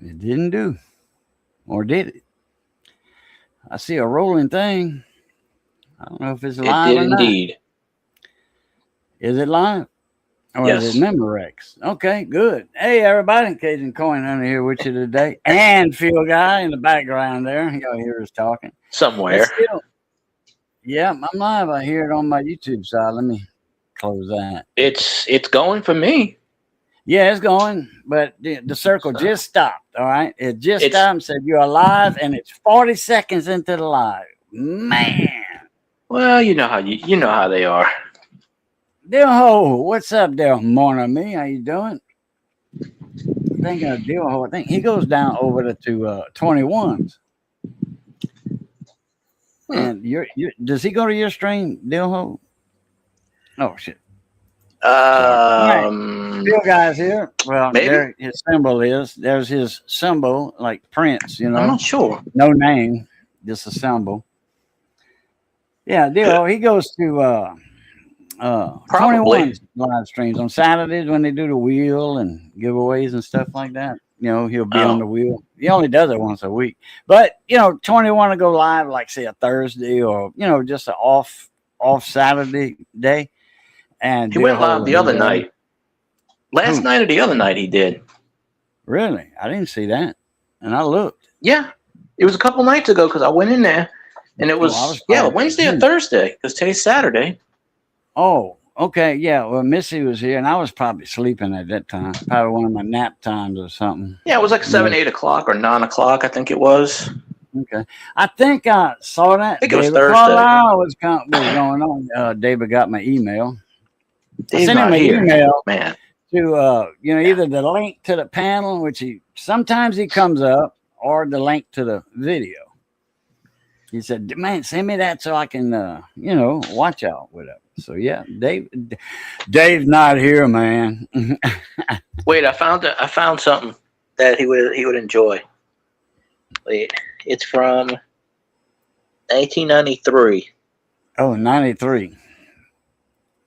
It didn't do, or did it? I see a rolling thing. I don't know if it's It live did or not. indeed. Is it live? Or is it Yes. Memorex? Okay, good. Hey, everybody. Cajun Coin Hunter here with you today. And Phil Guy in the background there. Y'all hear us talking. It's Somewhere. still, yeah, I'm live. I hear it on my YouTube side. Let me close that. It's going for me. Yeah, it's going, but the circle So just stopped. All right. It just it's stopped and said you're alive, and it's 40 seconds into the live. Man. well, you know how they are. Dilho, what's up, Dil? Morning, me. How you doing? Thinking of Dilho, I think he goes down over to 21s. Hmm. And does he go to your stream, Dilho? Oh shit. Sorry. All right. Um, Bill guy's here. Well, maybe. there his symbol is. There's his symbol, like Prince, I'm not sure. no name, just a symbol. Yeah, Dilho, he goes to Probably. 21 live streams on Saturdays when they do the wheel and giveaways and stuff like that. He'll be on Oh, the wheel. He only does it once a week. But 21 to go live, like say a Thursday or just an off Saturday day. And he went Dilho live will the be other there. night. Last Who? night or the other night he did. Really? I didn't see that. And I looked. Yeah, it was a couple nights ago because I went in there and it Oh, I was was probably Wednesday or asleep. Thursday because today's Saturday. Oh, okay. Yeah. Well, Missy was here and I was probably sleeping at that time. Probably one of my nap times or something. Yeah, it was like You know, 7, 8 o'clock or 9 o'clock. I think it was. Okay. I think I saw I that. think it was David Thursday. Carlisle was going on. David got my email. I Dave's sent him not an here, email man. to Yeah. either the link to the panel, which sometimes he comes up, or the link to the video. He said, "Man, send me that so I can watch y'all, whatever." So yeah, Dave's not here, man. Wait, I found something that he would enjoy. Wait, it's from 1993. Oh, 93.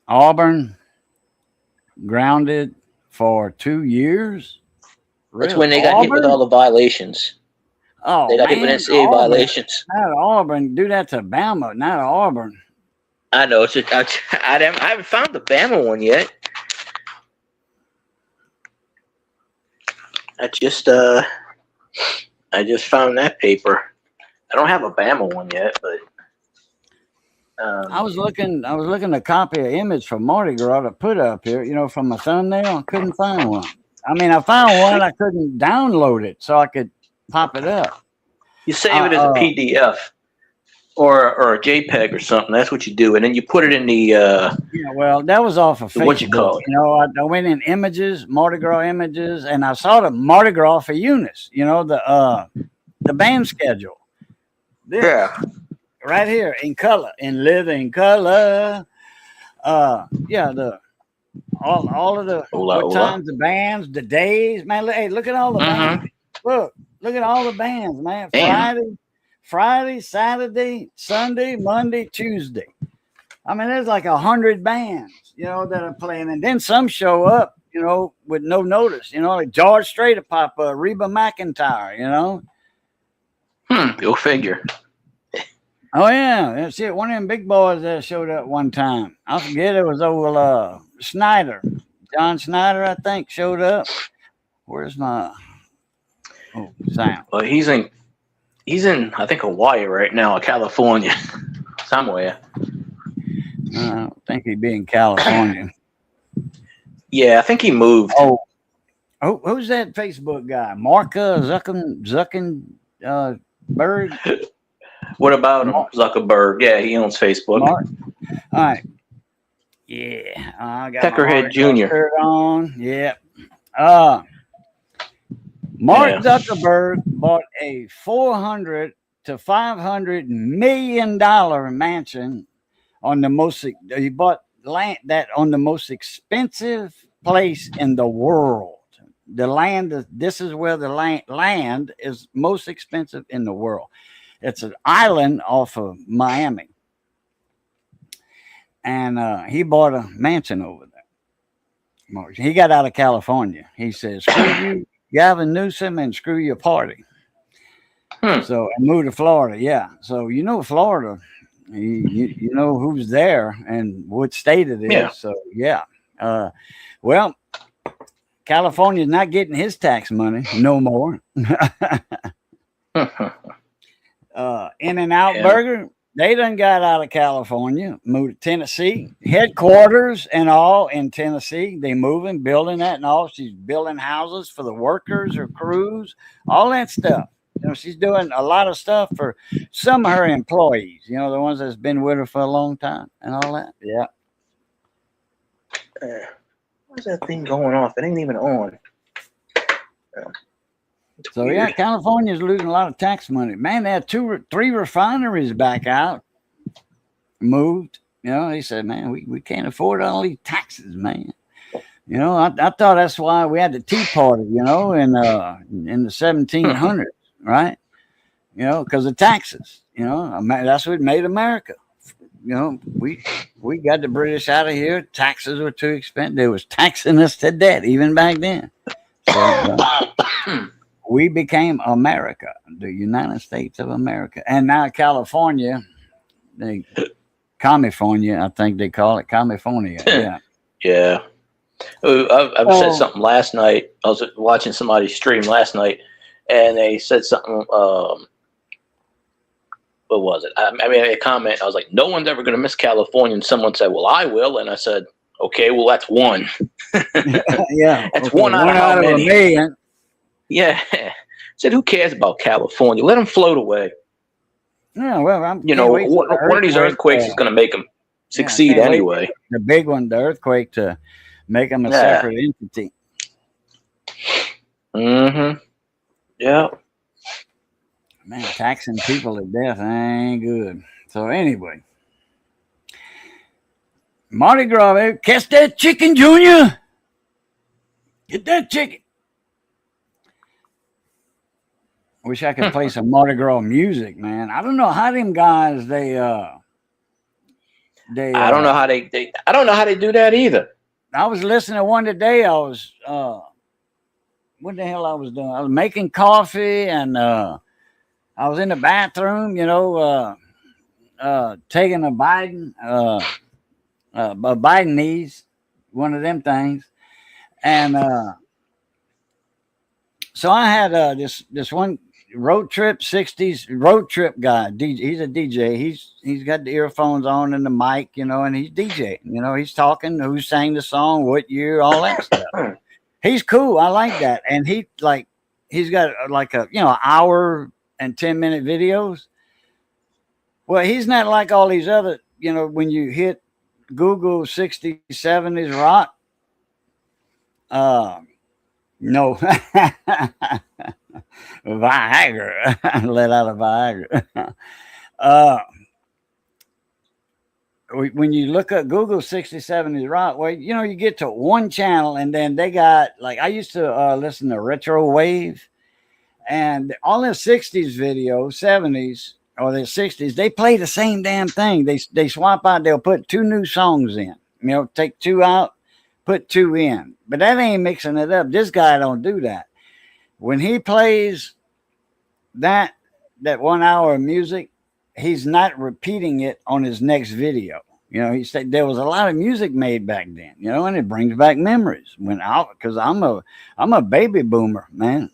Auburn grounded for 2 years. That's Real when they got hit with Auburn? all the violations. Oh They got hit with man, NCAA Auburn. violations. Not Auburn. Do that to Bama, not Auburn. I know. It's just, I haven't found the Bama one yet. I just found that paper. I don't have a Bama one yet, but I was looking to copy an image from Mardi Gras to put up here, from a thumbnail. I couldn't find one. I mean, I found one. I couldn't download it so I could pop it up. you save it as a PDF or a JPEG or something. That's what you do, and then you put it in the Yeah, well, that was off of what you Facebook. call it. I went in images, Mardi Gras images, and I saw the Mardi Gras for Eunice. The band schedule. This, Yeah. right here in color, in living color. The all of the Hola, what hola. times the bands, the days, man. Hey, look at all the bands. Look at all the bands, man. Damn. Friday, Saturday, Sunday, Monday, Tuesday. I mean, there's like 100 bands, that are playing, and then some show up, with no notice. Like George Strait to pop up, Reba McEntire. Go figure. Oh yeah, that's it. One of them big boys that showed up one time. I forget, it was old Snyder, John Snyder, I think, showed up. Where's my sound? Well, he's in I think Hawaii right now, or California, somewhere. I don't think he'd be in California. Yeah, I think he moved. Oh, who's that Facebook guy? Marka Zuckerberg. What about him? Zuckerberg. Yeah, he owns Facebook. Mark. All right. Yeah, I got Peckerhead my Jr. shirt on. Yeah. Mark Zuckerberg bought a $400 to $500 million mansion on the most. He bought land that on the most expensive place in the world. The land. This is where the land is most expensive in the world. It's an island off of Miami. And he bought a mansion over there. He got out of California. He says, screw you. Gavin Newsom and screw your party. So I moved to Florida. Yeah. So Florida, you know who's there and what state it is. Yeah. So yeah. Well, California's not getting his tax money no more. In-N-Out Burger, they done got out of California, moved to Tennessee, headquarters and all in Tennessee. They moving, building that and all. She's building houses for the workers, her crews, all that stuff. She's doing a lot of stuff for some of her employees, the ones that's been with her for a long time and all that. Yeah. What's that thing going off? It ain't even on. So yeah, California's losing a lot of tax money. Man, they had 3 refineries back out, moved. He said, man, we can't afford all these taxes, man. I thought that's why we had the Tea Party, in the 1700s, right? Because of taxes. That's what made America. We got the British out of here. Taxes were too expensive. They was taxing us to death even back then. So, we became America, the United States of America. And now California, California, I think they call it California. Yeah. Yeah. I've said something last night. I was watching somebody stream last night, and they said something. What was it? I made a comment. I was like, no one's ever going to miss California. And someone said, well, I will. And I said, okay, well, that's one. Yeah. That's one out of how many? 1,000,000. Yeah. I said, who cares about California? Let them float away. Yeah, well, one of these earthquakes is going to make them succeed anyway. The big one, the earthquake, to make them a separate entity. Mm-hmm. Yeah. Man, taxing people to death ain't good. So anyway, Mardi Gras, baby. Catch that chicken, Junior. Get that chicken. Wish I could play some Mardi Gras music, man. I don't know how them guys I don't know how they I don't know how they do that either. I was listening to one today. I was what the hell I was doing? I was making coffee and I was in the bathroom, taking a Bidenese, one of them things. And so I had this one road trip 60s road trip guy. He's a DJ. He's got the earphones on and the mic, and he's DJing. He's talking who sang the song, what year, all that stuff. He's cool. I like that. And he's got like a hour and 10-minute videos. Well, he's not like all these other, when you hit Google 60s, 70s rock. No. Viagra. Let out a Viagra. When you look at Google 60s, 70s rock, well, you get to one channel and then they got, like, I used to listen to Retro Wave. And all the 60s videos, 70s, or the 60s, they play the same damn thing. They swap out, they'll put 2 new songs in. Take 2 out, put 2 in. But that ain't mixing it up. This guy don't do that. When he plays that 1 hour of music, he's not repeating it on his next video. He said there was a lot of music made back then, and it brings back memories. Because I'm a baby boomer, man.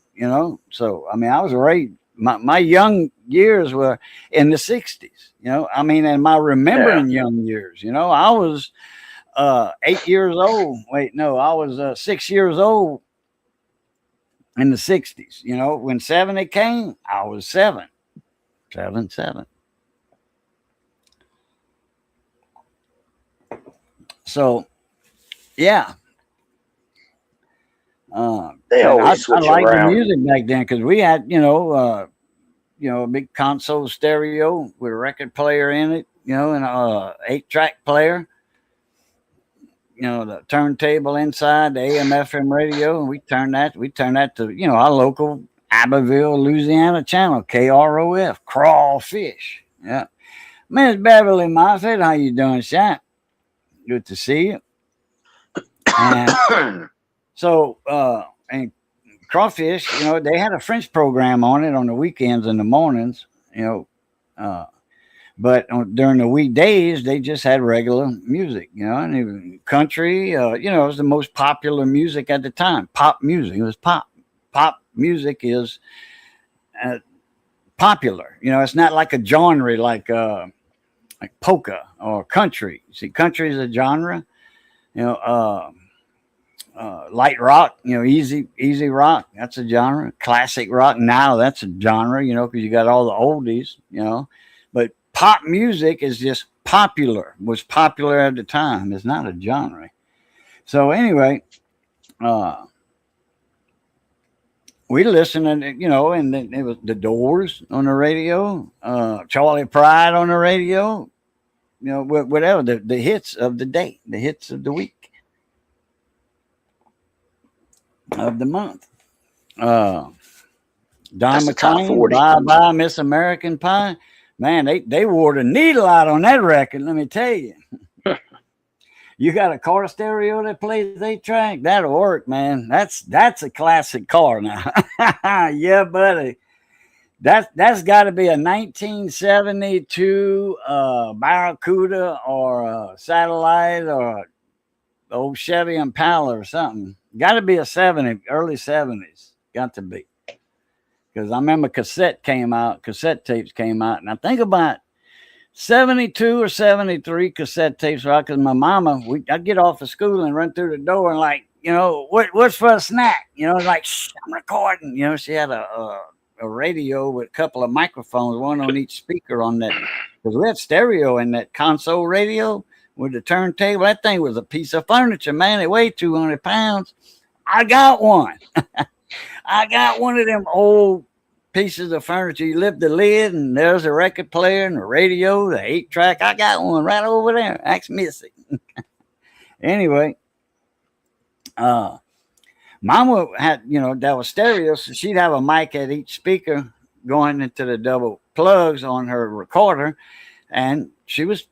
So I mean, I was raised. My young years were in the 60s. And my remembering young years. I was 8 years old. Wait, no, I was 6 years old in the 60s. When 70 came, I was 7. So, yeah. They always switch I liked around. the music back then because we had, a big console stereo with a record player in it, and a 8-track player. The turntable inside the AM FM radio, and we turned that to our local Abbeville, Louisiana channel, KROF, Crawfish. Yeah, Miss Beverly Moffett, how you doing, Shaq? Good to see you. And so, and crawfish, they had a French program on it on the weekends and the mornings, but during the weekdays, they just had regular music, and even country, it was the most popular music at the time. Pop music. It was pop. Pop music is popular. It's not like a genre like polka or country. See, country is a genre. Light rock, easy rock. That's a genre. Classic rock. Now that's a genre, because you got all the oldies, But pop music is just popular. Was popular at the time. It's not a genre. So anyway, we listened, and and then it was the Doors on the radio, Charlie Pride on the radio, whatever the hits of the day, the hits of the week, of the month. Don McLean, Bye Bye Miss American Pie. Man, they wore the needle out on that record. Let me tell you. You got a car stereo that plays 8-track? That'll work, man. That's a classic car now. Yeah, buddy. That's got to be a 1972 Barracuda or a Satellite or old Chevy Impala or something. Got to be a early 70s. Got to be. Because I remember cassette tapes came out, and I think about 72 or 73 cassette tapes, right? Because my mama, I'd get off of school and run through the door and like, what's for a snack? Like, shh, I'm recording. She had a radio with a couple of microphones, one on each speaker on that. Because we had stereo in that console radio with the turntable. That thing was a piece of furniture, man. It weighed 200 pounds. I got one. I got one of them old pieces of furniture. You lift the lid and there's a record player and a radio, the 8-track. I got one right over there. Ask Missy. Anyway, Mama had, that was stereo, so she'd have a mic at each speaker going into the double plugs on her recorder, and she was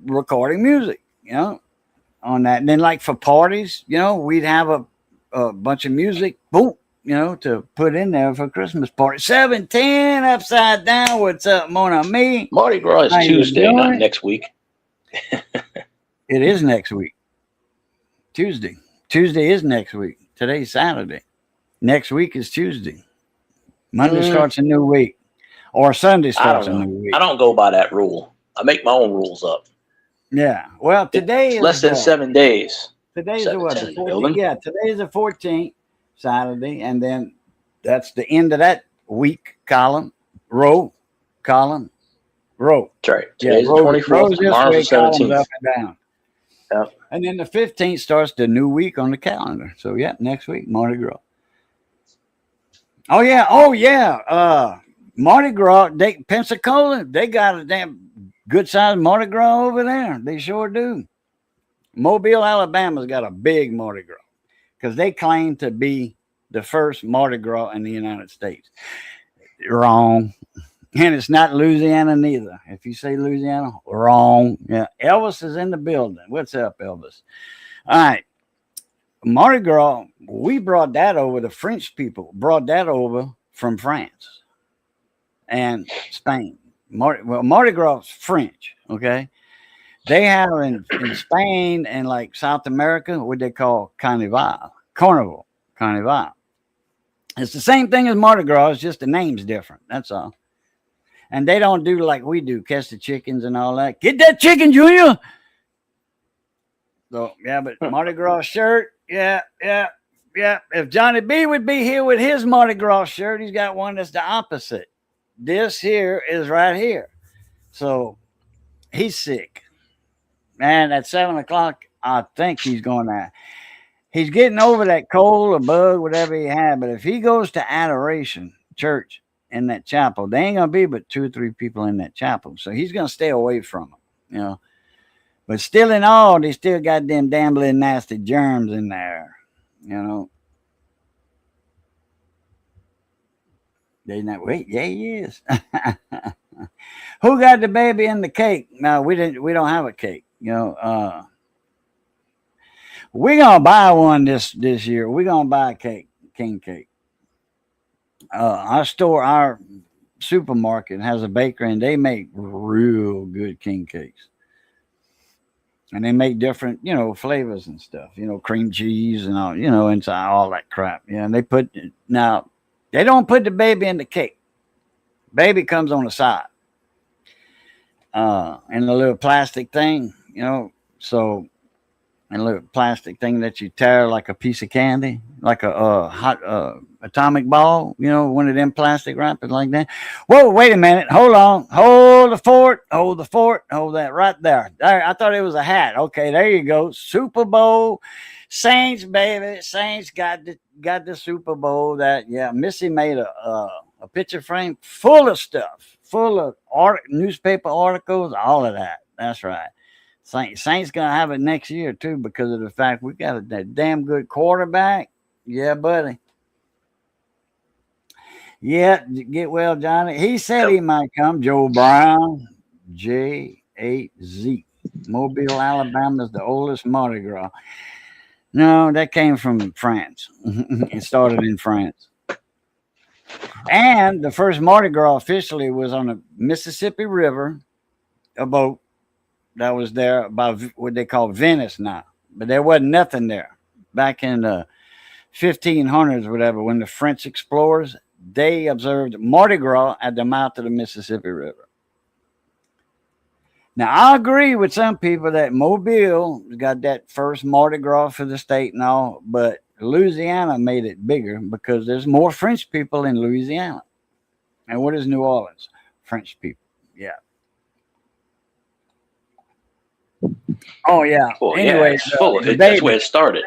recording music, on that. And then like for parties, we'd have a bunch of music, boom, to put in there for Christmas party. 710 upside down. What's up, mon ami? Mardi Gras is Tuesday, not next week. It is next week. Tuesday. Tuesday is next week. Today's Saturday. Next week is Tuesday. Monday starts a new week. Or Sunday starts a new week. I don't go by that rule. I make my own rules up. Yeah. Well, today is less than 7 days. Today's the what? The 14th? Yeah, today's the 14th. Saturday, and then that's the end of that week column. That's right. Today's the 24th, tomorrow's the 17th. Up and down. Yep. And then the 15th starts the new week on the calendar. So yeah, next week, Mardi Gras. Oh yeah. Mardi Gras, Pensacola, they got a damn good sized Mardi Gras over there. They sure do. Mobile, Alabama's got a big Mardi Gras, because they claim to be the first Mardi Gras in the United States. Wrong. And it's not Louisiana neither. If you say Louisiana, wrong. Yeah. Elvis is in the building. What's up, Elvis? All right. Mardi Gras, we brought that over. The French people brought that over from France and Spain. Mardi Gras is French, okay? They have in Spain and like South America what they call carnival. It's the same thing as Mardi Gras, it's just the name's different. That's all. And they don't do like we do, catch the chickens and all that. Get that chicken, Junior. So yeah, but Mardi Gras shirt, yeah. If Johnny B would be here with his Mardi Gras shirt, he's got one that's the opposite. This here is right here. So he's sick. Man, at 7 o'clock, I think he's getting over that cold or bug, whatever he had. But if he goes to Adoration Church in that chapel, there ain't going to be but 2 or 3 people in that chapel. So he's going to stay away from them, But still in all, they still got them damn little nasty germs in there, They not wait, yeah, he is. Who got the baby in the cake? No, we don't have a cake. We're gonna buy one this year. We're gonna buy a cake, king cake. our supermarket has a bakery, and they make real good king cakes. And they make different, flavors and stuff, cream cheese and all, inside all that crap. Yeah, and now they don't put the baby in the cake. Baby comes on the side, in a little plastic thing, so in a little plastic thing that you tear like a piece of candy, like a hot atomic ball, one of them plastic wrappers like that. Whoa, wait a minute, hold on, hold the fort, hold that right there. There, I thought it was a hat. Okay, there you go. Super Bowl, Saints, baby, Saints got the Super Bowl. That, yeah, Missy made a picture frame full of stuff, full of newspaper articles, all of that. That's right. Saints gonna have it next year too, because of the fact we got a damn good quarterback. Yeah, buddy. Yeah, get well, Johnny. He said he might come. Joe Brown, J8Z. Mobile, Alabama is the oldest Mardi Gras. No, that came from France. It started in France. And the first Mardi Gras officially was on the Mississippi River, a boat that was there by what they call Venice now. But there wasn't nothing there. Back in the 1500s, whatever, when the French explorers, they observed Mardi Gras at the mouth of the Mississippi River. Now, I agree with some people that Mobile got that first Mardi Gras for the state and all, but Louisiana made it bigger because there's more French people in Louisiana. And what is New Orleans? French people. Yeah. Oh, yeah. Well, anyway, yeah, that's where it started.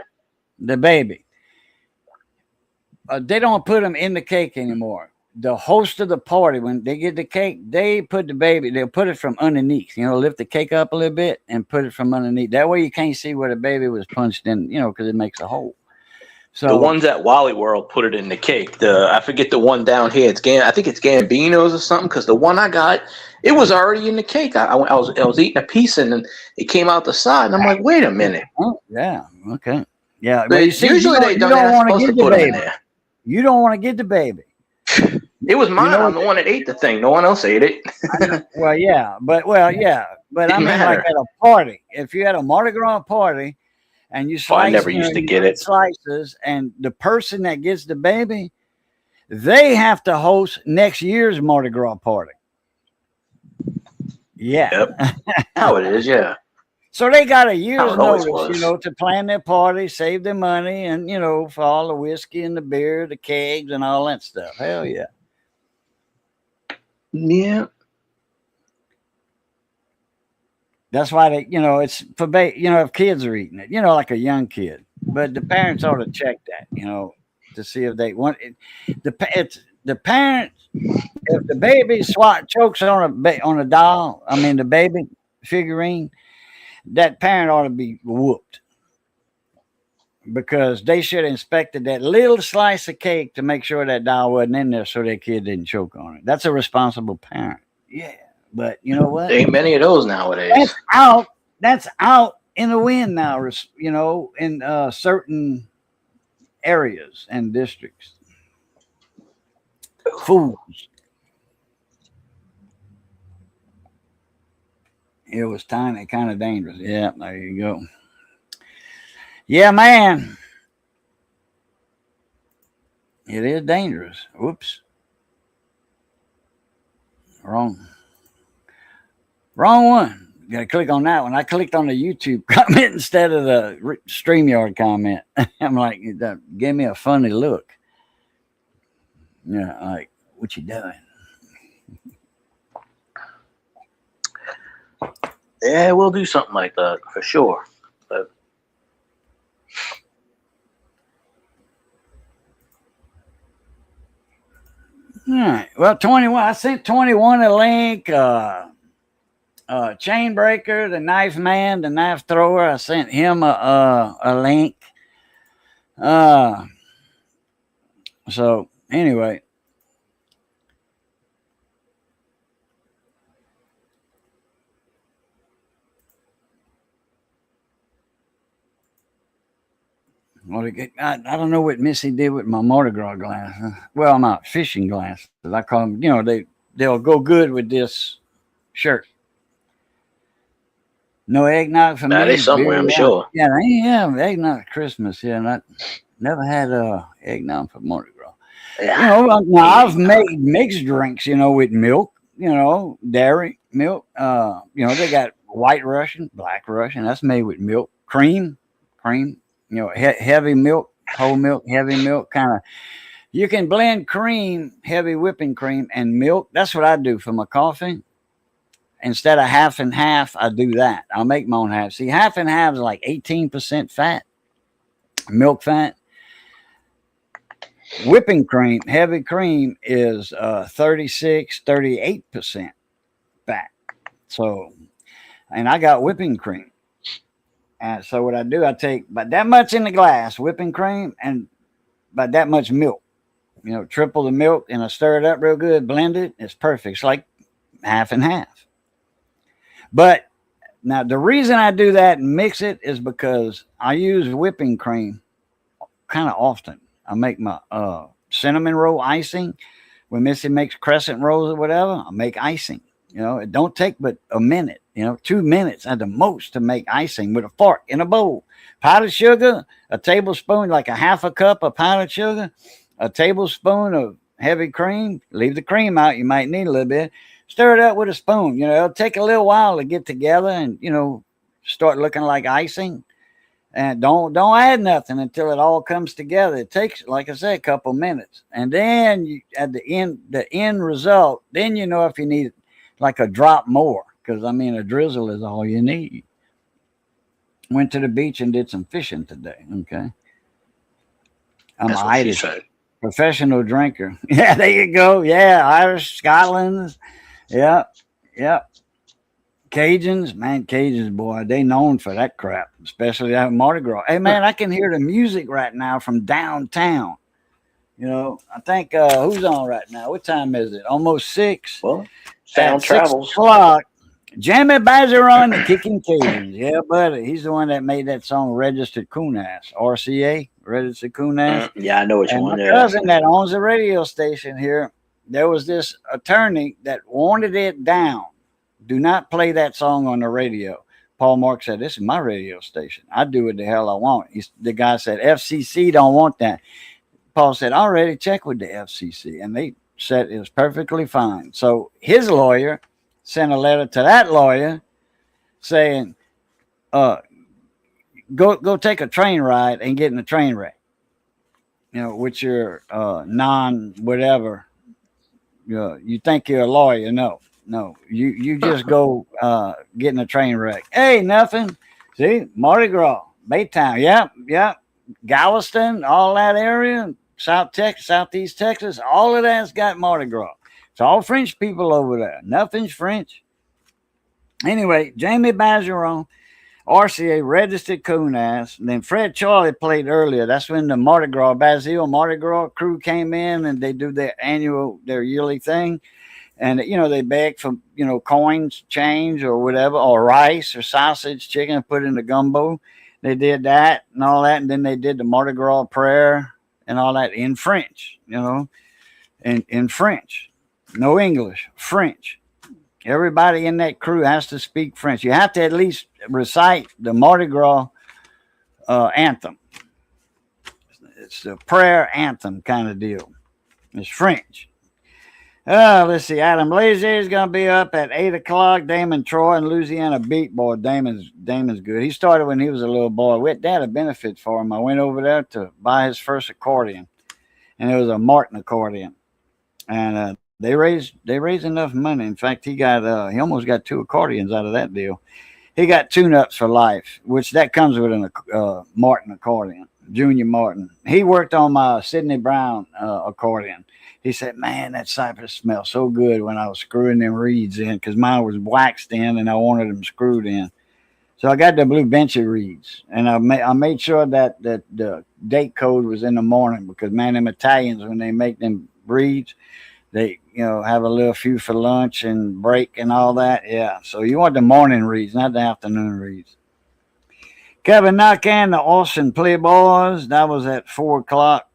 The baby. They don't put them in the cake anymore. The host of the party, when they get the cake, they put the baby, they'll put it from underneath, lift the cake up a little bit and put it from underneath. That way you can't see where the baby was punched in, because it makes a hole. So the ones at Wally World put it in the cake. I forget the one down here. I think it's Gambino's or something, because the one I got, it was already in the cake. I was eating a piece and then it came out the side, and I'm like, wait a minute. Oh, yeah, okay, yeah. But usually they don't want to put them in there. You don't want to get the baby. It was mine. I'm the one that ate the thing. No one else ate it. But I mean, like at a party, if you had a Mardi Gras party and you slice, I never used to get it. Slices, and the person that gets the baby, they have to host next year's Mardi Gras party. Yeah. Yep. How it is, yeah. So they got a year's notice, to plan their party, save their money, and, for all the whiskey and the beer, the kegs and all that stuff. Hell yeah. Yeah. That's why they, it's for, if kids are eating it, like a young kid. But the parents ought to check that, to see if they want it. The parents, if the baby chokes on a doll, the baby figurine, that parent ought to be whooped, because they should have inspected that little slice of cake to make sure that doll wasn't in there so that kid didn't choke on it. That's a responsible parent. Yeah. But you know what? There ain't many of those nowadays. That's out in the wind now, in certain areas and districts. Fools. It was tiny, kind of dangerous. Yeah, there you go. Yeah, man. It is dangerous. Whoops. Wrong one. You got to click on that one. I clicked on the YouTube comment instead of the StreamYard comment. I'm like, give me a funny look. Yeah, like, what you doing? Yeah, we'll do something like that for sure. But all right. Well, 21. I sent 21 a link. Chain breaker, the knife man, the knife thrower. I sent him a link. So anyway. Well, I don't know what Missy did with my Mardi Gras glass. Well, my fishing glasses. I call them. They'll go good with this shirt. No eggnog for Nah, they me. somewhere, Beer, I'm yeah, sure. yeah, eggnog at Christmas. Yeah, not never had eggnog for Mardi Gras. Yeah, Now I've eggnog. made mixed drinks. With milk. Dairy milk. They got White Russian, Black Russian. That's made with milk, cream. Heavy milk, whole milk, heavy milk, kind of. You can blend cream, heavy whipping cream, and milk. That's what I do for my coffee. Instead of half and half, I do that. I'll make my own half. See, half and half is like 18% fat, milk fat. Whipping cream, heavy cream is 36, 38% fat. So, and I got whipping cream. And so what I do, I take about that much in the glass, whipping cream, and about that much milk. Triple the milk, and I stir it up real good, blend it. It's perfect. It's like half and half. But now the reason I do that and mix it is because I use whipping cream kind of often. I make my cinnamon roll icing. When Missy makes crescent rolls or whatever, I make icing. It don't take but a minute, 2 minutes at the most to make icing with a fork in a bowl. Powdered sugar, a tablespoon, like a half a cup of powdered sugar, a tablespoon of heavy cream. Leave the cream out. You might need a little bit. Stir it up with a spoon. It'll take a little while to get together and, start looking like icing. And don't add nothing until it all comes together. It takes, like I said, a couple minutes. And then at the end result, then if you need like a drop more. Because, a drizzle is all you need. Went to the beach and did some fishing today. Okay. I'm That's what she Irish. said. Professional drinker. Yeah, there you go. Yeah, Irish, Scotland. Yeah, yeah. Cajuns, man, Cajuns, boy, they known for that crap, especially that Mardi Gras. Hey, man, I can hear the music right now from downtown. I think who's on right now? What time is it? Almost 6. Well, At sound 6 travels. o'clock, Jamie Bazaron, the Kicking Cajuns. Yeah, buddy. He's the one that made that song Registered Coon Ass. RCA, Registered Coon Ass. Yeah, I know which And one. my Yeah. cousin that owns a radio station here, there was this attorney that wanted it down. Do not play that song on the radio. Paul Mark said, "This is my radio station. I do what the hell I want." The guy said, "FCC don't want that." Paul said, "I already checked with the FCC, and they said it was perfectly fine." So his lawyer sent a letter to that lawyer saying, go take a train ride and get in a train wreck. With your non whatever. You think you're a lawyer? No. You just go get in a train wreck. Hey, nothing. See, Mardi Gras, Baytown. Yep. Galveston, all that area, Southeast Texas, all of that's got Mardi Gras. It's all French people over there. Nothing's French. Anyway, Jamie Bazaron, RCA, Registered Coon Ass. And then Fred Charlie played earlier. That's when the Mardi Gras, Mardi Gras crew came in and they do their yearly thing. And, they beg for, coins, change or whatever, or rice or sausage, chicken, put in the gumbo. They did that and all that. And then they did the Mardi Gras prayer and all that in French, in French. No English, French. Everybody in that crew has to speak French. You have to at least recite the Mardi Gras anthem. It's a prayer anthem kind of deal. It's French. Let's see. Adam Lazier is going to be up at 8 o'clock. Damon Troy and Louisiana Beat. Boy, Damon's good. He started when he was a little boy. We had a benefit for him. I went over there to buy his first accordion, and it was a Martin accordion. And they raised enough money. In fact, he almost got 2 accordions out of that deal. He got tune-ups for life, which that comes with a Martin accordion, Junior Martin. He worked on my Sidney Brown accordion. He said, "Man, that cypress smells so good when I was screwing them reeds in, because mine was waxed in and I wanted them screwed in." So I got the blue benchy reeds, and I made sure that the date code was in the morning, because, man, them Italians, when they make them reeds, they have a little few for lunch and break and all that. Yeah, so you want the morning reads, not the afternoon reads. Kevin Knockan, the Austin Playboys. That was at 4 o'clock.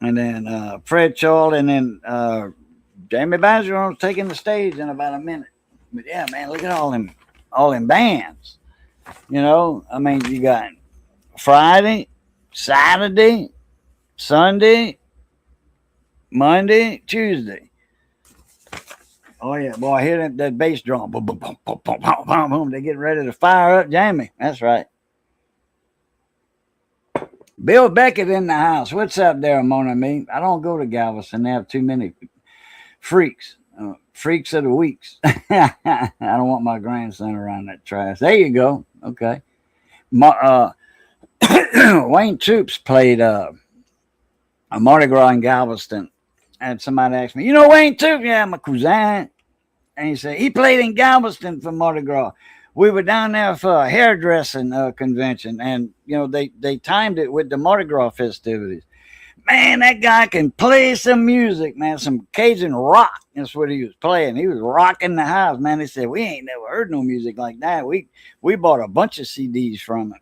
And then Fred Charles, and then Jamie Bergeron taking the stage in about a minute. But yeah, man, look at all them bands. You know, I mean, you got Friday, Saturday, Sunday, Monday, Tuesday. Oh yeah, boy, I hear that bass drum. Boom, boom, boom, boom, boom, boom, boom, boom. They getting ready to fire up Jamie. That's right. Bill Beckett in the house. What's up there, mon ami? I don't go to Galveston. They have too many freaks. Freaks of the weeks. I don't want my grandson around that trash. There you go. Okay. Wayne Troops played a Mardi Gras in Galveston. And somebody asked me, you know Wayne Troops? Yeah, my cousin. And he said, he played in Galveston for Mardi Gras. We were down there for a hairdressing convention, and you know they timed it with the Mardi Gras festivities. Man, that guy can play some music, man, some Cajun rock. That's what he was playing. He was rocking the house, man. They said we ain't never heard no music like that. We bought a bunch of CDs from it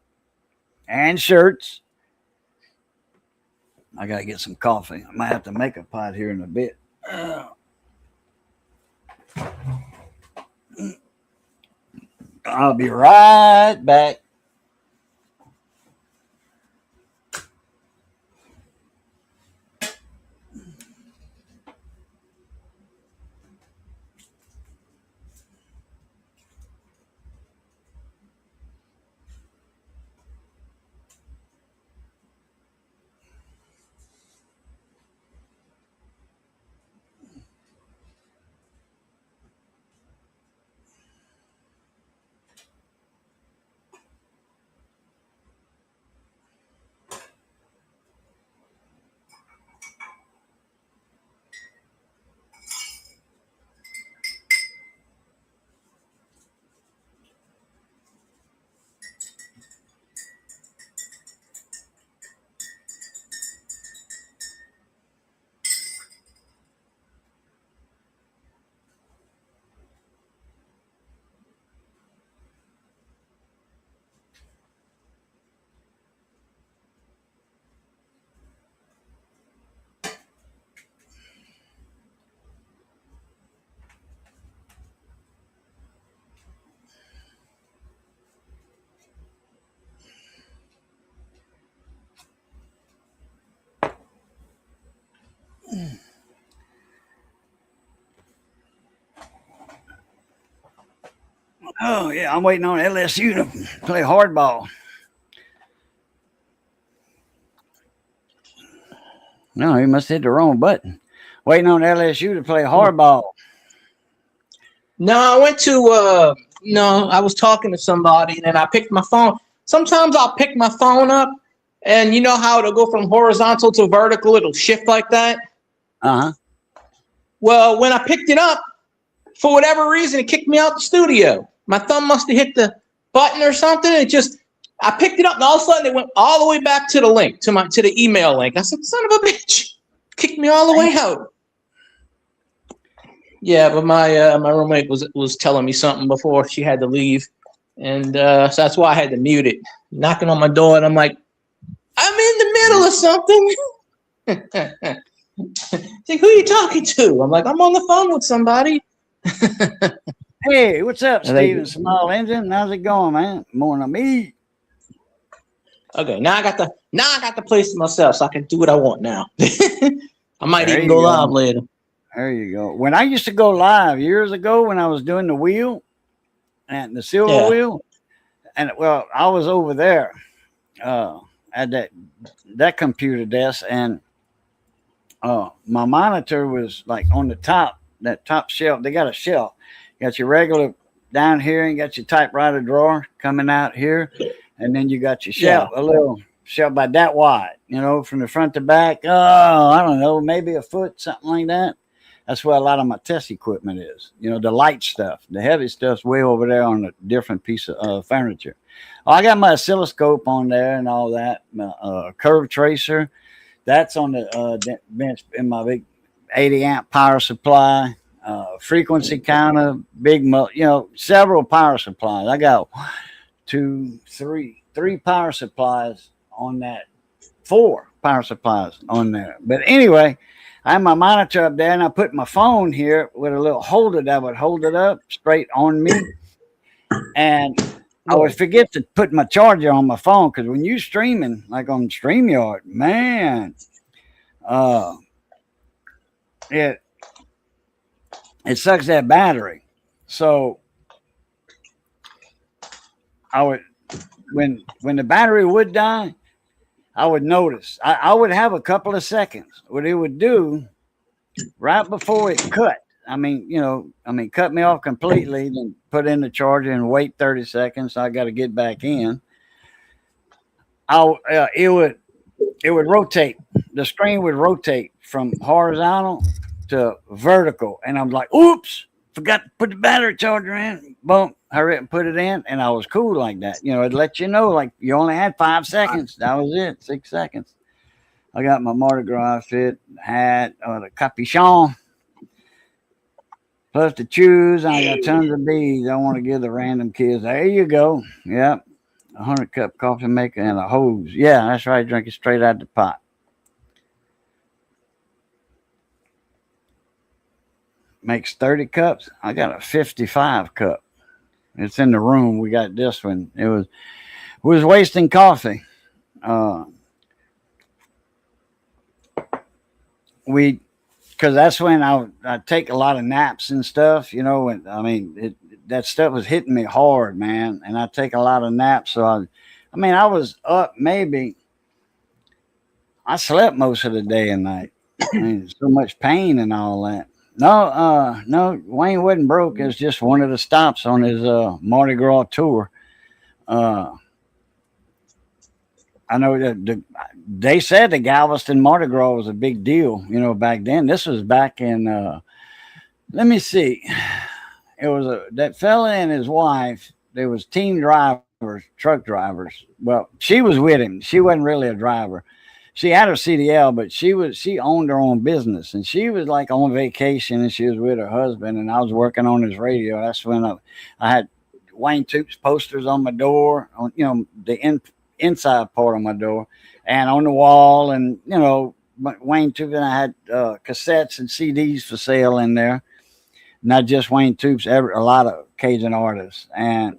and shirts. I gotta get some coffee. I might have to make a pot here in a bit. I'll be right back. Oh yeah, I'm waiting on LSU to play hardball. No, he must have hit the wrong button. Waiting on LSU to play hardball. No, I went to I was talking to somebody and then I picked my phone. Sometimes I'll pick my phone up and you know how it'll go from horizontal to vertical, it'll shift like that. Uh-huh. Well, when I picked it up, for whatever reason, it kicked me out the studio. My thumb must have hit the button or something. I picked it up and all of a sudden it went all the way back to the link, to the email link. I said, son of a bitch, kicked me all the way out. Yeah, but my roommate was telling me something before she had to leave, and so that's why I had to mute it. Knocking on my door, and I'm like, I'm in the middle of something. She's like, who are you talking to? I'm like, I'm on the phone with somebody. Hey, what's up, Steven Small Engine? How's it going, man? Morning, me. Okay, now I got the place to myself, so I can do what I want now. I might There even you go go. live later. There you go. When I used to go live years ago, when I was doing the wheel and the silver wheel, and well, I was over there at that computer desk, and my monitor was like on the top, that top shelf. They got a shelf. You got your regular down here, and you got your typewriter drawer coming out here, and then you got your shelf, a little shelf about that wide, you know, from the front to back. Oh, I don't know, maybe a foot, something like that. That's where a lot of my test equipment is. You know, the light stuff. The heavy stuff's way over there on a different piece of furniture. Oh, I got my oscilloscope on there and all that. Curve tracer. That's on the bench in my big 80 amp power supply. Frequency counter, several power supplies. I got three power supplies on that. 4 power supplies on there. But anyway, I have my monitor up there, and I put my phone here with a little holder that would hold it up straight on me. And I would forget to put my charger on my phone, because when you're streaming, like on StreamYard, man, it sucks that battery. So I would, when the battery would die, I would notice. I would have a couple of seconds. What it would do right before it cut. Cut me off completely, then put in the charger and wait 30 seconds. So I got to get back in. It would rotate. The screen would rotate from horizontal to vertical, and I'm like, "Oops, forgot to put the battery charger in." Boom, hurry up and put it in, and I was cool like that. It let you know, like, you only had 5 seconds. That was it, 6 seconds. I got my Mardi Gras outfit, hat, the capuchon, plus the shoes. I got tons of beads I want to give the random kids. There you go. Yep. 100-cup coffee maker and a hose. Yeah, that's right. Drink it straight out the pot. Makes 30 cups. I got a 55 cup. It's in the room. We got this one. It was wasting coffee. Because that's when I take a lot of naps and stuff, and that stuff was hitting me hard, man. And I take a lot of naps. So I was up maybe. I slept most of the day and night. So much pain and all that. No, Wayne wasn't broke. It's just one of the stops on his Mardi Gras tour. I know that they said the Galveston Mardi Gras was a big deal, back then. This was back in, let me see. It was that fella and his wife. There was team drivers, truck drivers. Well, she was with him. She wasn't really a driver. She had her CDL, but she owned her own business, and she was like on vacation, and she was with her husband, and I was working on his radio. That's when I had Wayne Toops posters on my door, on the inside part of my door, and on the wall, and Wayne Toops, and I had cassettes and CDs for sale in there. Not just Wayne Toops, a lot of Cajun artists, and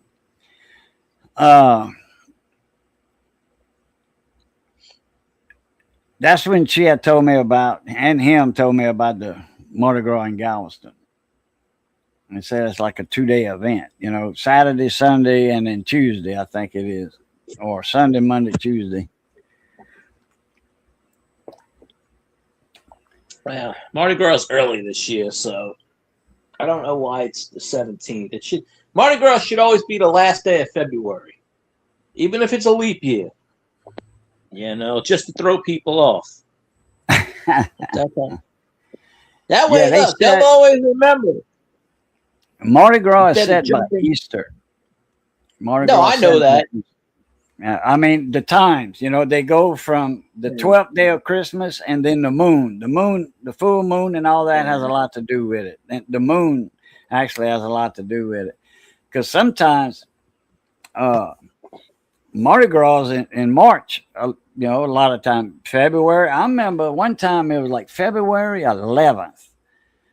that's when she had told me about, and him told me about the Mardi Gras in Galveston. And said it's like a 2-day event, Saturday, Sunday, and then Tuesday, I think it is. Or Sunday, Monday, Tuesday. Well, Mardi Gras is early this year, so I don't know why it's the 17th. Mardi Gras should always be the last day of February, even if it's a leap year. Just to throw people off. That way, they'll always remember. Mardi Gras is set by Easter. I know that. The times, they go from the 12th day of Christmas, and then the moon, the full moon, and all that has a lot to do with it. And the moon actually has a lot to do with it, because sometimes Mardi Gras in March, a lot of time February. I remember one time it was like February 11th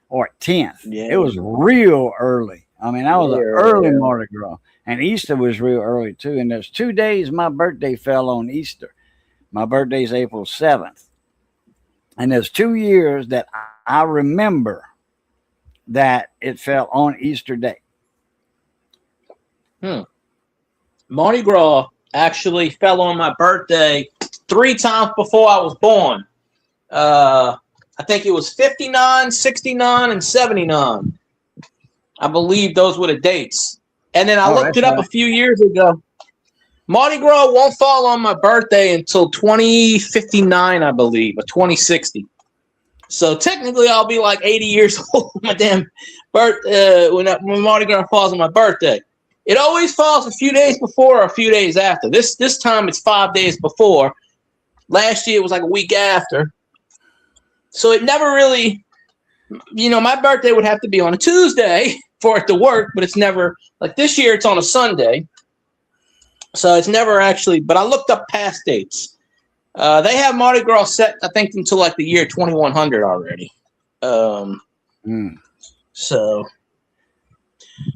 or 10th. Yeah. It was real early. That was an early Mardi Gras. And Easter was real early too. And there's 2 days my birthday fell on Easter. My birthday's April 7th. And there's 2 years that I remember that it fell on Easter Day. Mardi Gras actually fell on my birthday 3 times before I was born. I think it was 59, 69, and 79. I believe those were the dates. And then I looked it up a few years ago. Mardi Gras won't fall on my birthday until 2059, I believe, or 2060. So technically, I'll be like 80 years old my damn when Mardi Gras falls on my birthday. It always falls a few days before or a few days after. This time it's 5 days before. Last year it was like a week after. So it never really, my birthday would have to be on a Tuesday for it to work, but it's never, like this year it's on a Sunday. So it's never actually. But I looked up past dates. They have Mardi Gras set, I think, until like the year 2100 already. So,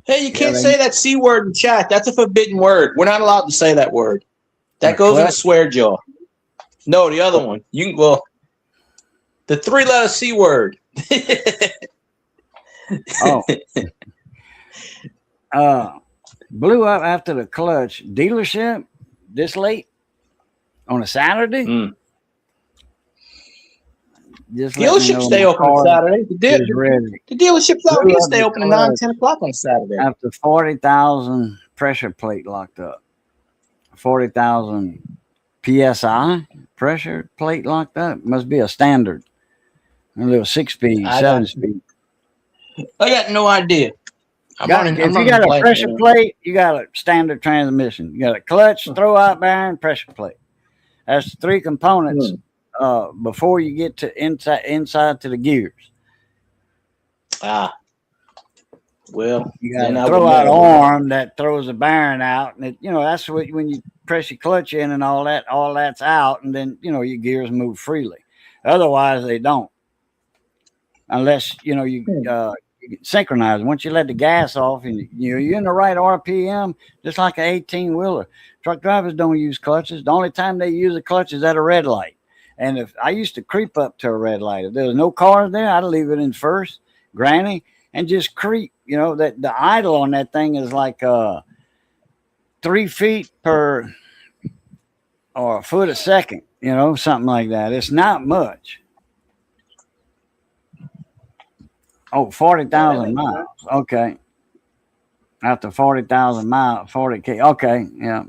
hey, you can't say that C word in chat. That's a forbidden word. We're not allowed to say that word. That goes in a swear jar. No, the other one. You can, well, the 3-letter C word. Blew up after the clutch dealership this late on a Saturday. Dealerships stay open on Saturday. The dealerships out here stay open at 9, 10 o'clock on Saturday. After 40,000 pressure plate locked up. 40,000 PSI pressure plate locked up. Must be a standard. A little 6-speed, 7-speed. I got no idea. If you got a pressure plate, you got a standard transmission. You got a clutch, throw out bearing, pressure plate. That's 3 components before you get to inside to the gears. Well, you got to throw out arm that throws the bearing out, and that's what when you press your clutch in and all that's out, and then your gears move freely. Otherwise, they don't, unless you synchronize. Once you let the gas off and you're in the right RPM, just like an 18-wheeler. Truck drivers don't use clutches. The only time they use a clutch is at a red light. And if I used to creep up to a red light, if there was no cars there, I'd leave it in first, granny, and just creep. That the idle on that thing is like 3 feet per or a foot a second, something like that. It's not much. 40,000 miles. Okay. After 40,000 miles, 40K. Okay. Yeah.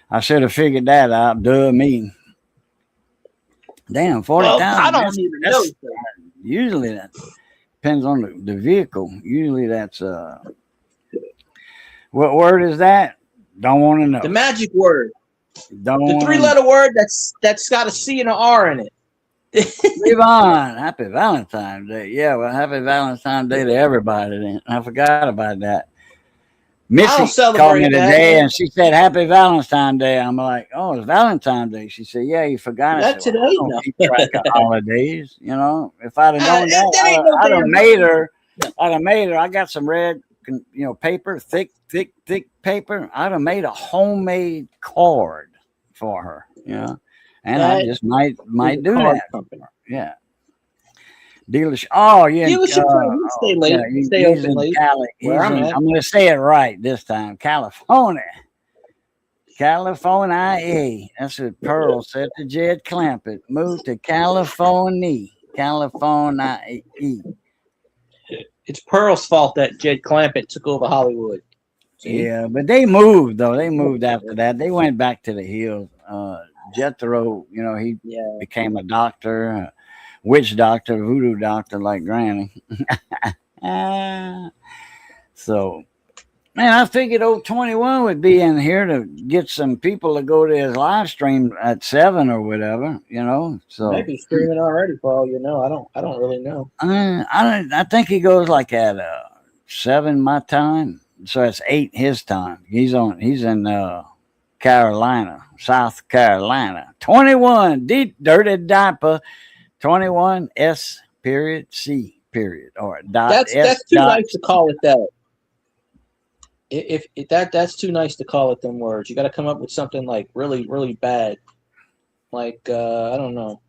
I should have figured that out. Duh me. Damn, 40,000. Well, I don't even know. Usually that depends on the vehicle. Usually that's what word is that? Don't want to know. The magic word. The 3-letter word that's got a C and an R in it. Yvonne, happy Valentine's Day. Yeah, well, happy Valentine's Day to everybody then. I forgot about that. Missy called me today and she said, happy Valentine's Day. I'm like, oh, it's Valentine's Day. She said, yeah, you forgot. That's today. I don't keep track of holidays. If I'd have known that, I'd have made her. I got some red, paper, thick paper. I'd have made a homemade card for her, And I just might do that. Yeah. Dealership. Oh, yeah. Dealership, stay late. Yeah, stay open late. I'm going to say it right this time. California. California. That's what Pearl said to Jed Clampett. Move to California. California. It's Pearl's fault that Jed Clampett took over Hollywood. See? Yeah, but they moved, though. They moved after that. They went back to the hills. Jethro, he became a doctor, witch doctor, voodoo doctor like Granny. So, man, I figured old 21 would be in here to get some people to go to his live stream at 7 or whatever, So maybe streaming already for all you know. I don't really know. I think he goes like at 7 my time, so that's 8 his time. He's in Carolina, South Carolina. 21, dirty diaper. 21 S period C period or dot. That's too nice to call it that. If that's too nice to call it them words. You got to come up with something like really, really bad. Like I don't know.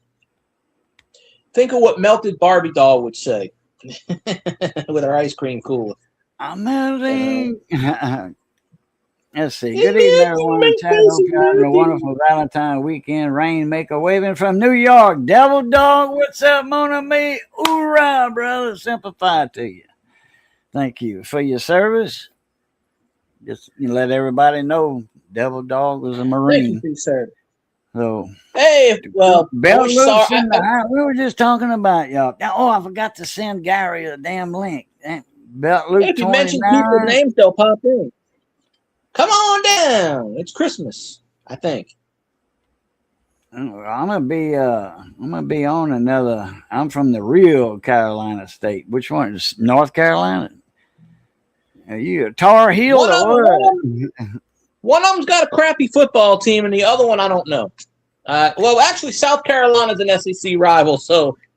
Think of what melted Barbie doll would say with her ice cream cooler. I'm melting. Let's see. Good evening, everyone. Hope you're having a wonderful Valentine weekend. Rainmaker waving from New York. Devil Dog, what's up, mon ami? Hoorah, brother. Simplify to you. Thank you for your service. Just let everybody know Devil Dog was a Marine. Thank you, sir. So, hey, well, we were just talking about y'all. Oh, I forgot to send Gary a damn link. Belt Loop if you mention people's names, they'll pop in. Come on down. It's Christmas, I think. I'm gonna be on another. I'm from the real Carolina state. Which one is North Carolina? Are you a Tar Heel or what? One of them's got a crappy football team, and the other one I don't know. Well, actually, South Carolina's an SEC rival,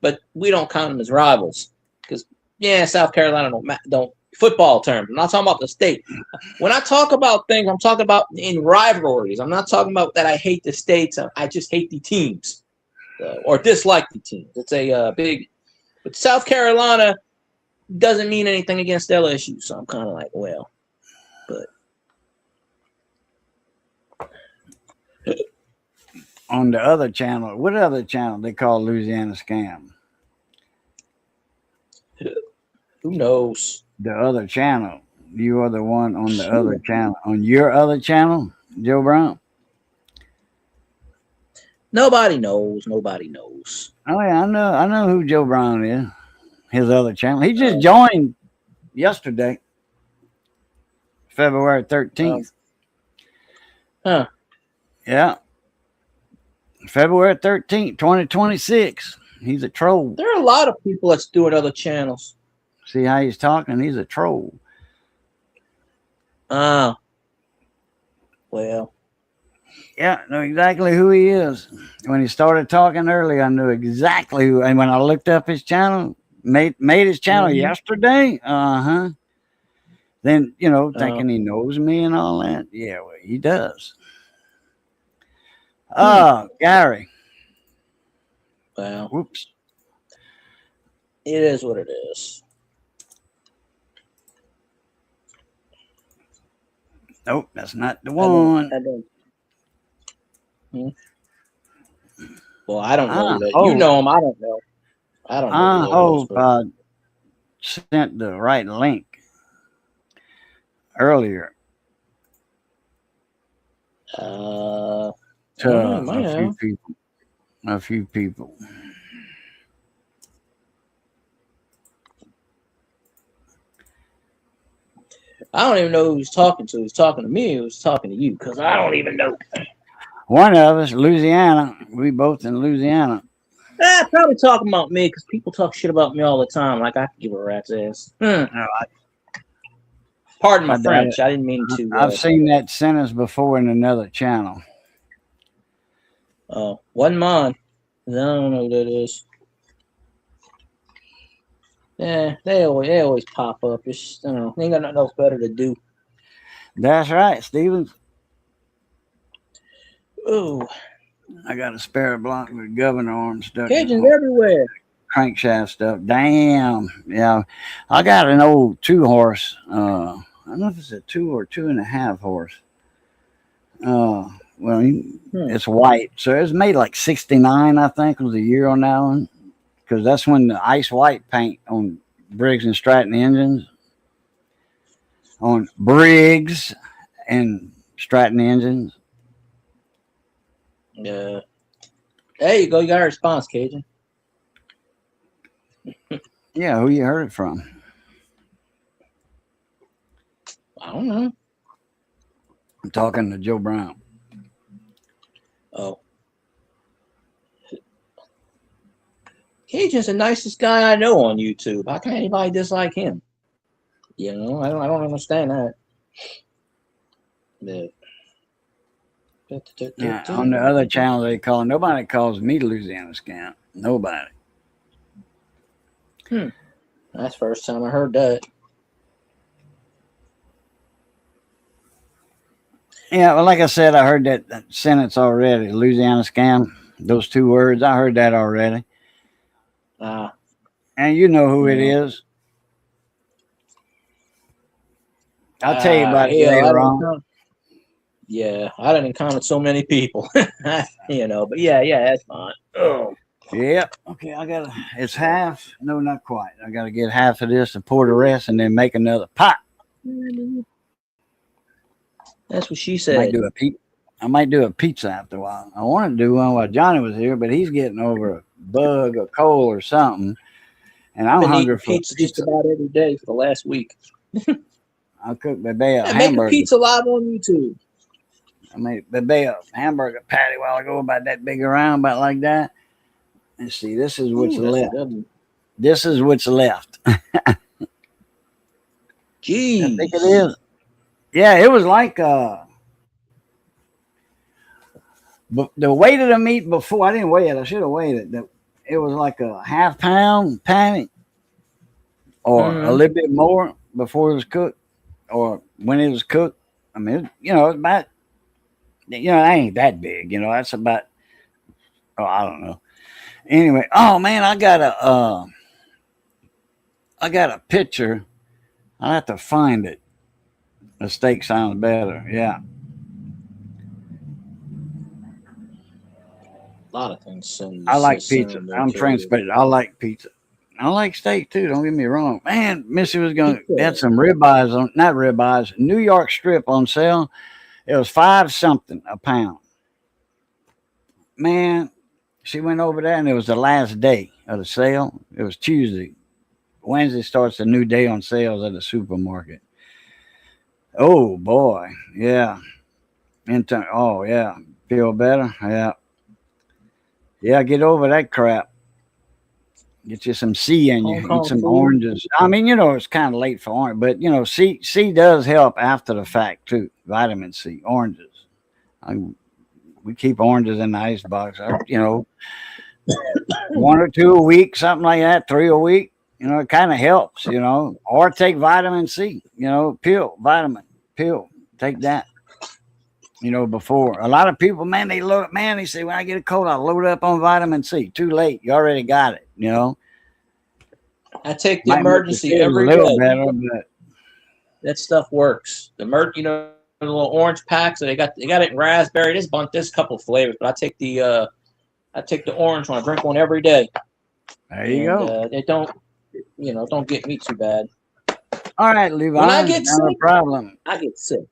but we don't count them as rivals because South Carolina don't football terms. I'm not talking about the state. When I talk about things, I'm talking about in rivalries. I'm not talking about that I hate the states. I just hate the teams or dislike the teams. It's a big. But South Carolina doesn't mean anything against LSU, so I'm kind of like, well, but. On the other channel, what other channel they call Louisiana Scam? Who knows? The other channel. You are the one on the other channel. On your other channel, Joe Brown? Nobody knows. Nobody knows. Oh yeah, I know who Joe Brown is. His other channel. He just joined yesterday, February 13th. Huh. Yeah. February 13th, 2026. He's a troll. There are a lot of people that's doing other channels. See how he's talking? He's a troll. Well. Yeah, I know exactly who he is. When he started talking earlier, I knew exactly who. And when I looked up his channel, made his channel yesterday. Then, thinking he knows me and all that. Yeah, well, he does. Gary. Well. Whoops. It is what it is. Nope, that's not the one. Well, I don't know that. You know him. I don't know. I don't know. I hope I sent the right link earlier to a few people. I don't even know who he's talking to. He's talking to me. He was talking to you because I don't even know. One of us, Louisiana. We both in Louisiana. Probably talking about me because people talk shit about me all the time. Like I could give a rat's ass. Pardon my French. I didn't mean to. I've seen that sentence before in another channel. Oh, wasn't mine. I don't know who that is. Yeah, they always pop up. It's, they ain't got nothing else better to do. That's right, Stevens. Ooh. I got a spare block with governor arm stuck. Cajuns everywhere. Crankshaft stuff. Damn. Yeah. I got an old 2-horse. I don't know if it's a 2 or 2.5 horse. It's white. So it was made like 69, I think, was the year on that one. Because that's when the ice white paint on Briggs and Stratton engines. On Briggs and Stratton engines. Yeah. There you go. You got a response, Cajun. Yeah, who you heard it from? I don't know. I'm talking to Joe Brown. Oh. Cajun's the nicest guy I know on YouTube. How can anybody dislike him? I don't understand that. Yeah, on the other channel they call nobody calls me Louisiana Scam. Nobody. That's the first time I heard that. Yeah, well, like I said, I heard that sentence already. Louisiana Scam. Those 2 words, I heard that already. And you know who it is. I'll tell you about it later on. Yeah, I didn't encounter so many people, but yeah, that's fine. Oh. Yeah. Okay, it's half. No, not quite. I got to get half of this and pour the rest and then make another pot. That's what she said. I might do a pizza after a while. I wanted to do one while Johnny was here, but he's getting over a bug or cold or something. And I'm hungry for pizza just about every day for the last week. I cooked Bebe a hamburger. Make a pizza live on YouTube. I made Bebe a hamburger patty a while ago, about that big around, about like that. And see, this is what's left. This is what's left. Jeez. I think it is. Yeah, it was like But the weight of the meat before, I didn't weigh it. I should have weighed it. It was like a half-pound patty, or a little bit more before it was cooked, or when it was cooked. I mean, it's about, it ain't that big. That's about, I don't know. Anyway, oh man, I got a picture. I have to find it. The steak sounds better. Yeah. A lot of things. I like pizza. I'm transparent. I like pizza. I like steak too. Don't get me wrong. Man, Missy was had some ribeyes not ribeyes, New York strip on sale. It was $5 something a pound. Man, she went over there and it was the last day of the sale. It was Tuesday. Wednesday starts a new day on sales at the supermarket. Oh boy. Yeah. Oh yeah. Feel better? Yeah. Yeah, get over that crap. Get you some C in you. Eat some oranges. I mean, it's kind of late for orange, but C does help after the fact too. Vitamin C, oranges. We keep oranges in the ice box. 1 or 2 a week, something like that. 3 a week. It kind of helps. Or take vitamin C. Pill, vitamin pill. Take that. Before a lot of people, man, they say when I get a cold, I load up on vitamin C. Too late. You already got it. I take the emergency every day. Better, but that stuff works. The the little orange packs. They got it in raspberry. This couple flavors, but I take the orange one. I drink one every day. There you go. They don't get me too bad. All right, Levon. When I get sick, no problem. I get sick.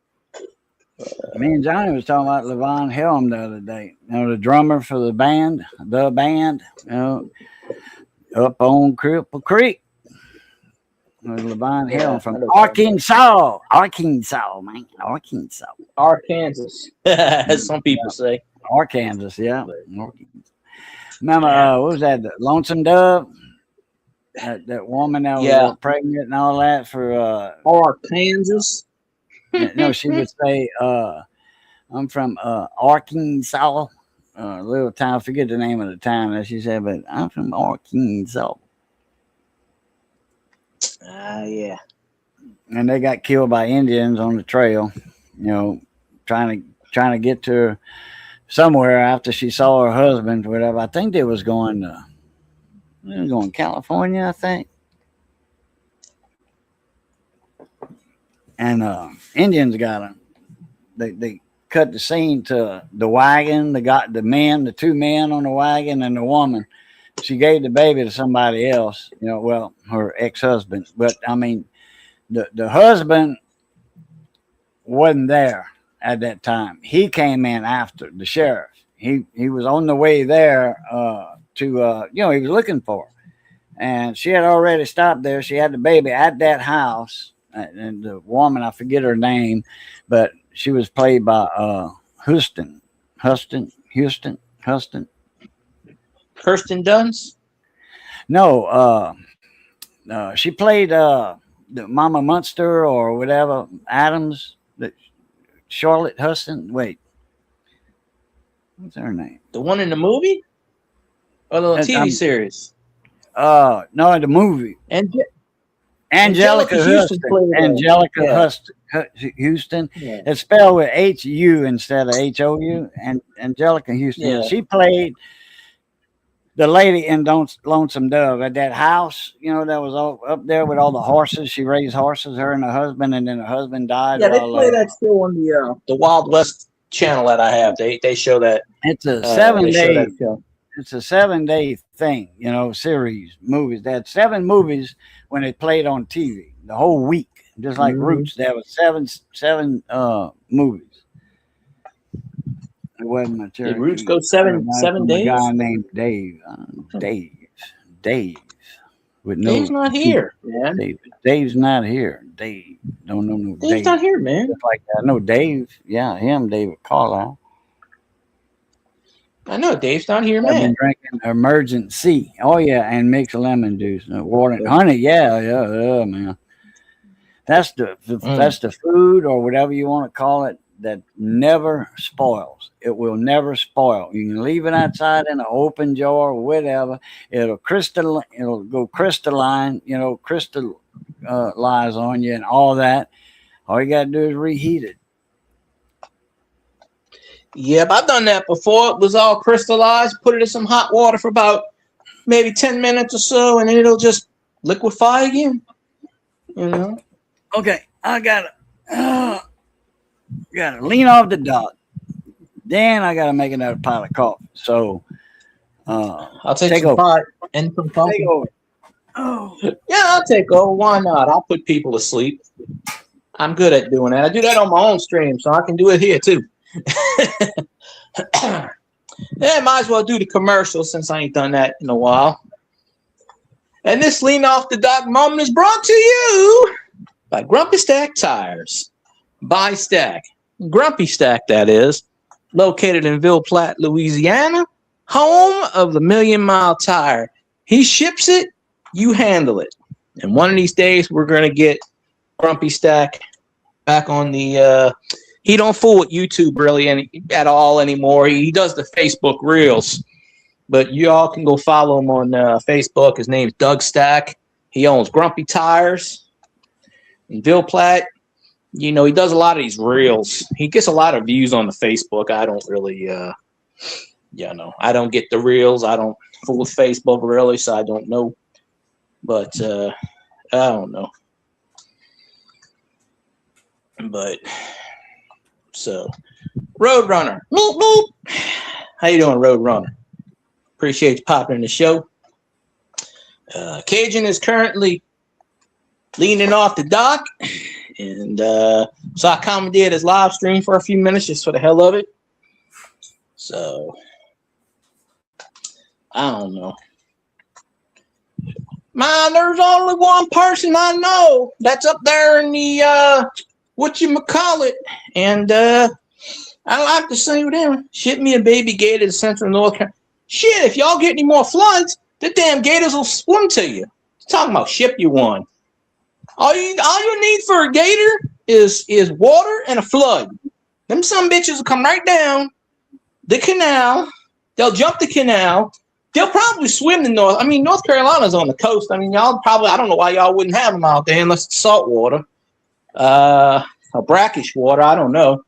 Me and Johnny was talking about Levon Helm the other day. The drummer for the band, up on Cripple Creek. Levon Helm from Arkansas, man, Arkansas, as some people say. Arkansas, yeah. Remember, what was that? The Lonesome Dove? That woman that was pregnant and all that for Arkansas. No, she would say, I'm from Arkansas, little town. I forget the name of the town that she said, but I'm from Arkansas. Yeah. And they got killed by Indians on the trail, trying to get to her somewhere after she saw her husband, whatever. I think they was going to California, I think. And Indians got him. They cut the scene to the wagon. They got the 2 men on the wagon and the woman. She gave the baby to somebody else, her ex-husband. But I mean, the husband wasn't there at that time. He came in after the sheriff. He was on the way there he was looking for her. And she had already stopped there. She had the baby at that house. And the woman, I forget her name, but she was played by Huston. Kirsten Dunst? No, she played the Mama Munster or whatever, Adams, Charlotte Huston. Wait, what's her name? The one in the movie? Or the TV series? No, the movie. Angelica Houston. Yeah. It's spelled with H-U instead of H-O-U. And Angelica Houston. Yeah. She played the lady in Lonesome Dove at that house, that was all up there with all the horses. She raised horses, her and her husband, and then her husband died. Yeah, they play that still on the Wild West channel that I have. They show that. It's a 7-day. It's a 7-day thing, series, movies. They had 7 movies when they played on TV the whole week, just like Roots. There was seven movies. It wasn't my church. Did Roots go 7 days? A guy named Dave. Dave. Dave's not here. Yeah. Dave's not here. Dave. Don't know no Dave. Dave's not here, man. Just like that. No, Dave. Yeah, him, David Carlisle. I know Dave's not here, man. I've been drinking Emergency. Oh yeah, and mix lemon juice, water, and honey. Yeah, man. That's the food or whatever you want to call it that never spoils. It will never spoil. You can leave it outside in an open jar or whatever. It'll go crystalline, crystallize on you and all that. All you got to do is reheat it. Yep, I've done that before. It was all crystallized. Put it in some hot water for about maybe 10 minutes or so, and then it'll just liquefy again. Okay, I gotta lean off the dock. Then I gotta make another pot of coffee. So I'll take some pot and some coffee. Take over. Oh. Yeah, I'll take over. Why not? I'll put people to sleep. I'm good at doing that. I do that on my own stream, so I can do it here too. Yeah, might as well do the commercial since I ain't done that in a while. And this lean off the dock moment is brought to you by Grumpy Stack Tires. By Stack. Grumpy Stack, that is. Located in Ville Platte, Louisiana. Home of the Million Mile Tire. He ships it, you handle it. And one of these days, we're going to get Grumpy Stack back on the... he don't fool with YouTube really at all anymore. He does the Facebook Reels. But you all can go follow him on Facebook. His name's Doug Stack. He owns Grumpy Tires in Ville Platte. He does a lot of these reels. He gets a lot of views on the Facebook. I don't really, I don't get the reels. I don't fool with Facebook really, so I don't know. But I don't know. But so, Roadrunner. Boop, boop. How you doing, Roadrunner? Appreciate you popping in the show. Cajun is currently leaning off the dock. And so I commandeered his live stream for a few minutes just for the hell of it. So, I don't know. Man, there's only one person I know that's up there in the, whatchamacallit. And I like to sing with him. Ship me a baby gator to Central North Carolina. Shit, if y'all get any more floods, the damn gators will swim to you. Talking about ship you one. All you need for a gator is water and a flood. Them some bitches will come right down the canal. They'll jump the canal. They'll probably swim the north. I mean, North Carolina's on the coast. I mean, y'all probably, I don't know why y'all wouldn't have them out there unless it's salt water. Or brackish water. I don't know.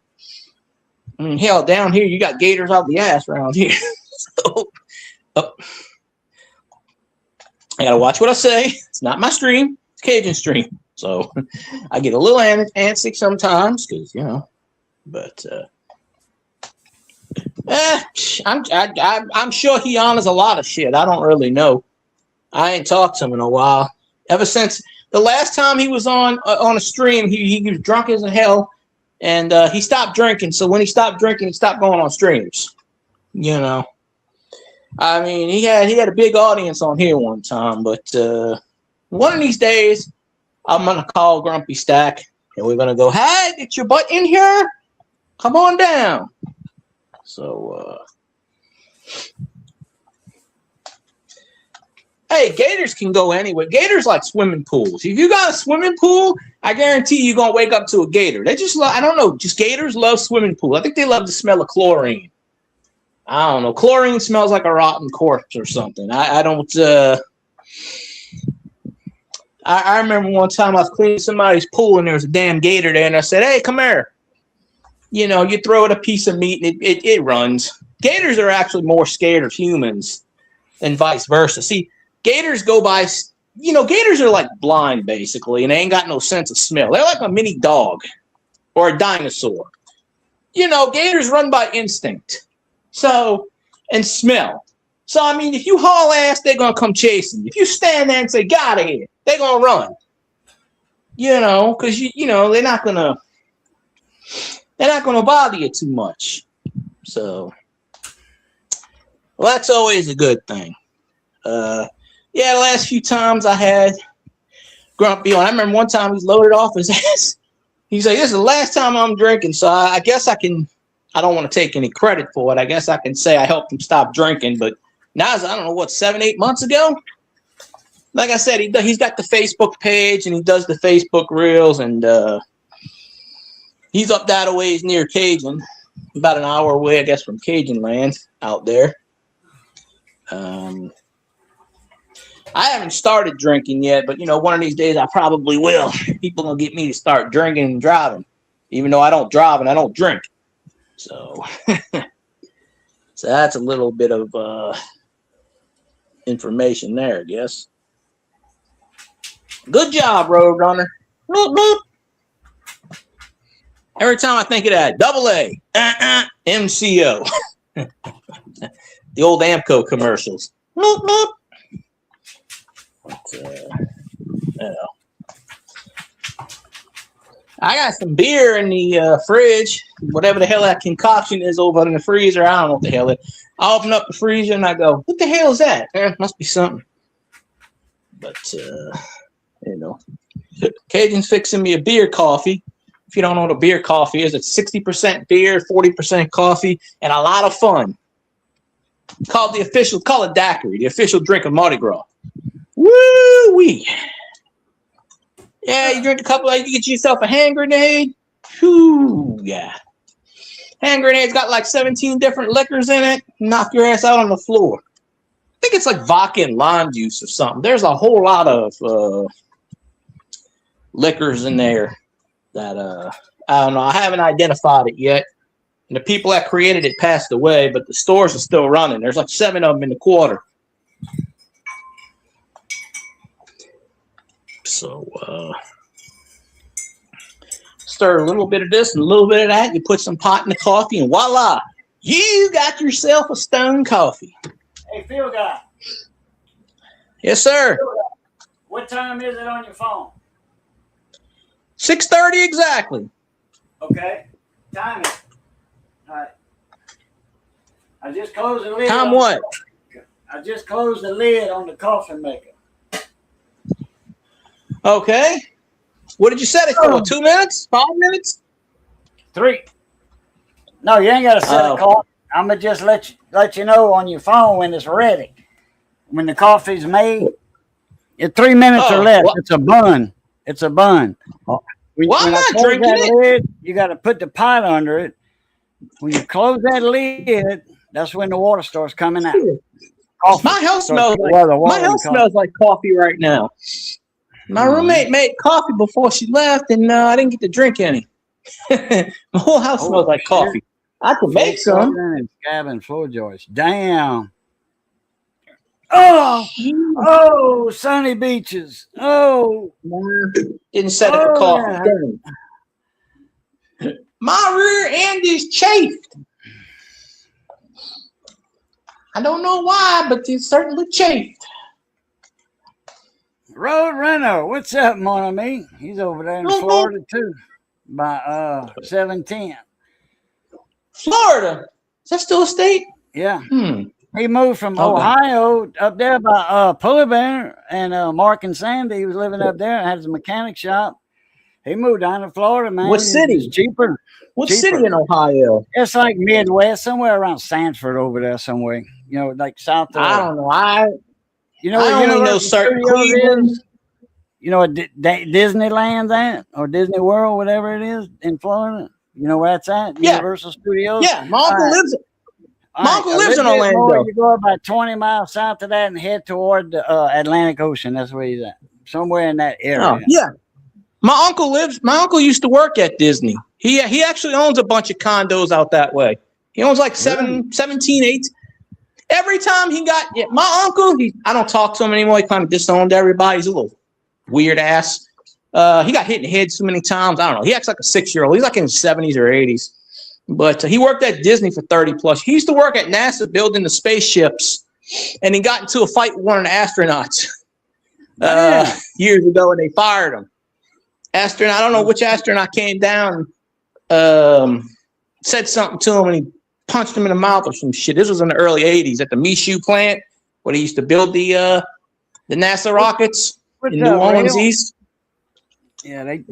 I mean, hell, down here, you got gators out the ass around here. So, I gotta watch what I say. It's not my stream. It's Cajun stream. So I get a little antsy sometimes because, but I'm sure he honors a lot of shit. I don't really know. I ain't talked to him in a while. Ever since the last time he was on a stream, he was drunk as hell, and he stopped drinking. So when he stopped drinking, he stopped going on streams. I mean, he had a big audience on here one time, but one of these days, I'm gonna call Grumpy Stack, and we're gonna go, "Hey, get your butt in here. Come on down." So, hey, gators can go anywhere. Gators like swimming pools. If you got a swimming pool, I guarantee you're gonna wake up to a gator. They just I don't know. Just gators love swimming pools. I think they love the smell of chlorine. I don't know. Chlorine smells like a rotten corpse or something. I don't. I remember one time I was cleaning somebody's pool and there was a damn gator there, and I said, "Hey, come here." You throw it a piece of meat and it runs. Gators are actually more scared of humans than vice versa. See, gators go by. Gators are like blind basically, and they ain't got no sense of smell. They're like a mini dog or a dinosaur. Gators run by instinct. So, and smell. So, I mean, if you haul ass, they're going to come chasing. If you stand there and say, "Get out of here," they're going to run. Because, they're not going to bother you too much. So, well, that's always a good thing. The last few times I had Grumpy on, I remember one time he's loaded off his ass. He's like, "This is the last time I'm drinking, so I guess I can." I don't want to take any credit for it. I guess I can say I helped him stop drinking, but now I don't know 7-8 months ago. Like I said, he's got the Facebook page and he does the Facebook Reels, and He's up that a ways near Cajun, about an hour away, I guess, from Cajun land out there. I haven't started drinking yet, but, you know, one of these days I probably will. People going to get me to start drinking and driving, even though I don't drive and I don't drink. So, so that's a little bit of information there, I guess. Good job, Roadrunner. Boop, boop. Every time I think of that, double A, MCO. The old Amco commercials. Boop, boop. But, you know. I got some beer in the fridge, whatever the hell that concoction is over in the freezer. I don't know what the hell it is. I open up the freezer and I go, what the hell is that? Must be something. But, you know, Cajun's fixing me a beer coffee. If you don't know what a beer coffee is, it's 60% beer, 40% coffee, and a lot of fun. Call it daiquiri, the official drink of Mardi Gras. Woo-wee. Yeah, you drink a couple, you get yourself a hand grenade. Whew, yeah. Hand grenade's got like 17 different liquors in it. Knock your ass out on the floor. I think it's like vodka and lime juice or something. There's a whole lot of liquors in there that, I don't know. I haven't identified it yet. And the people that created it passed away, but the stores are still running. There's like 7 of them in the quarter. So, stir a little bit of this and a little bit of that. You put some pot in the coffee, and voila, you got yourself a stone coffee. Hey, Phil guy. Yes, sir. What time is it on your phone? 6:30 exactly. Okay. Time it. All right. I just closed the lid. Time what? I just closed the lid on the coffee maker. Okay. What did you set it for? 2 minutes? 5 minutes? 3. No, you ain't got to set a clock. I'm gonna just let you know on your phone when it's ready. When the coffee's made, it's 3 minutes or less. What? It's a bun. It's a bun. When I'm not drinking it. Lid, you got to put the pot under it. When you close that lid, that's when the water starts coming out. My house smells like coffee right now. My roommate made coffee before she left, and I didn't get to drink any. My whole house smells like coffee. I could make some. And scab and floor joist. Damn. Oh, sunny beaches. Oh. Didn't set it for coffee. My rear end is chafed. I don't know why, but it's certainly chafed. Roadrunner, what's up, mon ami? He's over there in Florida too, by 710. Florida, is that still a state? Yeah. He moved from Ohio up there by Pulley Bear, and Mark and Sandy. He was living up there and had his mechanic shop. He moved down to Florida, man. What city? It's cheaper. What city in Ohio? It's like Midwest, somewhere around Sanford over there somewhere. You know, like south of. I don't know. You know, I only know certain is. You know what Disneyland's at, or Disney World, whatever it is in Florida. You know where that's at? Yeah. Universal Studios. Yeah, my uncle lives. My uncle lives in Orlando. More, you go about 20 miles south of that and head toward the Atlantic Ocean. That's where he's at. Somewhere in that area. Oh, yeah. My uncle used to work at Disney. He actually owns a bunch of condos out that way. He owns like 17, 8. Every time my uncle, I don't talk to him anymore. He kind of disowned everybody. He's a little weird ass. He got hit in the head so many times. I don't know. He acts like a 6-year-old. He's like in his 70s or 80s. But he worked at Disney for 30 plus. He used to work at NASA building the spaceships, and he got into a fight with one of the astronauts years ago, and they fired him. I don't know which astronaut came down, said something to him, and he punched him in the mouth or some shit. This was in the early 80s at the Michoud plant where they used to build the NASA rockets in New Orleans East. Yeah, they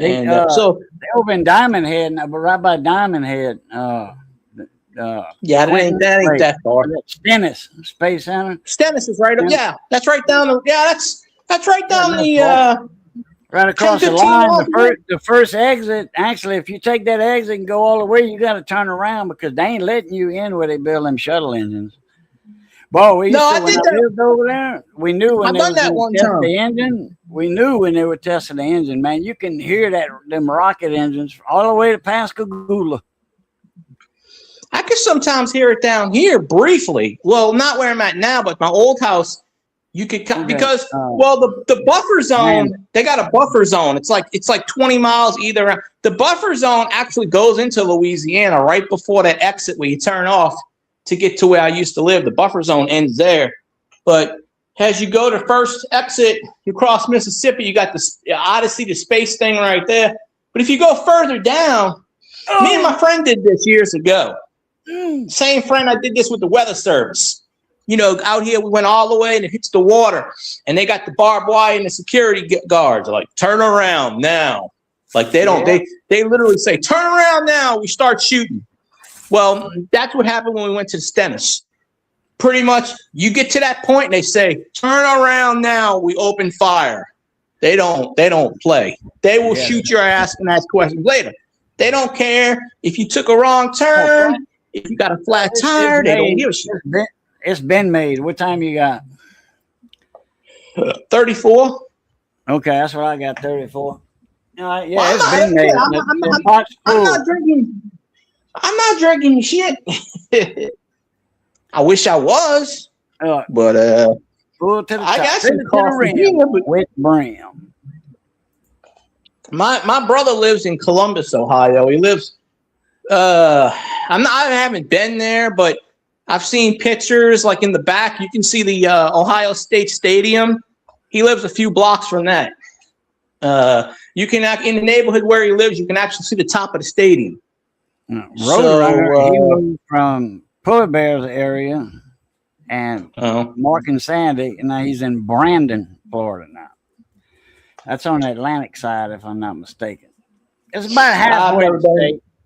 over in Diamond Head, right by Diamond Head. Yeah, that ain't that far. Stennis Space Center. Stennis is right up. Yeah, that's right down the. Yeah, that's right down Right across the 15 line, miles the first exit. Actually, if you take that exit and go all the way, you got to turn around because they ain't letting you in where they build them shuttle engines. Boy, we used No, to, I when did I that. lived over there, we knew when I've they done was that going one to test time. the engine. We knew when they were testing the engine, man. You can hear them rocket engines all the way to Pascagoula. I can sometimes hear it down here briefly. Well, not where I'm at now, but my old house. You could because the buffer zone, Man. they got a buffer zone. It's like 20 miles either. The buffer zone actually goes into Louisiana right before that exit where you turn off to get to where I used to live. The buffer zone ends there. But as you go to first exit, you cross Mississippi, you got the Odyssey, the space thing right there. But if you go further down, me and my friend did this years ago. Same friend, I did this with the weather service. You know, out here we went all the way and it hits the water, and they got the barbed wire and the security guards are like, turn around now. Like they don't, they literally say, turn around now. We start shooting. Well, that's what happened when we went to the Stennis. Pretty much, you get to that point and they say, turn around now. We open fire. They don't play. They will shoot your ass and ask questions later. They don't care if you took a wrong turn. If you got a flat tire, they don't give a shit. It's been made. What time you got? 34. Okay, that's what I got. 34. Yeah, Well, it's been made. I'm not drinking. I'm not drinking shit. I wish I was, but full to the I top. got some coffee with brim. My brother lives in Columbus, Ohio. He lives. I haven't been there, but I've seen pictures. Like in the back, you can see the Ohio State Stadium. He lives a few blocks from that. You can in the neighborhood where he lives, you can actually see the top of the stadium. Roadrunner, he moved from Polar Bears area and Mark and Sandy, and now he's in Brandon, Florida now. That's on the Atlantic side, if I'm not mistaken. It's about halfway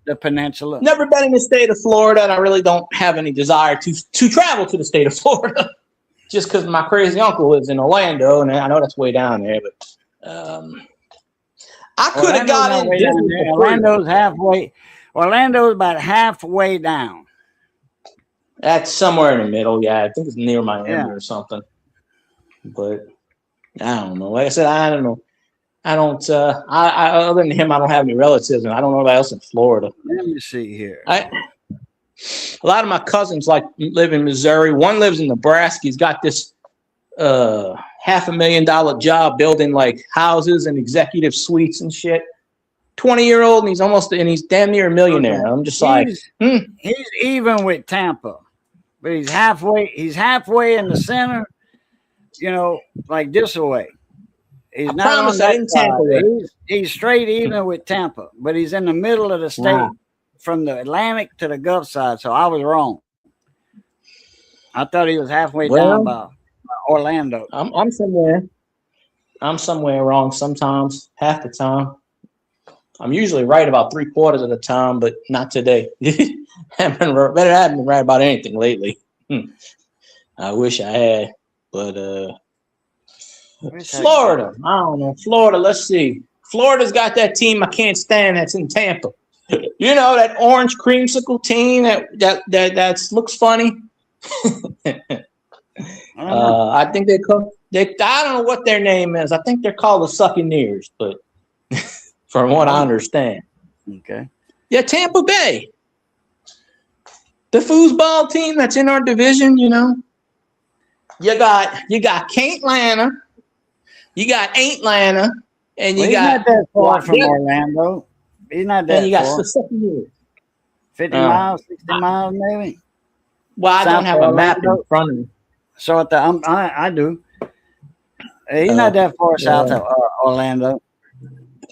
the peninsula. Never been in the state of Florida, and I really don't have any desire to travel to the state of Florida, just because my crazy uncle lives in Orlando, and I know that's way down there. But I could have got in. Orlando's halfway. Orlando's about halfway down. That's somewhere in the middle. Yeah, I think it's near Miami or something. But I don't know. Like I said, I don't know. I don't. Other than him, I don't have any relatives, and I don't know anybody else in Florida. Let me see here. A lot of my cousins live in Missouri. One lives in Nebraska. He's got this $500,000 job building like houses and executive suites and shit. 20-year-old, and he's damn near a millionaire. I'm just he's even with Tampa, but he's halfway. He's halfway in the center. You know, like this way. He's not on that side. He's straight even with Tampa, but he's in the middle of the state from the Atlantic to the Gulf side. So I was wrong. I thought he was halfway down by Orlando. I'm somewhere wrong sometimes, half the time. I'm usually right about 3/4 of the time, but not today. haven't been right about anything lately. I wish I had, but Florida. I don't know. Florida, let's see. Florida's got that team I can't stand that's in Tampa. You know, that orange creamsicle team that looks funny. I think I don't know what their name is. I think they're called the Succaneers, but from what I understand. Okay. Yeah, Tampa Bay. The foosball team that's in our division, you know. You got Kate Lana. You got Ain't Lana, and you got not that far from Orlando. He's not that far. And you got the Succaneers. 50 miles, 60 miles, maybe. Well, I don't have a map in front of me. So I do. He's not that far south of Orlando.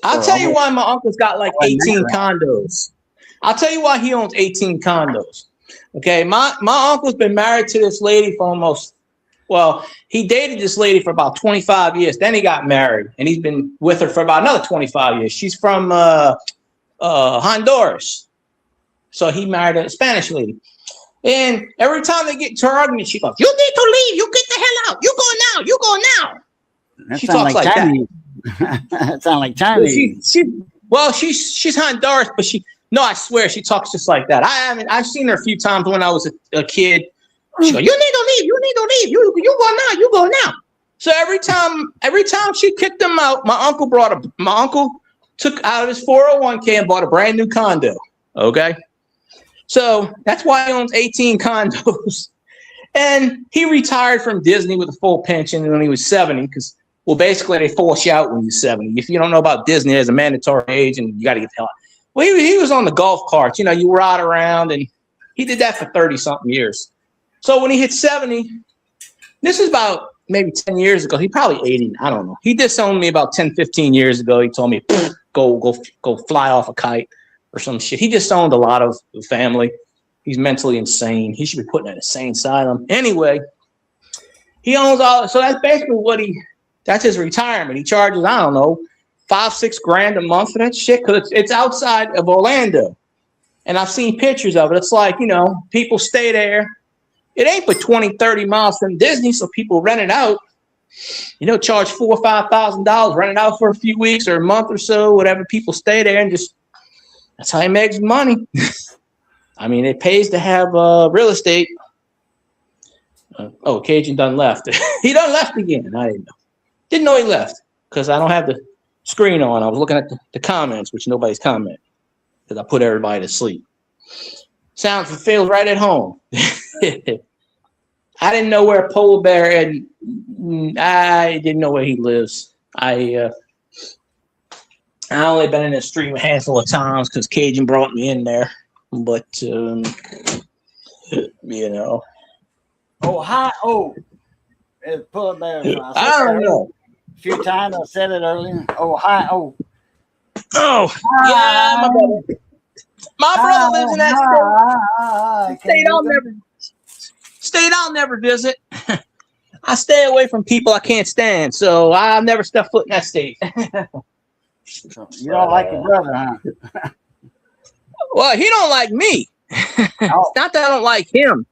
I'll tell you why my uncle's got like 18 condos. I'll tell you why he owns 18 condos. Okay, my uncle's been married to this lady for he dated this lady for about 25 years. Then he got married, and he's been with her for about another 25 years. She's from Honduras. So he married a Spanish lady. And every time they get into an argument, she goes, "You need to leave. You get the hell out. You go now. You go now." That she talks like that. That sounds like Well, Chinese. she's Honduras, but no, I swear she talks just like that. I've seen her a few times when I was a kid. She go, "You need to leave. You need to leave. You go now. You go now." So every time she kicked them out, my uncle took out of his 401k and bought a brand new condo. Okay, so that's why he owns 18 condos, and he retired from Disney with a full pension when he was 70 because. Well, basically, they force you out when you're 70. If you don't know about Disney, there's a mandatory age, and you got to get the hell out. Well, he was on the golf carts. You know, you ride around, and he did that for 30-something years. So when he hit 70, this is about maybe 10 years ago. He probably 80. I don't know. He disowned me about 10, 15 years ago. He told me, go fly off a kite or some shit. He disowned a lot of the family. He's mentally insane. He should be put in an insane asylum. Anyway, he owns all. So that's basically that's his retirement. He charges, I don't know, $5-6 grand a month for that shit because it's outside of Orlando. And I've seen pictures of it. It's like, you know, people stay there. It ain't but 20, 30 miles from Disney, so people rent it out. You know, charge $4,000 or $5,000, rent it out for a few weeks or a month or so, whatever. People stay there and that's how he makes money. I mean, it pays to have real estate. Cajun done left. He done left again. I didn't know. Didn't know he left because I don't have the screen on. I was looking at the comments, which nobody's commenting because I put everybody to sleep. Feels right at home. I didn't know where Polar Bear I didn't know where he lives. I only been in the stream a handful of times because Cajun brought me in there. But you know. Polar Bear. I don't know. A few times I said it earlier. Yeah, my brother lives in that state. I'll never visit. I stay away from people I can't stand, so I'll never step foot in that state. You don't like your brother, huh? Well, he don't like me. It's not that I don't like him.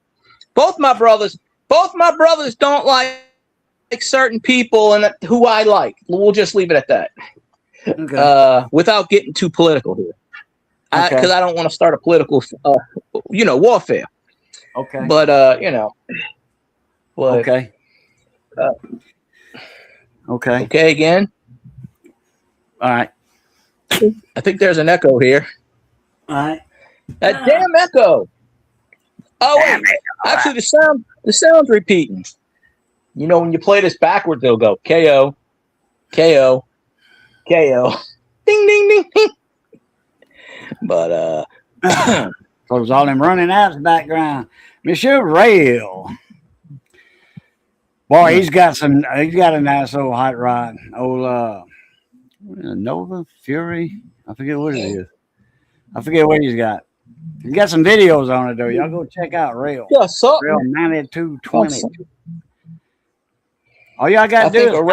Both my brothers don't like certain people and who I like. We'll just leave it at that. Okay. Without getting too political here. Because I don't want to start a political, warfare. Okay. But, okay. Okay. Okay, again. All right. I think there's an echo here. All right. That damn echo. Oh, wait. Actually, the sound's repeating. You know, when you play this backwards, they'll go KO, KO, KO, ding, ding, ding, ding. But, so it's all them running out in the background. Monsieur Rail. Boy, he's got a nice old hot rod. Old Nova, Fury. I forget what it is. I forget what he's got. He's got some videos on it, though. Y'all go check out Rail. Yeah, so Rail 9220. All y'all got to do is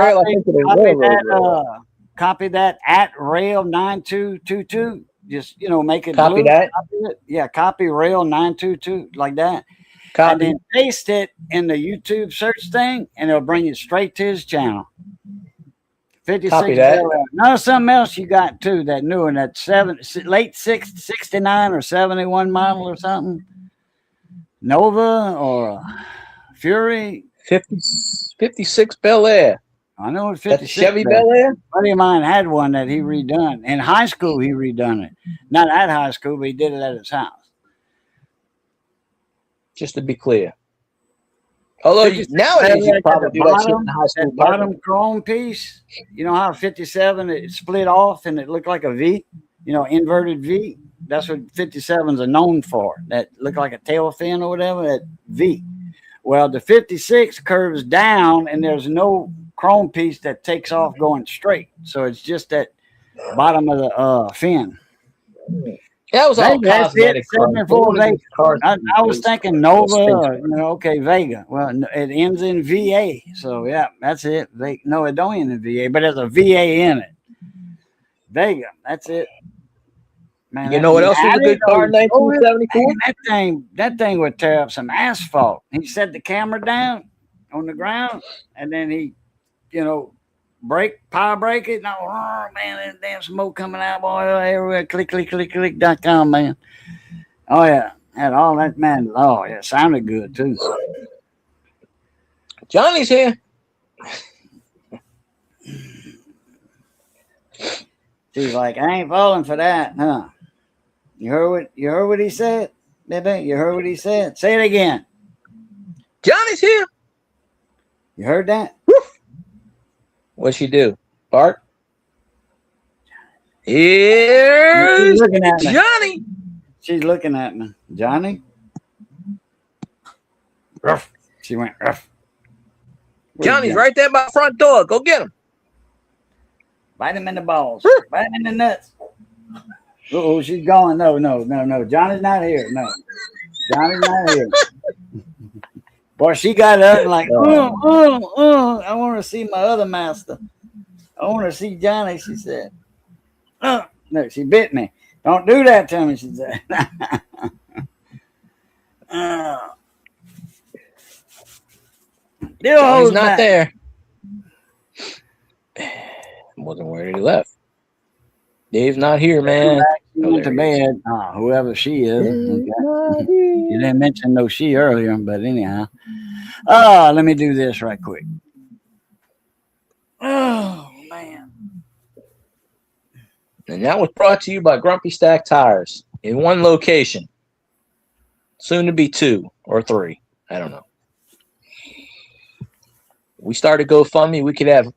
copy that at Rail 9222. Just, make it copy blue. that. Copy it. Yeah, copy Rail 922 like that. Copy. And then paste it in the YouTube search thing, and it'll bring you straight to his channel. 56. Copy that. Now something else you got too, that new one, that late 69 or 71 model or something. Nova or Fury. 56 Bel Air. I know it's 56. That's Chevy Bel Air. A buddy of mine had one that he redone. In high school, he redone it. Not at high school, but he did it at his house. Just to be clear. Although nowadays you probably do that shit in high school. That bottom chrome piece, you know how 57 it split off and it looked like a V, inverted V. That's what 57s are known for. That looked like a tail fin or whatever, that V. Well, the 56 curves down and there's no chrome piece that takes off going straight. So it's just that bottom of the fin. That was all cosmetic. I was thinking Nova, Vega. Well, it ends in VA. So, yeah, that's it. No, it don't end in VA, but there's a VA in it. Vega, that's it. Man, you know what else was a good car in 1974? That thing would tear up some asphalt. He set the camera down on the ground, and then he, power break it. No, oh, man, there's damn smoke coming out, boy, everywhere. Click.com, man. Oh yeah, had all that, man. Oh yeah, sounded good too. Johnny's here. She's like, I ain't falling for that, huh? You heard what he said, baby? You heard what he said? Say it again. Johnny's here. You heard that? Woof. What'd she do? Bark? Here's looking at me. Johnny. She's looking at me. Johnny? Ruff. She went, ruff. Johnny's right there by the front door. Go get him. Bite him in the balls. Bite him in the nuts. Oh, she's gone. No. Johnny's not here. No. Johnny's not here. Boy, she got up and like, I want to see my other master. I want to see Johnny, she said. No, she bit me. Don't do that to me, she said. Johnny's not there. Wasn't where he left. Dave's not here, man. She went to bed. Whoever she is. Okay. You didn't mention no she earlier, but anyhow. Let me do this right quick. Oh, man. And that was brought to you by Grumpy Stack Tires in one location. Soon to be 2 or 3. I don't know. We started GoFundMe. We could have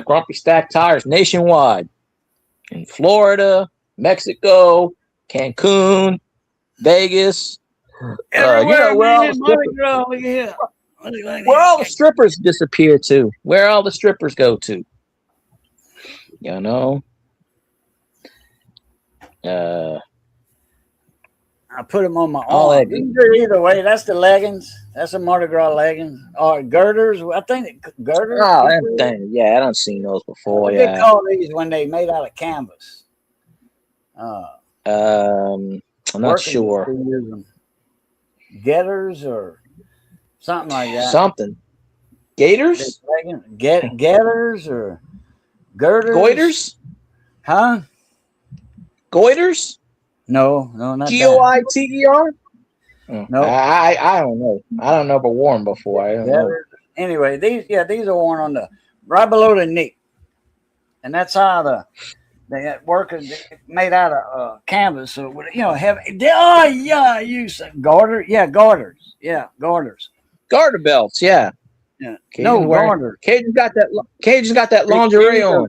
Grumpy Stack Tires nationwide. In Florida, Mexico, Cancun, Vegas. Everywhere, where all the strippers disappear to. Where all the strippers go to. You know? I put them on my arm. Either way, that's the leggings. That's the Mardi Gras leggings. Or girders. I think girders. Oh, I don't seen those before. What they call these when they made out of canvas? I'm not sure. Getters or something like that. Something. Gators? Getters or girders? Goiters? Huh? Goiters? No, not Goiter? No, I don't know. I don't know if I wore them before. I don't know. Anyway, these are worn on the right below the knee, and that's how they had workers made out of canvas. So heavy. Oh yeah, you said garters. Garter belts, yeah. Garters. Cajun's got that lingerie on.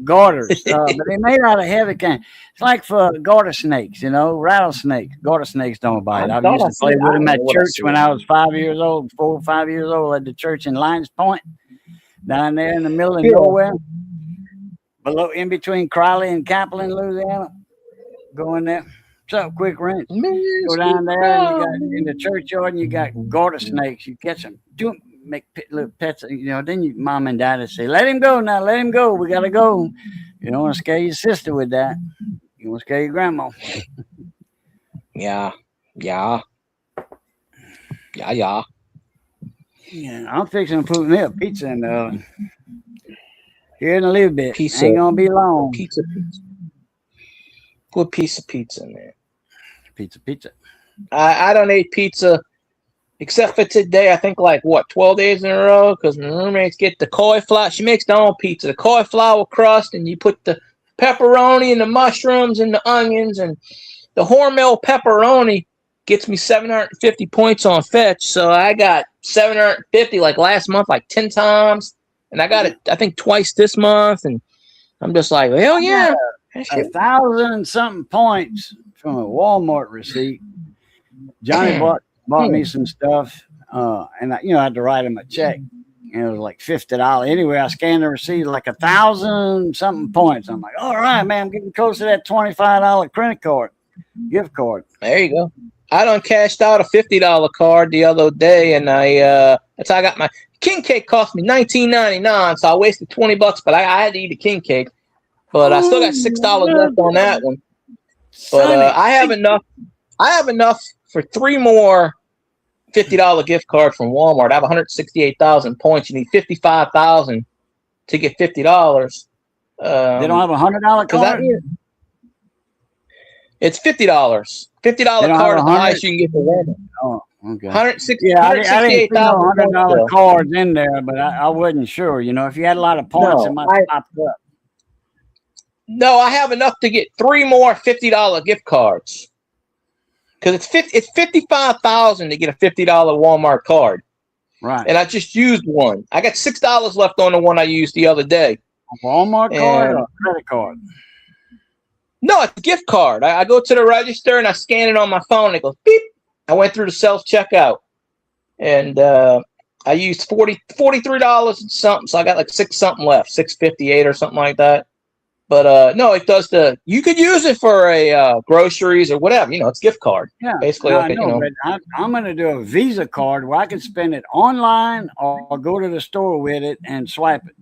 Garters, but they made out of heavy can. It's like for garter snakes, rattlesnakes. Garter snakes don't bite. I used to play with them at church when I was 4 or 5 years old at the church in Lions Point, down there in the middle of nowhere, below in between Crowley and Kaplan, Louisiana. Go in there. So quick rinse. Go down there and you got in the churchyard and you got garter snakes. You catch them. Make little pets, then your mom and dad would say, let him go now, let him go. We got to go. You don't want to scare your sister with that. You want to scare your grandma. Yeah, I'm fixing to put me a pizza in the oven. Here in a little bit. Pizza. Ain't going to be long. Pizza. Put a piece of pizza in there. Pizza. I don't eat pizza except for today. I think 12 days in a row because my roommates get the cauliflower. She makes their own pizza. The cauliflower crust, and you put the pepperoni and the mushrooms and the onions, and the Hormel pepperoni gets me 750 points on Fetch. So I got 750 last month, 10 times, and I got it I think twice this month, and I'm just like, hell yeah. 1,000-something points from a Walmart receipt. Johnny bought me some stuff, and I had to write him a check. And it was like $50. Anyway, I scanned the receipt, 1,000-something points. I'm like, all right, man, I'm getting close to that $25 credit card, gift card. There you go. I done cashed out a $50 card the other day, and that's how I got my king cake. Cost me $19.99, so I wasted $20, but I had to eat a king cake. But I still got $6 left on that one. But I have enough. I have enough for 3 more $50 gift cards from Walmart. I have 168,000 points. You need 55,000 to get $50. They don't have $100 card. It's $50. $50 card is the highest you can get for Walmart. Oh, okay. 160. Yeah, I didn't see no $100 $168,000 cards in there, but I wasn't sure. You know, if you had a lot of points, it might pop up. No, I have enough to get 3 more $50 gift cards. Because it's $55,000 to get a $50 Walmart card. Right. And I just used one. I got $6 left on the one I used the other day. A Walmart card or a credit card? No, it's a gift card. I go to the register and I scan it on my phone. And it goes beep. I went through the self-checkout. And I used $43 and something. So I got like $6 left, $6.58 or something like that. But no, it does you could use it for a groceries or whatever. You know, it's gift card. Yeah, basically. No, like but I'm going to do a Visa card where I can spend it online or go to the store with it and swipe it.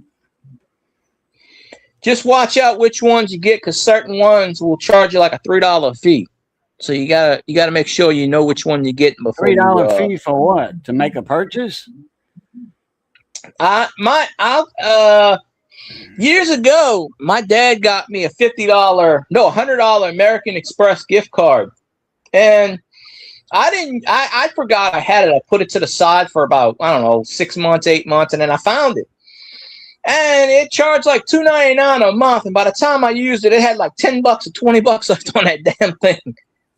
Just watch out which ones you get, because certain ones will charge you like a $3 fee. So you gotta make sure you know which one you get before. $3 fee for what? To make a purchase? Years ago, my dad got me a $100 American Express gift card. And I forgot I had it. I put it to the side for about, 6 months, 8 months, and then I found it. And it charged like $2.99 a month. And by the time I used it, it had like $10 or $20 left on that damn thing. And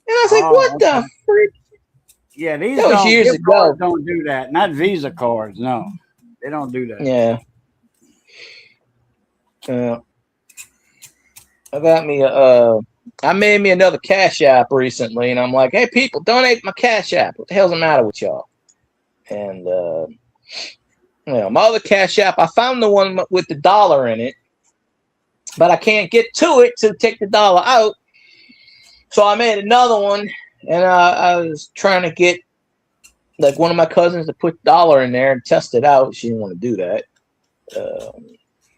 I was like, what the freak? Yeah, these years ago. Don't do that. Not Visa cards, no. They don't do that. Yeah. I made me another Cash App recently, and I'm like, hey, people, donate my Cash App. What the hell's the matter with y'all? And my other Cash App, I found the one with the dollar in it, but I can't get to it to take the dollar out. So I made another one, and I was trying to get like one of my cousins to put dollar in there and test it out. She didn't want to do that.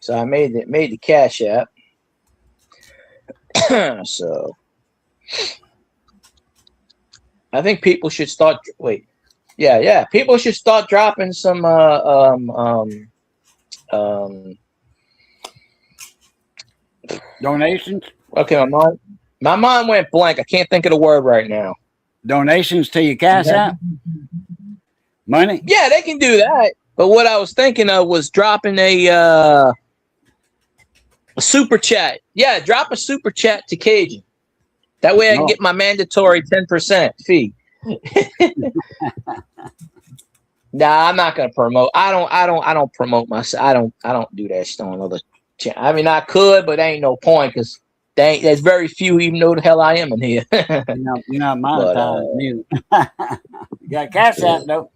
So I made the Cash App. So I think people should start. People should start dropping some donations. Okay, my mind went blank. I can't think of the word right now. Donations to your Cash App? Money? Yeah, they can do that. But what I was thinking of was dropping a super chat. Yeah, drop a super chat to Cajun. That way I can get my mandatory 10% fee. Nah, I'm not gonna promote. I don't promote myself. I don't do that shit on other channels. I mean, I could, but ain't no point because there's very few who even know the hell I am in here. You're not monetized neither. You got Cash App though.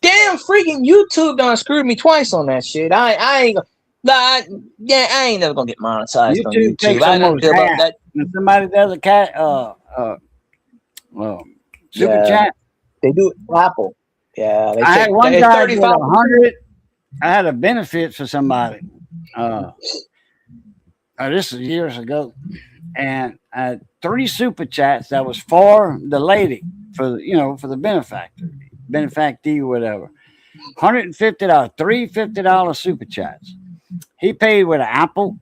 Damn, freaking YouTube done screwed me twice on that shit. I ain't never gonna get monetized on YouTube. Takes I don't care about that. When somebody does a super chat, they do it for Apple. Yeah, I had one guy get 100. I had a benefit for somebody. This is years ago, and I had 3 super chats that was for the lady, for the benefactee, whatever. $150, 3 $50 super chats. He paid with an Apple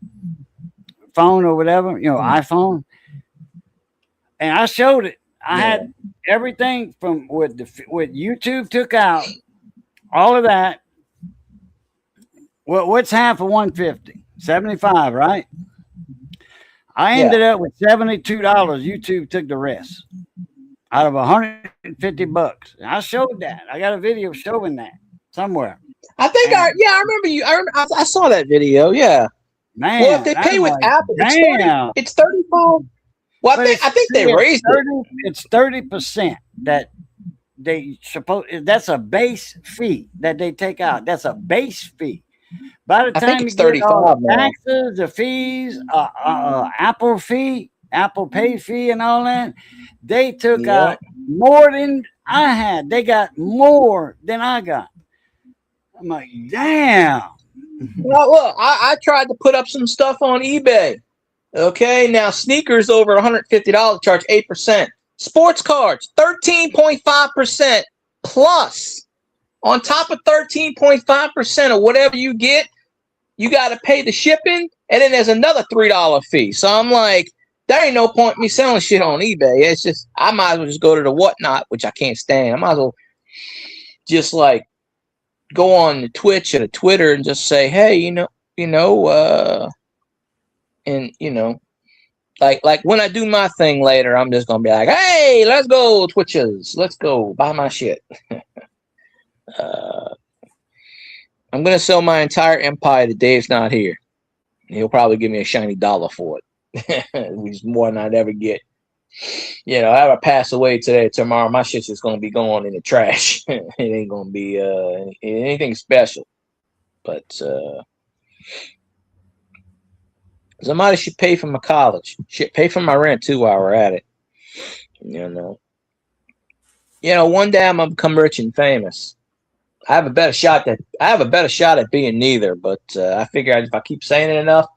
phone or whatever, iPhone, and I showed it. I had everything from what YouTube took out, all of that. What's half of 150? 75, right? I ended up with $72. YouTube took the rest out of $150. I showed that. I got a video showing that somewhere. I think I remember you. I saw that video. Yeah. Man, well, if they pay with Apple, it's 35. Well, I think they raised it. It's 30% that they that's a base fee that they take out. That's a base fee. By the time you get all the taxes, the fees, Apple fee, Apple Pay fee, and all that, they took out more than I had. They got more than I got. I'm like, damn. Well, look, I tried to put up some stuff on eBay. Okay, now sneakers over $150 charge 8%. Sports cards 13.5% plus. On top of 13.5% of whatever you get, you got to pay the shipping, and then there's another $3 fee. So I'm like, there ain't no point in me selling shit on eBay. It's just, I might as well just go to the Whatnot, which I can't stand. I might as well just like go on the Twitch or the Twitter and just say, hey, and like when I do my thing later, I'm just gonna be like, hey, let's go Twitches, let's go buy my shit. I'm gonna sell my entire empire to Dave's not here. He'll probably give me a shiny dollar for it, which is more than I'd ever get. I ever pass away today, tomorrow, my shit's just gonna be going in the trash. It ain't gonna be anything special. But somebody should pay for my college. Should pay for my rent too while we're at it. One day I'm gonna become rich and famous. I have a better shot at being neither, but I figure if I keep saying it enough,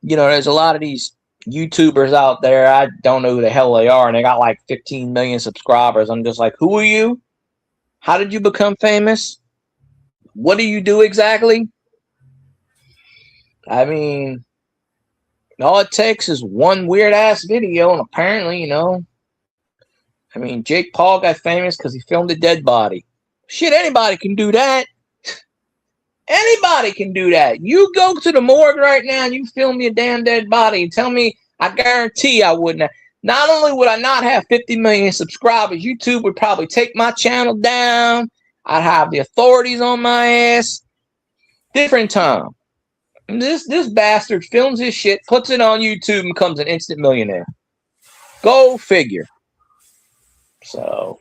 there's a lot of these YouTubers out there. I don't know who the hell they are, and they got like 15 million subscribers. I'm just like, who are you? How did you become famous? What do you do exactly? I mean, all it takes is one weird ass video, and apparently, Jake Paul got famous because he filmed a dead body. Shit, anybody can do that. Anybody can do that. You go to the morgue right now and you film me a damn dead body and tell me, I guarantee I wouldn't. Not only would I not have 50 million subscribers, YouTube would probably take my channel down. I'd have the authorities on my ass. Different time. And this bastard films his shit, puts it on YouTube, and becomes an instant millionaire. Go figure. So,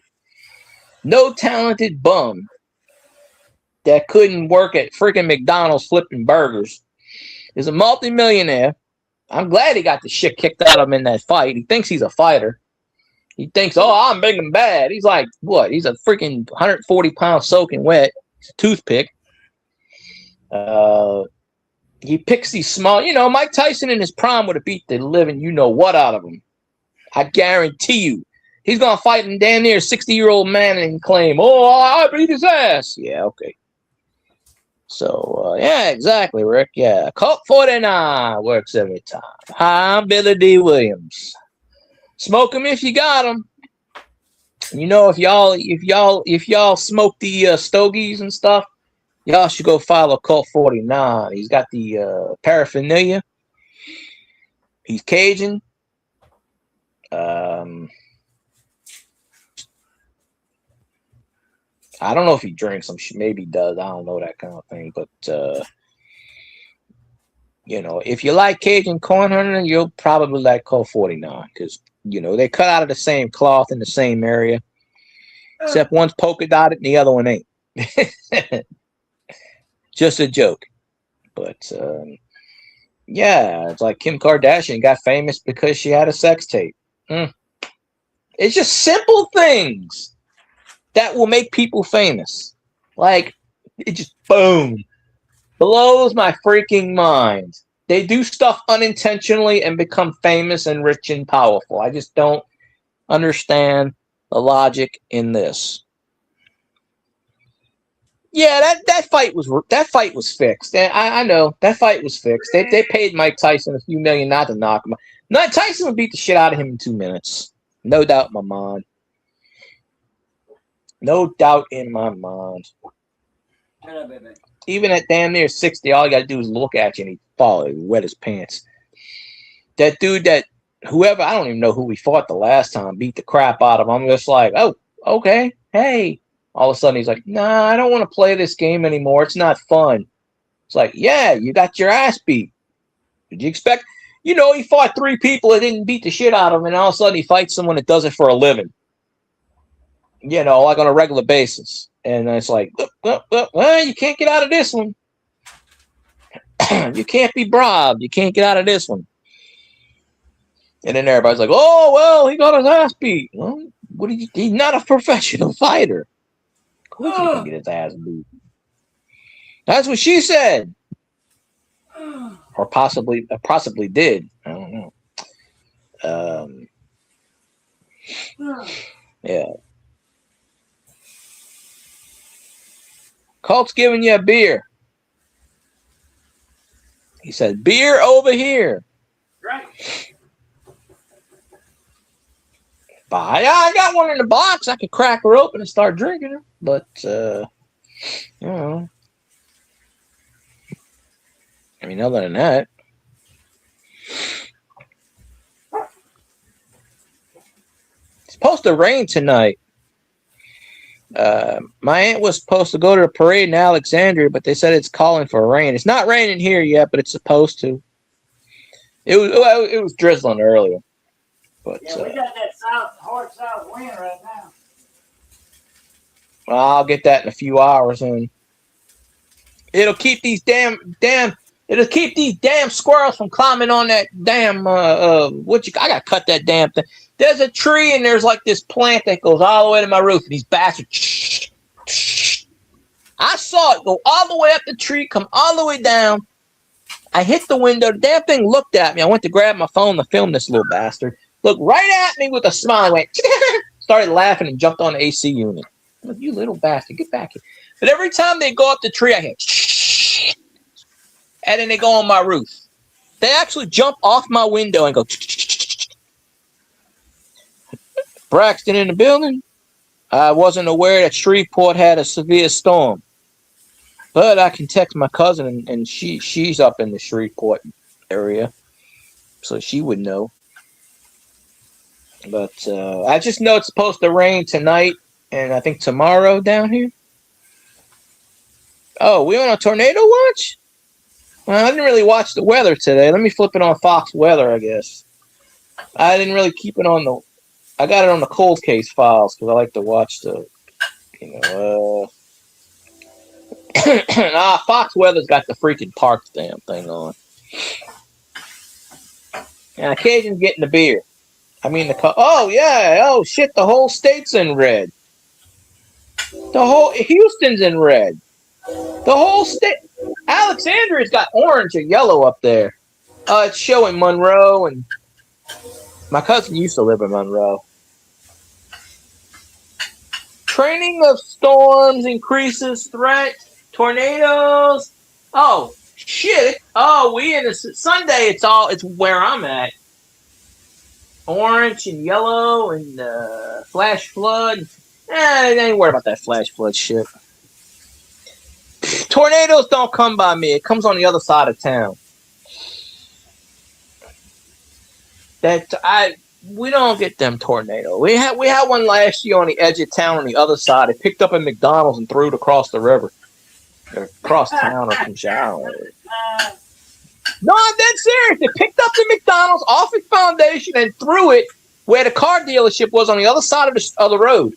no talented bum that couldn't work at freaking McDonald's flipping burgers is a multimillionaire. I'm glad he got the shit kicked out of him in that fight. He thinks he's a fighter. He thinks, I'm big and bad. He's like, what? He's a freaking 140 pounds soaking wet. He's a toothpick. He picks these small, Mike Tyson in his prime would have beat the living what out of him. I guarantee you. He's going to fight a damn near 60-year-old man and claim, I beat his ass. Yeah, okay. So, yeah, exactly, Rick. Yeah, Colt 49 works every time. I'm Billy D. Williams. Smoke him if you got him. If y'all smoke the stogies and stuff, y'all should go follow Colt 49. He's got the paraphernalia. He's Cajun. I don't know if he drinks them. Maybe he does. I don't know that kind of thing. But, if you like Cajun corn hunting, you'll probably like Colt 49 because, they cut out of the same cloth in the same area. Except one's polka dotted and the other one ain't. Just a joke. But, yeah, it's like Kim Kardashian got famous because she had a sex tape. It's just simple things that will make people famous. Like, it just, boom, blows my freaking mind. They do stuff unintentionally and become famous and rich and powerful. I just don't understand the logic in this. Yeah, that fight was fixed. And I know that fight was fixed. They paid Mike Tyson a few million not to knock him out. Mike Tyson would beat the shit out of him in 2 minutes. No doubt in my mind. No doubt in my mind. Even at damn near 60, all you got to do is look at you and he fall. He wet his pants. That dude whoever, I don't even know who we fought the last time, beat the crap out of him. I'm just like, oh, okay, hey. All of a sudden he's like, nah, I don't want to play this game anymore. It's not fun. It's like, yeah, you got your ass beat. Did you expect? He fought 3 people that didn't beat the shit out of him, and all of a sudden he fights someone that does it for a living. Like on a regular basis. And it's like, well, you can't get out of this one. You can't be bribed. You can't get out of this one. And then everybody's like, oh, well, he got his ass beat. Well, he's not a professional fighter. Of course he can get his ass beat. That's what she said. Or possibly did. I don't know. Yeah. Colt's giving you a beer. He said, beer over here. Right. But I got one in the box. I could crack her open and start drinking her. But, you know. I mean, other than that. It's supposed to rain tonight. My aunt was supposed to go to the parade in Alexandria, but they said it's calling for rain. It's not raining here yet, but it's supposed to. It was drizzling earlier. But yeah, we got that hard south wind right now. I'll get that in a few hours, and it'll keep these damn squirrels from climbing on that damn I gotta cut that damn thing. There's a tree and there's like this plant that goes all the way to my roof, and these bastards. I saw it go all the way up the tree, come all the way down. I hit the window. The damn thing looked at me. I went to grab my phone to film this little bastard. Looked right at me with a smile. Went, started laughing and jumped on the AC unit. I'm like, you little bastard, get back here. But every time they go up the tree, I hear, and then they go on my roof. They actually jump off my window and go. Braxton in the building. I wasn't aware that Shreveport had a severe storm, but I can text my cousin, and she's up in the Shreveport area, so she would know. But I just know it's supposed to rain tonight, and I think tomorrow down here. Oh, we on a tornado watch? Well, I didn't really watch the weather today. Let me flip it on Fox Weather, I guess. I didn't really keep it on the... I got it on the cold case files because I like to watch the... Fox Weather's got the freaking park damn thing on. And occasionally getting the beer. I mean the... Oh, yeah. Oh, shit. The whole state's in red. The whole... Houston's in red. The whole state... Alexandria's got orange or yellow up there. It's showing Monroe, and my cousin used to live in Monroe. Training of storms increases threat. Tornadoes. Oh, shit. Oh, we in a Sunday, it's where I'm at. Orange and yellow and flash flood. I ain't worried about that flash flood shit. Tornadoes don't come by me. It comes on the other side of town. We don't get them tornadoes. We had one last year on the edge of town on the other side. It picked up a McDonald's and threw it across the river. Or across town or some shit. No, I'm dead serious. They picked up the McDonald's off its foundation and threw it where the car dealership was on the other side of the road.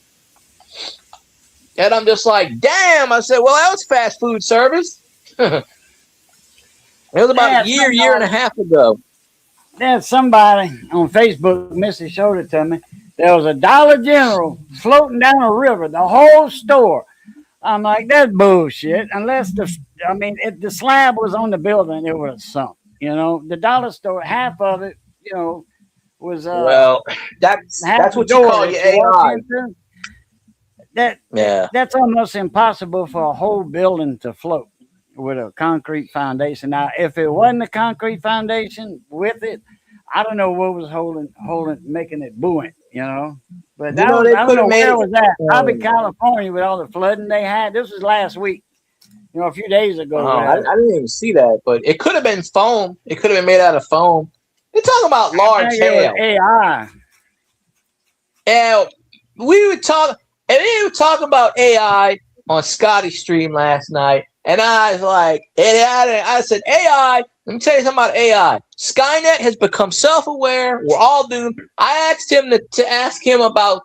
And I'm just like, damn. I said, well, that was fast food service. It was about a year and a half ago. There's somebody on Facebook, Missy showed it to me. There was a Dollar General floating down a river, the whole store. I'm like, that's bullshit. Unless if the slab was on the building, it would have sunk. You know, the dollar store, half of it, was well, that's what you call your AI. That's almost impossible for a whole building to float with a concrete foundation. Now, if it wasn't a concrete foundation with it, I don't know what was making it buoyant, But I don't know where it was at. Probably California with all the flooding they had. This was last week, a few days ago. I didn't even see that, but it could have been foam. It could have been made out of foam. They're talking about large hail. AI. Yeah, we were talking about AI on Scotty's stream last night, and I was like, I said, AI, let me tell you something about AI. Skynet has become self-aware. We're all doomed. I asked him to ask him about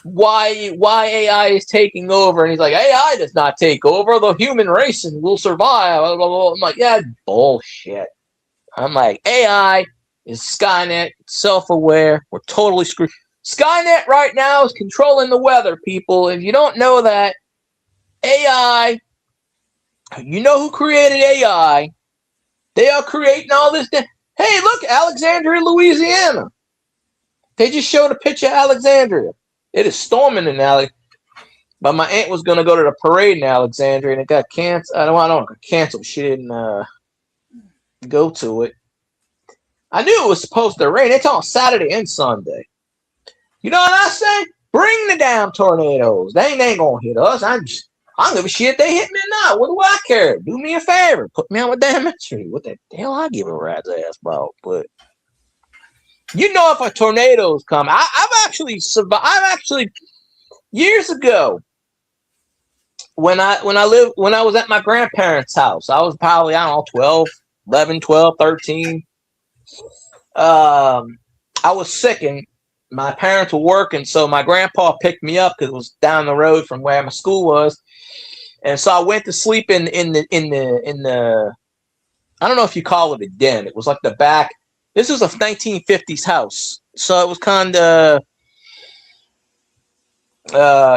why AI is taking over, and he's like, AI does not take over. The human race will survive. Blah, blah, blah. I'm like, yeah, bullshit. I'm like, AI is Skynet, self-aware. We're totally screwed. Skynet right now is controlling the weather, people. If you don't know that, AI, you know who created AI? They are creating all this. Hey, look, Alexandria, Louisiana. They just showed a picture of Alexandria. It is storming in Alexandria. But my aunt was going to go to the parade in Alexandria, and it got canceled. I don't know, canceled. She didn't. Go to it. I knew it was supposed to rain. It's on Saturday and Sunday. You know what I say? Bring the damn tornadoes. They ain't gonna hit us. I don't give a shit if they hit me or not. What do I care? Do me a favor. Put me on my damn tree. What the hell I give a rat's ass about? But you know, if a tornadoes come, I've actually survived. I've actually years ago when I was at my grandparents' house, I was probably, I don't know, 11, 12, 13. I was sick and my parents were working, so my grandpa picked me up because it was down the road from where my school was. And so I went to sleep in the I don't know if you call it a den. It was like the back. This was a 1950s house, so it was kind of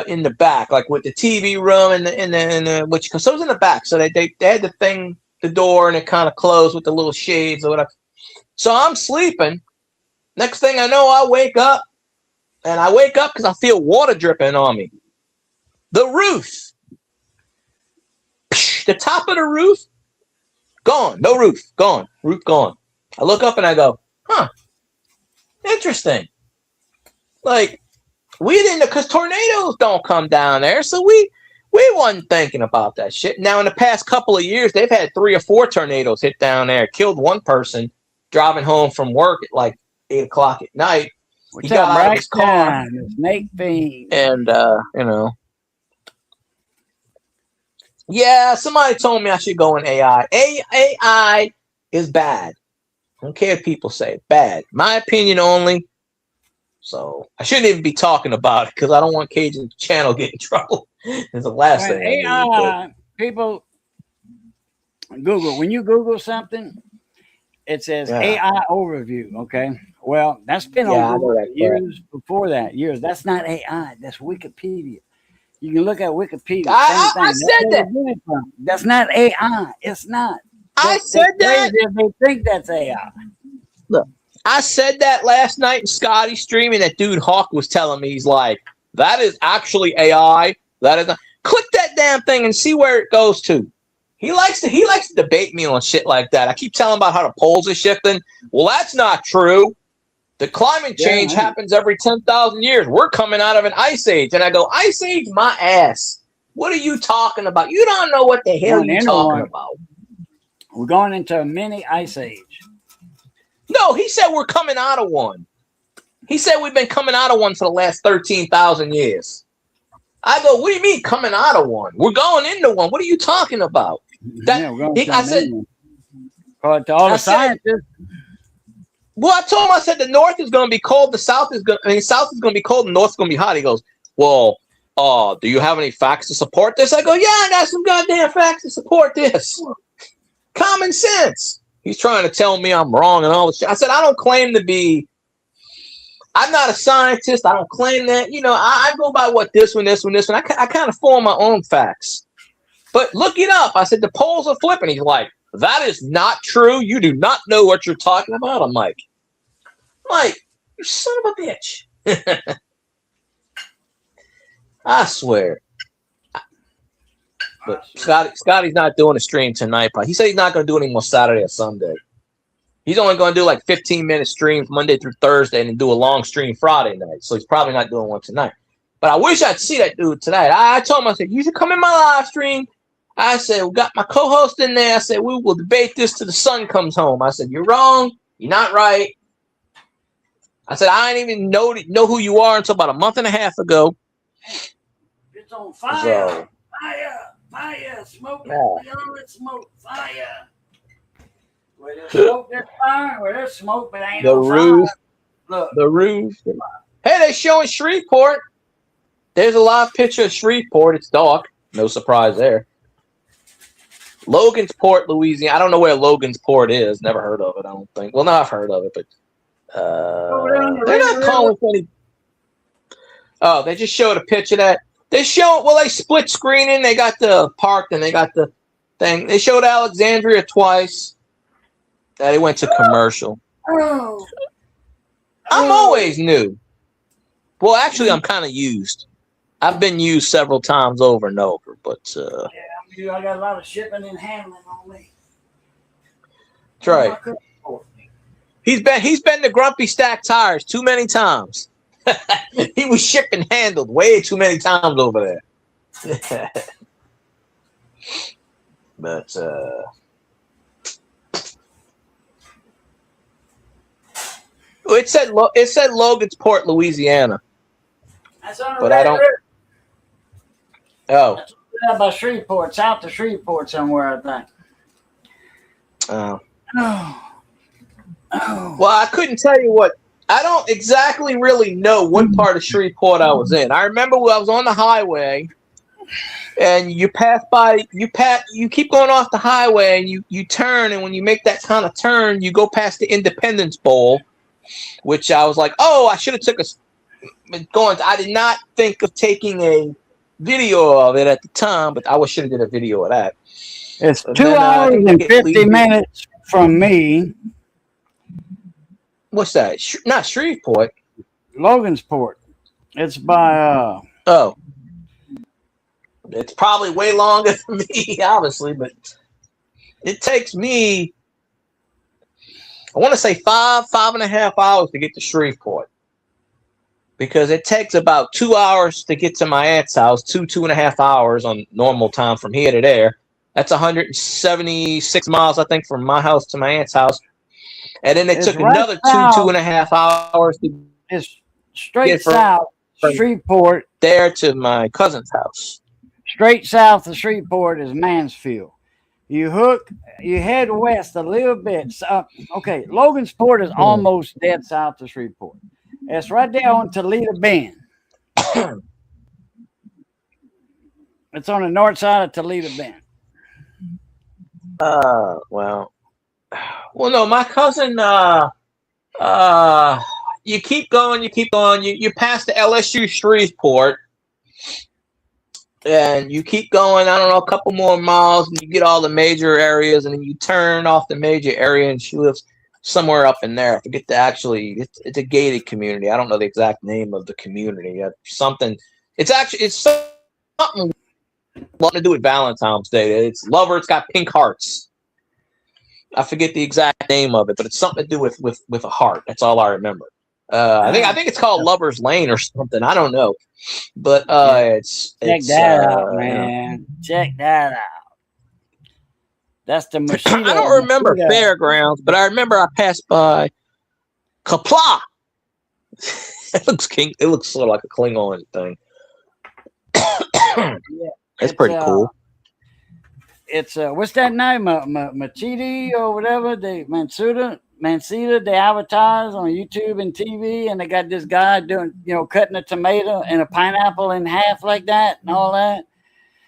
in the back, like with the TV room and the which, so it was in the back. So they had the door, and it kind of closed with the little shades or whatever. So I'm sleeping. Next thing I know, I wake up, and I wake up because I feel water dripping on me. The roof, the top of the roof, gone. No roof, gone. Roof gone. I look up and I go, huh, interesting. Like, we didn't, because tornadoes don't come down there, so we wasn't thinking about that shit. Now, in the past couple of years, they've had 3 or 4 tornadoes hit down there, killed one person driving home from work at like 8 o'clock at night. What's he got up, out of his car, Snake Fiend. and yeah, somebody told me I should go in AI. AI is bad. I don't care if people say it. Bad. My opinion only. So I shouldn't even be talking about it because I don't want Cajun's channel to get in trouble. It's the last thing. AI, people, Google. When you Google something, it says AI overview. Okay. Well, that's been on Google years before that. Years. That's not AI. That's Wikipedia. You can look at Wikipedia. I said that. That's not AI. It's not. I said that. They think that's AI. Look, I said that last night in Scotty's stream, and that dude Hawk was telling me, he's like, that is actually AI. That is not. Click that damn thing and see where it goes to. He likes to debate me on shit like that. I keep telling him about how the poles are shifting. Well, that's not true. The climate change happens every 10,000 years. We're coming out of an ice age. And I go, ice age my ass. What are you talking about? You don't know what the hell you're talking about. We're going into a mini ice age. No, he said we're coming out of one. He said we've been coming out of one for the last 13,000 years. I go, what do you mean coming out of one? We're going into one. What are you talking about? I said, to all the scientists. Well, I told him, I said the north is going to be cold, the south is going to be cold, and the north is going to be hot. He goes, well, do you have any facts to support this? I go, yeah, I got some goddamn facts to support this. Common sense. He's trying to tell me I'm wrong and all this shit. I said, I don't claim to be, I'm not a scientist. I don't claim that. You know, I go by what this one. I kind of form my own facts. But look it up. I said, the poles are flipping. He's like, that is not true. You do not know what you're talking about. I'm like, you son of a bitch. I swear. But Scotty's not doing a stream tonight. But he said he's not going to do any more Saturday or Sunday. He's only going to do like 15-minute streams Monday through Thursday and then do a long stream Friday night. So he's probably not doing one tonight. But I wish I'd see that dude tonight. I told him, I said, you should come in my live stream. I said, we got my co-host in there. I said, we will debate this till the sun comes home. I said, you're wrong. You're not right. I said, I didn't even know who you are until about a month and a half ago. It's on fire. Fire. Smoke. Smoke. Fire. Where there's smoke, there's fire. Where there's smoke, but ain't no roof. Fire. Look. The roof. Hey, they're showing Shreveport. There's a live picture of Shreveport. It's dark. No surprise there. Logansport, Louisiana. I don't know where Logansport is. Never heard of it, I don't think. Well, no, I've heard of it, but they're not calling for any. Oh, they just showed a picture of that. They split screening. They got the park, and they got the thing. They showed Alexandria twice. They went to commercial. Oh. I'm always new. Well, actually, I'm kind of used. I've been used several times over and over, but I got a lot of shipping and handling on me. That's right. He's been to Grumpy Stack Tires too many times. He was shipped and handled way too many times over there. But it said Logansport, Louisiana. That's on the But Red I don't. River. Oh. That's by Shreveport, south of Shreveport somewhere, I think. Oh. Oh. Well, I couldn't tell you what. I don't exactly really know what part of Shreveport I was in. I remember when I was on the highway, and you keep going off the highway, and you turn, and when you make that kind of turn, you go past the Independence Bowl, which I was like, oh, I should have took I did not think of taking a video of it at the time, but I should have did a video of that. It's 2 hours and 50 minutes from me. What's that? Not Shreveport. Logansport. It's by Oh. It's probably way longer than me, obviously, but it takes me, I want to say 5.5 hours to get to Shreveport. Because it takes about 2 hours to get to my aunt's house, 2.5 hours on normal time from here to there. That's 176 miles, I think, from my house to my aunt's house. And then it took another 2.5 hours to it's straight south Shreveport there to my cousin's house. Straight south of Shreveport is Mansfield. You head west a little bit. Okay, Logansport is almost dead south of Shreveport. It's right there on Toledo Bend. It's on the north side of Toledo Bend. Well, no, my cousin, you keep going, you pass the LSU Shreveport, and you keep going, I don't know, a couple more miles, and you get all the major areas, and then you turn off the major area, and she lives somewhere up in there. I forget it's a gated community. I don't know the exact name of the community. It's something to do with Valentine's Day. It's Lover. It's got pink hearts. I forget the exact name of it, but it's something to do with a heart. That's all I remember. I think it's called Lover's Lane or something. I don't know, but check that out, man. Check that out. That's the machine. I don't remember Fairgrounds, but I remember I passed by Kapla. It looks sort of like a Klingon thing. It's pretty cool. It's what's that name? Machidi or whatever. The Mansita. They advertise on YouTube and TV, and they got this guy doing, cutting a tomato and a pineapple in half like that and all that.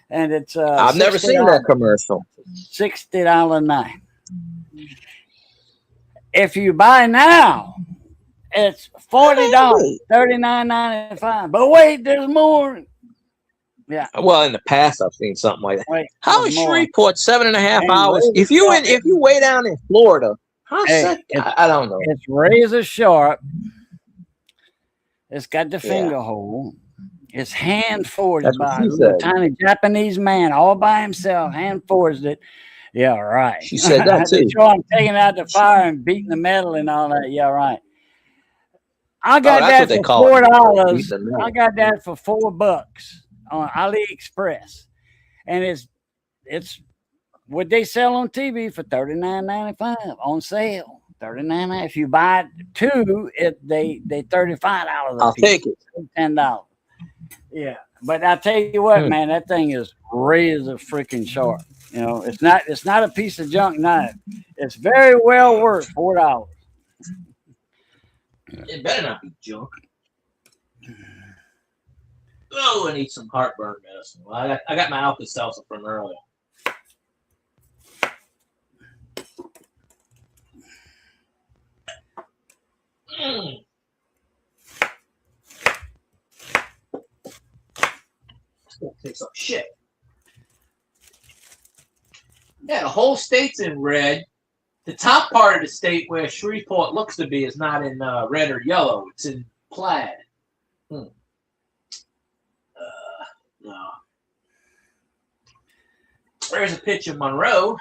And it's I've never seen that commercial. $60 knife. If you buy now, it's $40, $39.95. But wait, there's more. Yeah. Well, in the past, I've seen something like that. Wait, how is Shreveport 7.5 hours? If you way down in Florida, I don't know. It's razor sharp. It's got the finger hole. It's hand forged by a little tiny Japanese man all by himself. Hand forged it. Yeah, right. She said that too. Sure, I'm taking out the fire and beating the metal and all that. Yeah, right. I got that for $4. I got that for $4 on AliExpress, and it's what they sell on TV for $39.95 on sale. $39.95. If you buy two, they $35. I'll take it. $10. Yeah, but I tell you what, man, that thing is razor freaking sharp. It's not a piece of junk knife. It's very well worth $4. It better not be junk. Oh, I need some heartburn medicine. Well, I got my Alka-Seltzer from earlier. It's gonna take some shit. Yeah, the whole state's in red. The top part of the state where Shreveport looks to be is not in red or yellow. It's in plaid. No. There's a picture of Monroe.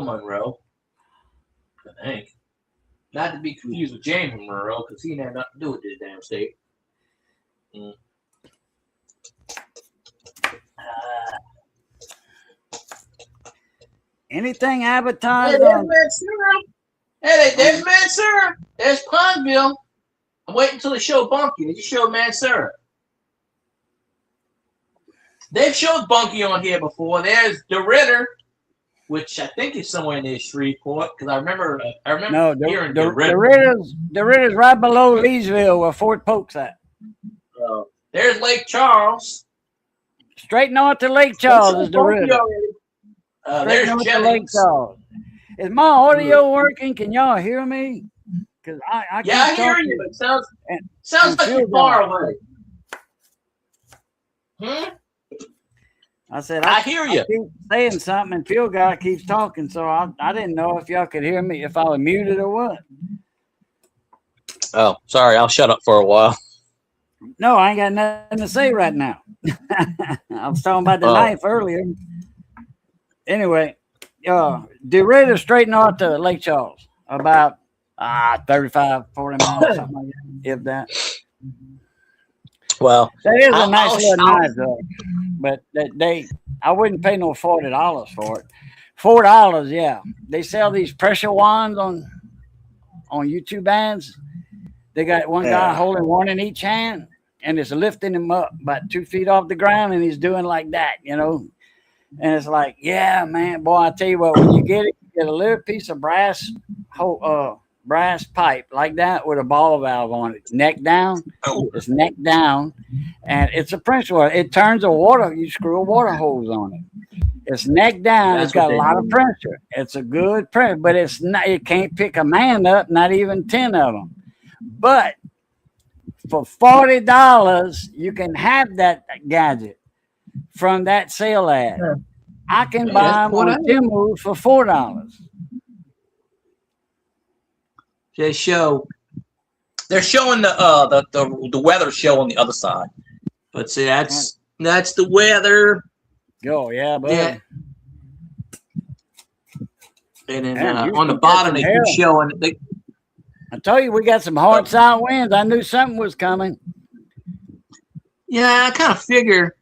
Monroe. I think. Not to be confused with James Monroe, because he had nothing to do with this damn state. Anything advertised on? Hey, there's Mansura. There's Pondville. I'm waiting until they show Bunky. They just showed Mansura. They've showed Bunky on here before. There's the Ritter, which I think is somewhere near Shreveport, because I remember hearing the Ritter. The Ritter's right below Leesville, where Fort Polk's at. There's Lake Charles. Straight north to Lake Charles is the Ritter. There's Jennings. Is my audio working? Can y'all hear me? Because I hear you. It sounds like you're far away. I said I hear you. I keep saying something, and Phil guy keeps talking, so I didn't know if y'all could hear me, if I was muted or what. Oh, sorry. I'll shut up for a while. No, I ain't got nothing to say right now. I was talking about the knife earlier. Anyway, DeRidder straight north to Lake Charles, about 35, 40 miles, something like that, if that. Well, that is a nice little knife, though. But I wouldn't pay no $40 for it. $4, yeah. They sell these pressure wands on YouTube ads. They got one guy holding one in each hand, and it's lifting him up about 2 feet off the ground, and he's doing like that, And it's like, yeah, man, boy, I tell you what, when you get it, you get a little piece of brass pipe like that with a ball valve on it, neck down. It's neck down, and it's a pressure. It turns a water. You screw a water hose on it. It's neck down. It's got a lot of pressure. It's a good pressure, but it's not. It can't pick a man up. Not even 10 of them. But for $40, you can have that gadget from that sale ad. I can buy them on Temu for $4. They're showing the weather show on the other side. But see, that's the weather. Oh yeah, buddy. Yeah. And then on the bottom they keep showing. I told you we got some hard side winds. I knew something was coming. Yeah, I kind of figured.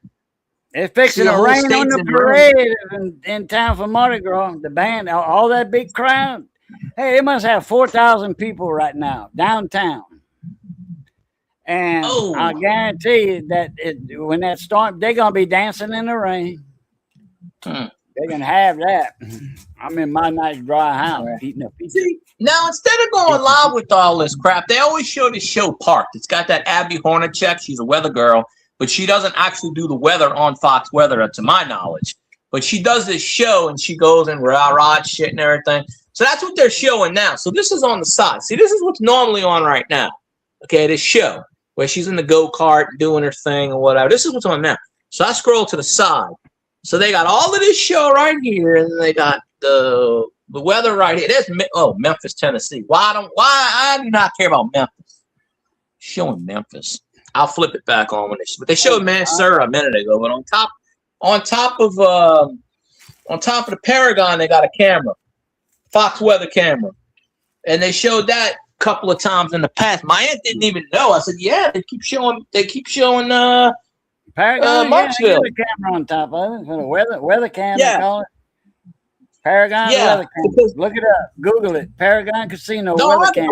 It's fixing to rain on the parade in town for Mardi Gras. The band, all that big crowd. Hey, they must have 4,000 people right now downtown. And I guarantee you that when that storm, they're going to be dancing in the rain. They're going to have that. I'm in my nice dry house eating a pizza. See, now, instead of going live with all this crap, they always show this show parked. It's got that Abby Hornacek. She's a weather girl, but she doesn't actually do the weather on Fox Weather, to my knowledge. But she does this show, and she goes and rah shit and everything. So that's what they're showing now. So this is on the side. See, this is what's normally on right now. Okay, this show where she's in the go-kart doing her thing or whatever. This is what's on now. So I scroll to the side. So they got all of this show right here, and then they got the weather right here. There's Memphis, Tennessee. Why I do not care about Memphis. Showing Memphis. I'll flip it back on when but they showed Mansura a minute ago. But on top of the Paragon, they got a camera. Fox Weather camera, and they showed that a couple of times in the past. My aunt didn't even know. I said, "Yeah, they keep showing Paragon, Marksville camera on top of it for the weather cam. They call it Paragon weather cam. Look it up, Google it. Paragon Casino weather cam.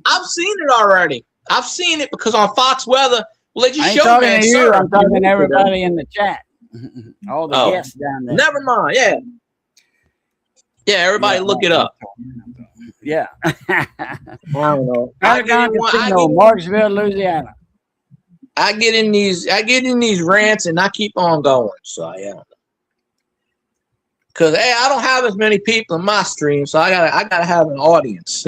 I've seen it already. I've seen it because on Fox Weather, they just showed me. I'm talking to everybody in the chat, all the guests down there. Never mind. Yeah. Yeah, everybody look it up. Yeah. I don't know. Marksville, Louisiana. I get in these rants and I keep on going. So yeah. Cause I don't have as many people in my stream, so I gotta have an audience.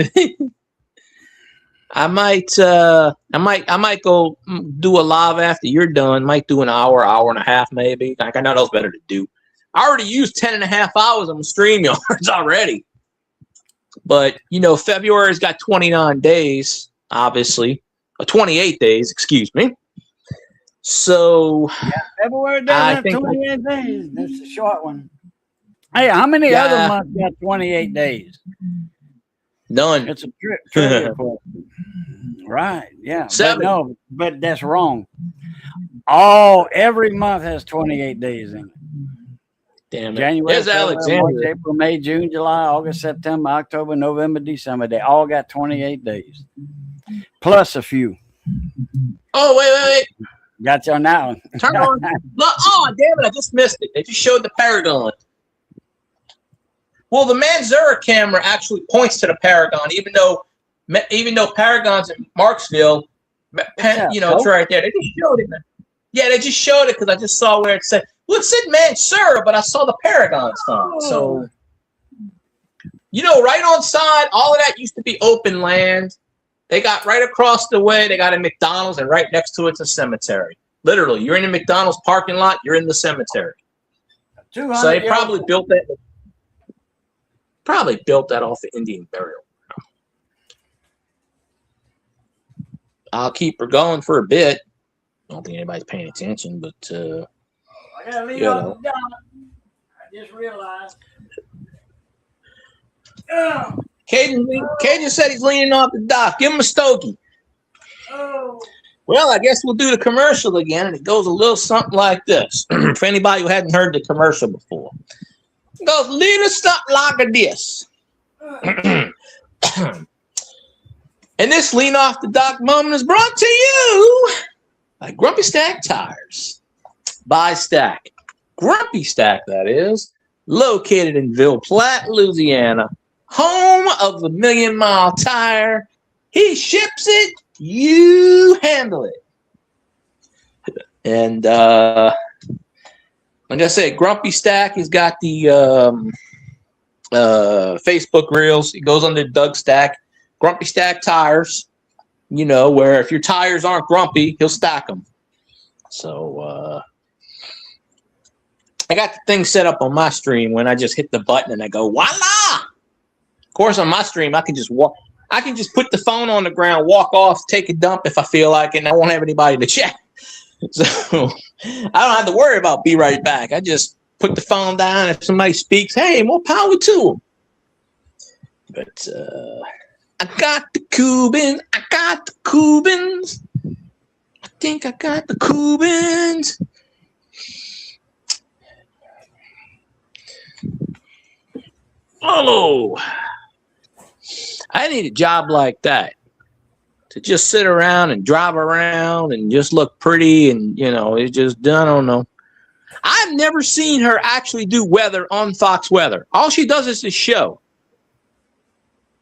I might go do a live after you're done. Might do an hour and a half maybe. Like I know that's better to do. I already used 10.5 hours on StreamYards already. But, February's got 29 days, obviously. Or 28 days, excuse me. So, February does have 28 days. That's a short one. Hey, how many Yeah. other months got 28 days? None. It's a trivia question. Right. Yeah. 7. But no, but that's wrong. Every month has 28 days in it. Damn it. January, There's February, March, Alexander. April, May, June, July, August, September, October, November, December. They all got 28 days. Plus a few. Oh, wait. Got you on that one. Turn on. Look, oh, damn it. I just missed it. They just showed the Paragon. Well, the Manzura camera actually points to the Paragon, even though Paragon's in Marksville, it's right there. They just showed it. Yeah, they just showed it because I just saw where it said, well, it said Manzura, but I saw the Paragon sign. So, right on side, all of that used to be open land. They got right across the way, they got a McDonald's, and right next to it's a cemetery. Literally, you're in the McDonald's parking lot, you're in the cemetery. So they probably built that off the Indian burial. I'll keep her going for a bit. I don't think anybody's paying attention, but I gotta leave off the dock. I just realized. Cajun said he's leaning off the dock. Give him a stogie. Oh. Well, I guess we'll do the commercial again, and it goes a little something like this. For anybody who hadn't heard the commercial before, it goes a little something like this. And this lean off the dock moment is brought to you by Grumpy Stack Tires. By Stack. Grumpy Stack, that is, located in Ville Platte, Louisiana, home of the Million Mile Tire. He ships it, you handle it. And like I said, Grumpy Stack has got the Facebook Reels. It goes under Doug Stack. Grumpy Stack Tires, where if your tires aren't grumpy, he'll stack them. So I got the thing set up on my stream when I just hit the button and I go, voila! Of course, on my stream, I can just walk. I can just put the phone on the ground, walk off, take a dump if I feel like it, and I won't have anybody to chat. So I don't have to worry about be right back. I just put the phone down. If somebody speaks, hey, more power to them. But I got the Cubans. I think I got the Cubans. Oh, I need a job like that. To just sit around and drive around and just look pretty and, it's just, I don't know. I've never seen her actually do weather on Fox Weather. All she does is this show.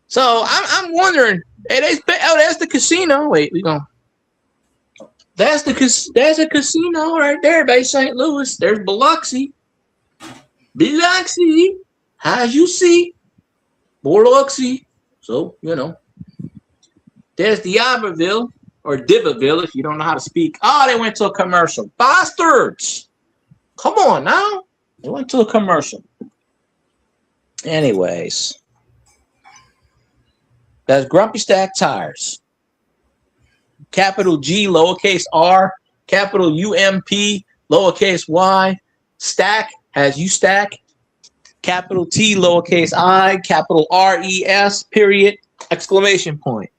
So I'm wondering, hey, there's the casino. Wait, we go. There's a casino right there by St. Louis. There's Biloxi. As you see, Biloxi. So, there's D'Iberville, or D'Iberville, if you don't know how to speak. Oh, they went to a commercial. Bastards! Come on now. They went to a commercial. Anyways. That's Grumpy Stack Tires. Capital G, lowercase r, capital UMP, lowercase y. Stack, as you stack. Capital T, lowercase I, capital RES, period, exclamation point.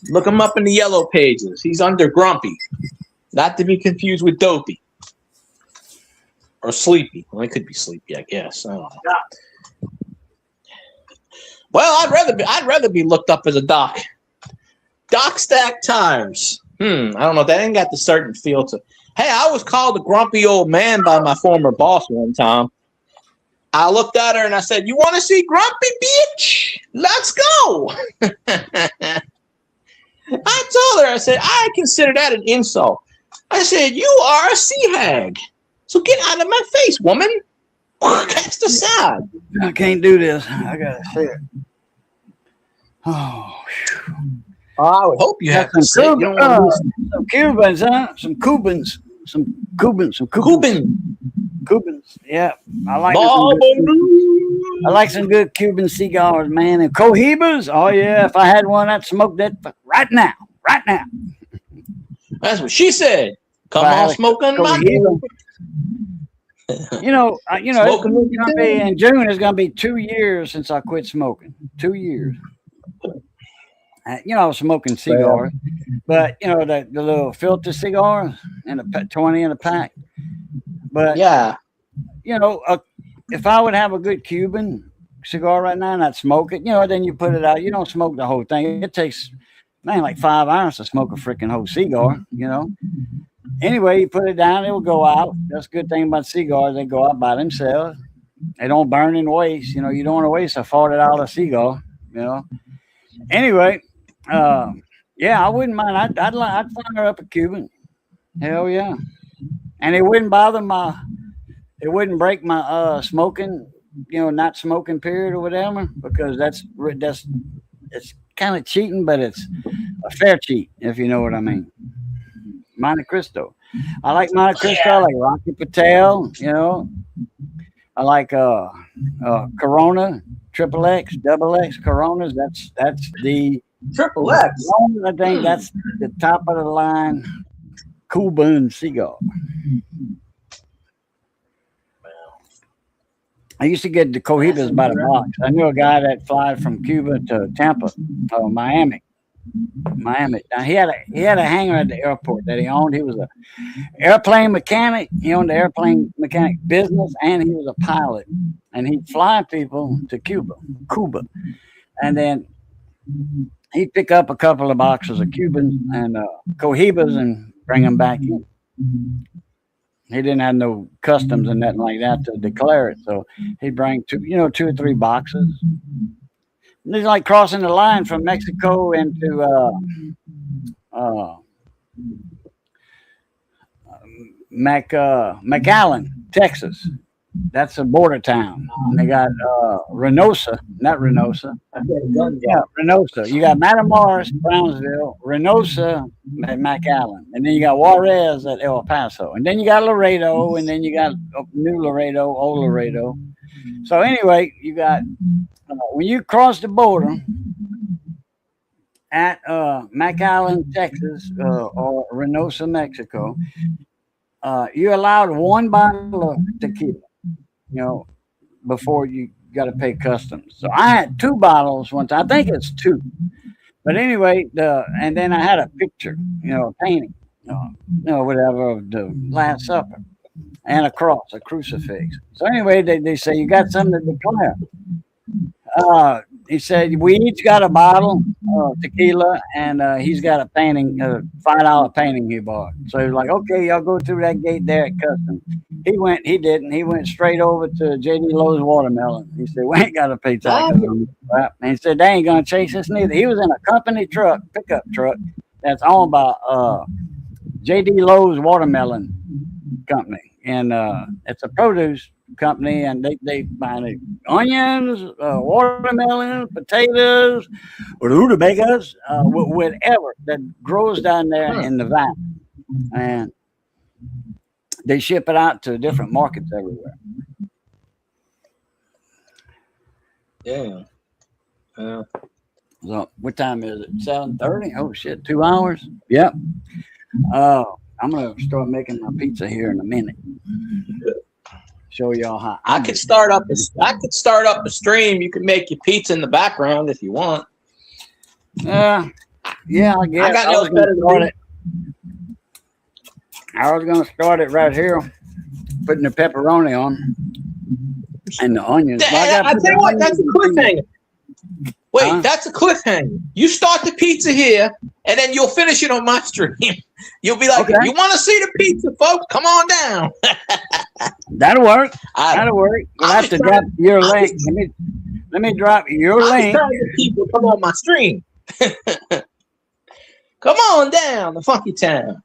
Look him up in the yellow pages. He's under Grumpy. Not to be confused with Dopey. Or Sleepy. Well, it could be Sleepy, I guess. I don't know. Yeah. Well, I'd rather be looked up as a doc. Doc Stack Tires. I don't know. That ain't got the certain feel to. Hey, I was called a grumpy old man by my former boss one time. I looked at her and I said, "You want to see Grumpy, bitch? Let's go." I told her, I said, I consider that an insult. I said, "You are a sea hag. So get out of my face, woman." Cast aside. I can't do this. I gotta say it. Oh, I would hope you have to say it. Some Cubans, huh? Some Cubans. Cubans. Yeah. I like some good Cuban cigars, man. And Cohibas. Oh, yeah. If I had one, I'd smoke that right now. Right now. That's what she said. Come on, smoking my. Smoking it's gonna be in June. It's gonna be 2 years since I quit smoking. 2 years. I was smoking cigars, but the little filter cigars and the 20 in a pack. But yeah, if I would have a good Cuban cigar right now and I'd smoke it, then you put it out. You don't smoke the whole thing. It takes like 5 hours to smoke a freaking whole cigar. Anyway, you put it down, it will go out. That's a good thing about cigars. They go out by themselves. They don't burn and waste. You don't want to waste a $40 cigar. Anyway, yeah, I wouldn't mind. I'd fire up a Cuban. Hell yeah, and it wouldn't bother it wouldn't break my smoking, not smoking period or whatever, because that's it's kind of cheating, but it's a fair cheat if you know what I mean. Monte Cristo. I like Monte Cristo. I like Rocky Patel. I like Corona, Triple X, Double X Coronas. That's the Triple X. I think that's the top of the line Cuban cigar. I used to get the Cohibas by the box. I knew a guy that flies from Cuba to Tampa, Miami. Now he had a hangar at the airport that he owned. He was a airplane mechanic. He owned the airplane mechanic business, and he was a pilot. And he'd fly people to Cuba, and then he'd pick up a couple of boxes of Cubans and Cohibas and bring them back in. He didn't have no customs and nothing like that to declare it, so he'd bring 2 or 3 boxes. It's like crossing the line from Mexico into McAllen, Texas. That's a border town. And they got Reynosa, not Reynosa. Yeah, Reynosa. You got Matamoros, Brownsville, Reynosa, and McAllen. And then you got Juarez at El Paso. And then you got Laredo, and then you got New Laredo, Old Laredo. So anyway, you got when you cross the border at McAllen, Texas, or Reynosa, Mexico, you're allowed 1 bottle of tequila, before you got to pay customs. So I had 2 bottles one time. I think it's 2. But anyway, and then I had a picture, a painting, whatever, of the Last Supper and a cross, a crucifix. So anyway, they say, you got something to declare. He said, we each got a bottle of tequila, and he's got a painting, a $5 painting he bought. So he was like, okay, y'all go through that gate there at customs. He didn't. He went straight over to J.D. Lowe's watermelon. He said, we ain't got to pay taxes on this crap. And he said, they ain't going to chase us neither. He was in a company truck, pickup truck, that's owned by J.D. Lowe's watermelon company. And it's a produce company, and they buy onions, watermelon, potatoes, rutabagas, whatever that grows down there in the valley. And they ship it out to different markets everywhere. Yeah. So what time is it? 7:30? Oh shit, 2 hours? Yep. I'm gonna start making my pizza here in a minute. Show y'all how I could start up a stream. You can make your pizza in the background if you want. Yeah, I guess I got no better than it. I was gonna start it right here, putting the pepperoni on and the onions. I tell you what, that's a cliffhanger. Wait, that's a cliffhanger. You start the pizza here, and then you'll finish it on my stream. You'll be like, You want to see the pizza, folks? Come on down. That'll work. That'll work. You'll have to drop your link. Let me drop your link. People come on my stream. Come on down to Funky Town.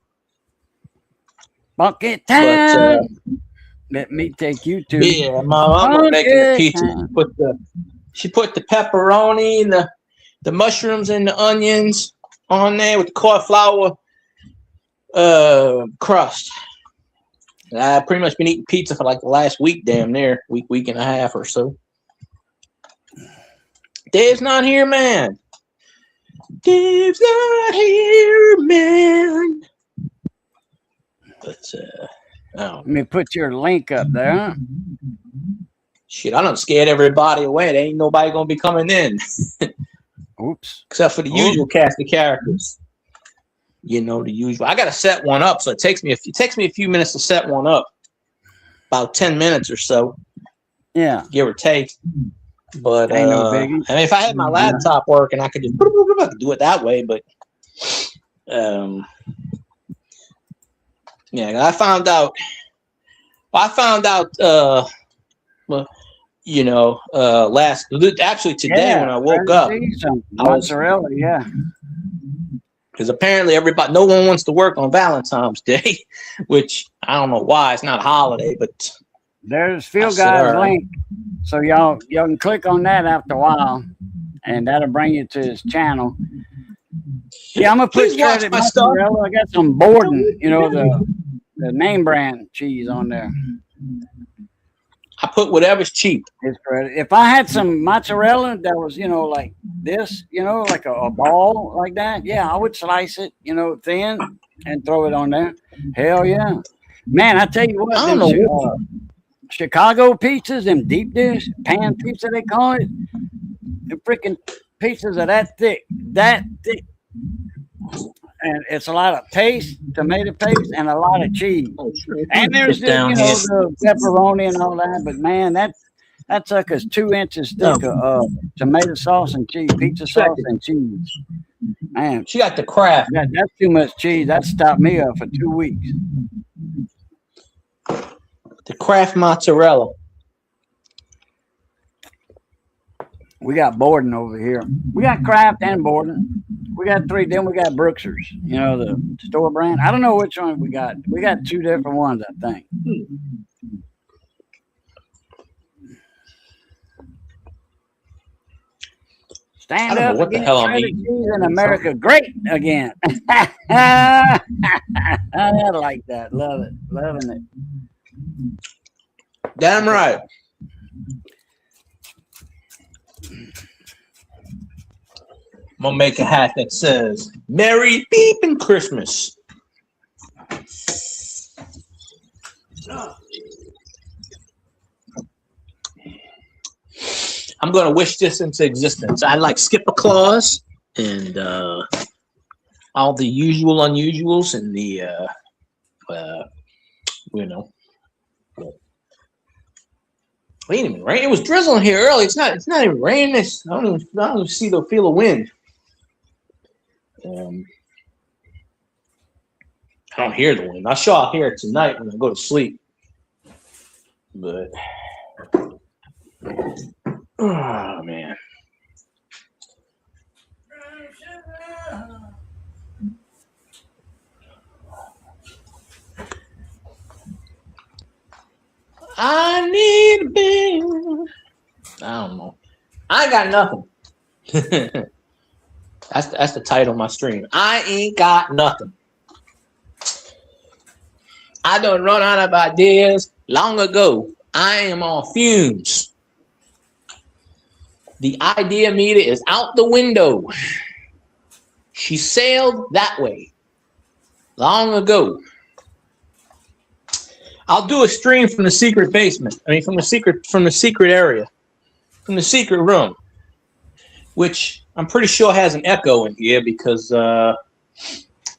Funky Town. Let me take you to. Yeah, my mama making the pizza. She put the pepperoni and the mushrooms and the onions on there with the cauliflower crust. I've pretty much been eating pizza for like the last week, damn near week and a half or so. Dave's not here, man. Dave's not here, man. But Oh, Let me put your link up there. shit, I done scared everybody away. There ain't nobody gonna be coming in. Oops. Except for the usual cast of characters. You know, the usual. I gotta set one up, so it takes me a few minutes to set one up. About 10 minutes or so. Yeah. Give or take. But ain't no biggie. I mean, if I had my laptop working, I could just do it that way. But yeah, I found out. Well, you know, actually today when I woke up, mozzarella, because apparently no one wants to work on Valentine's Day, which I don't know why. It's not a holiday, but there's Phil Guy's link, so y'all can click on that after a while, and that'll bring you to his channel. Yeah, I'm gonna put shredded mozzarella. I got some Borden, you know, the name brand cheese on there. I put whatever's cheap. If I had some mozzarella that was, you know, like this, you know, like a ball like that, yeah, I would slice it, you know, thin and throw it on there. Hell yeah. Man, I tell you what, I don't know. Chicago pizzas, them deep dish, pan pizza they call it, the freaking pizzas are that thick. And it's a lot of paste, tomato paste, and a lot of cheese. And there's the, you know, the pepperoni and all that. But man, that sucker's 2 inches thick of tomato sauce and cheese, pizza sauce and cheese. Man, she got the Kraft. That's too much cheese. That stopped me up for 2 weeks. The Kraft mozzarella. We got Borden over here. We got Kraft and Borden. We got 3. Then we got Brooksers, you know, the store brand. I don't know which one we got. We got 2 different ones, I think. Stand up what the hell I'm eating cheese in America. Great again. I like that. Love it. Loving it. Damn right. I'm gonna make a hat that says "Merry Beepin' Christmas." I'm gonna wish this into existence. I like skip a clause and all the usual unusuals and the you know. Wait a minute, right? It was drizzling here early. It's not even raining. I don't even feel a wind. I don't hear the wind. I'm sure I'll hear it tonight when I go to sleep. But oh man. I need a big. I don't know. I ain't got nothing. That's the title of my stream. I ain't got nothing. I done run out of ideas long ago. I am on fumes. The idea meter is out the window. She sailed that way long ago. I'll do a stream from the secret basement. I mean, from the secret area, from the secret room, which I'm pretty sure has an echo in here because there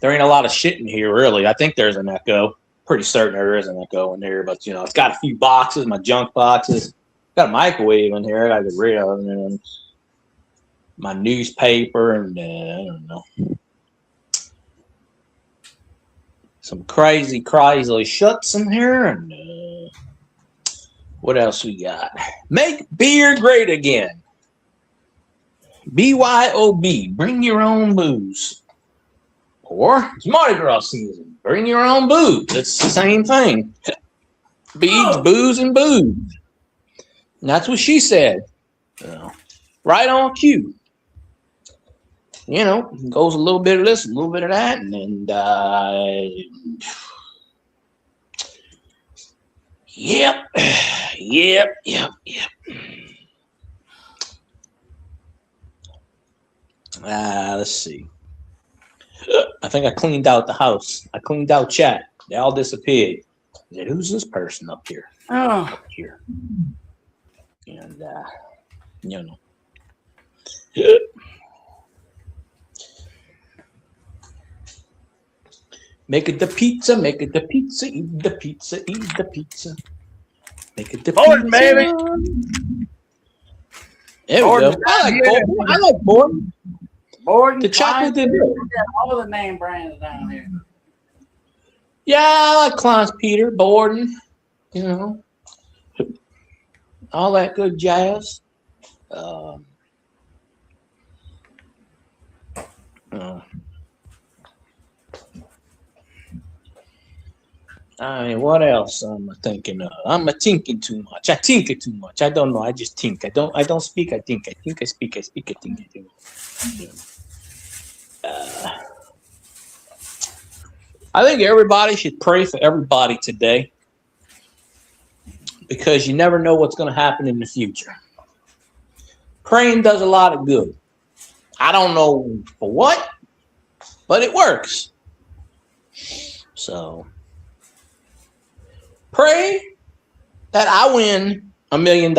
ain't a lot of shit in here, really. I think there's an echo. Pretty certain there is an echo in here, but you know, it's got a few boxes, my junk boxes. Got a microwave in here I got to get rid of, and my newspaper, and I don't know. Some crazy shuts in here, and what else we got? Make beer great again. BYOB, bring your own booze. Or it's Mardi Gras season. Bring your own booze. It's the same thing. Beads, booze, and booze. And that's what she said. Right on cue. You know, goes a little bit of this, a little bit of that, and then yep. Let's see. I think I cleaned out the house. I cleaned out chat. They all disappeared. Who's this person up here? Oh, Up here. And, you know. Make it the pizza, make it the pizza, eat the pizza, eat the pizza. Make it the Borden, pizza. baby. There we Borden, go. I like Borden. I like Borden. Borden, The chocolate and milk. all the name brands down here. Yeah, I like Klein's Peter, Borden, you know, all that good jazz. I mean, what else am I thinking of? I'm thinking too much. I think it too much. I don't know. I just think. I don't speak. I think. I think. I speak. I speak. I think. I think. I think everybody should pray for everybody today because you never know what's going to happen in the future. Praying does a lot of good. I don't know for what, but it works. So pray that I win $1 million.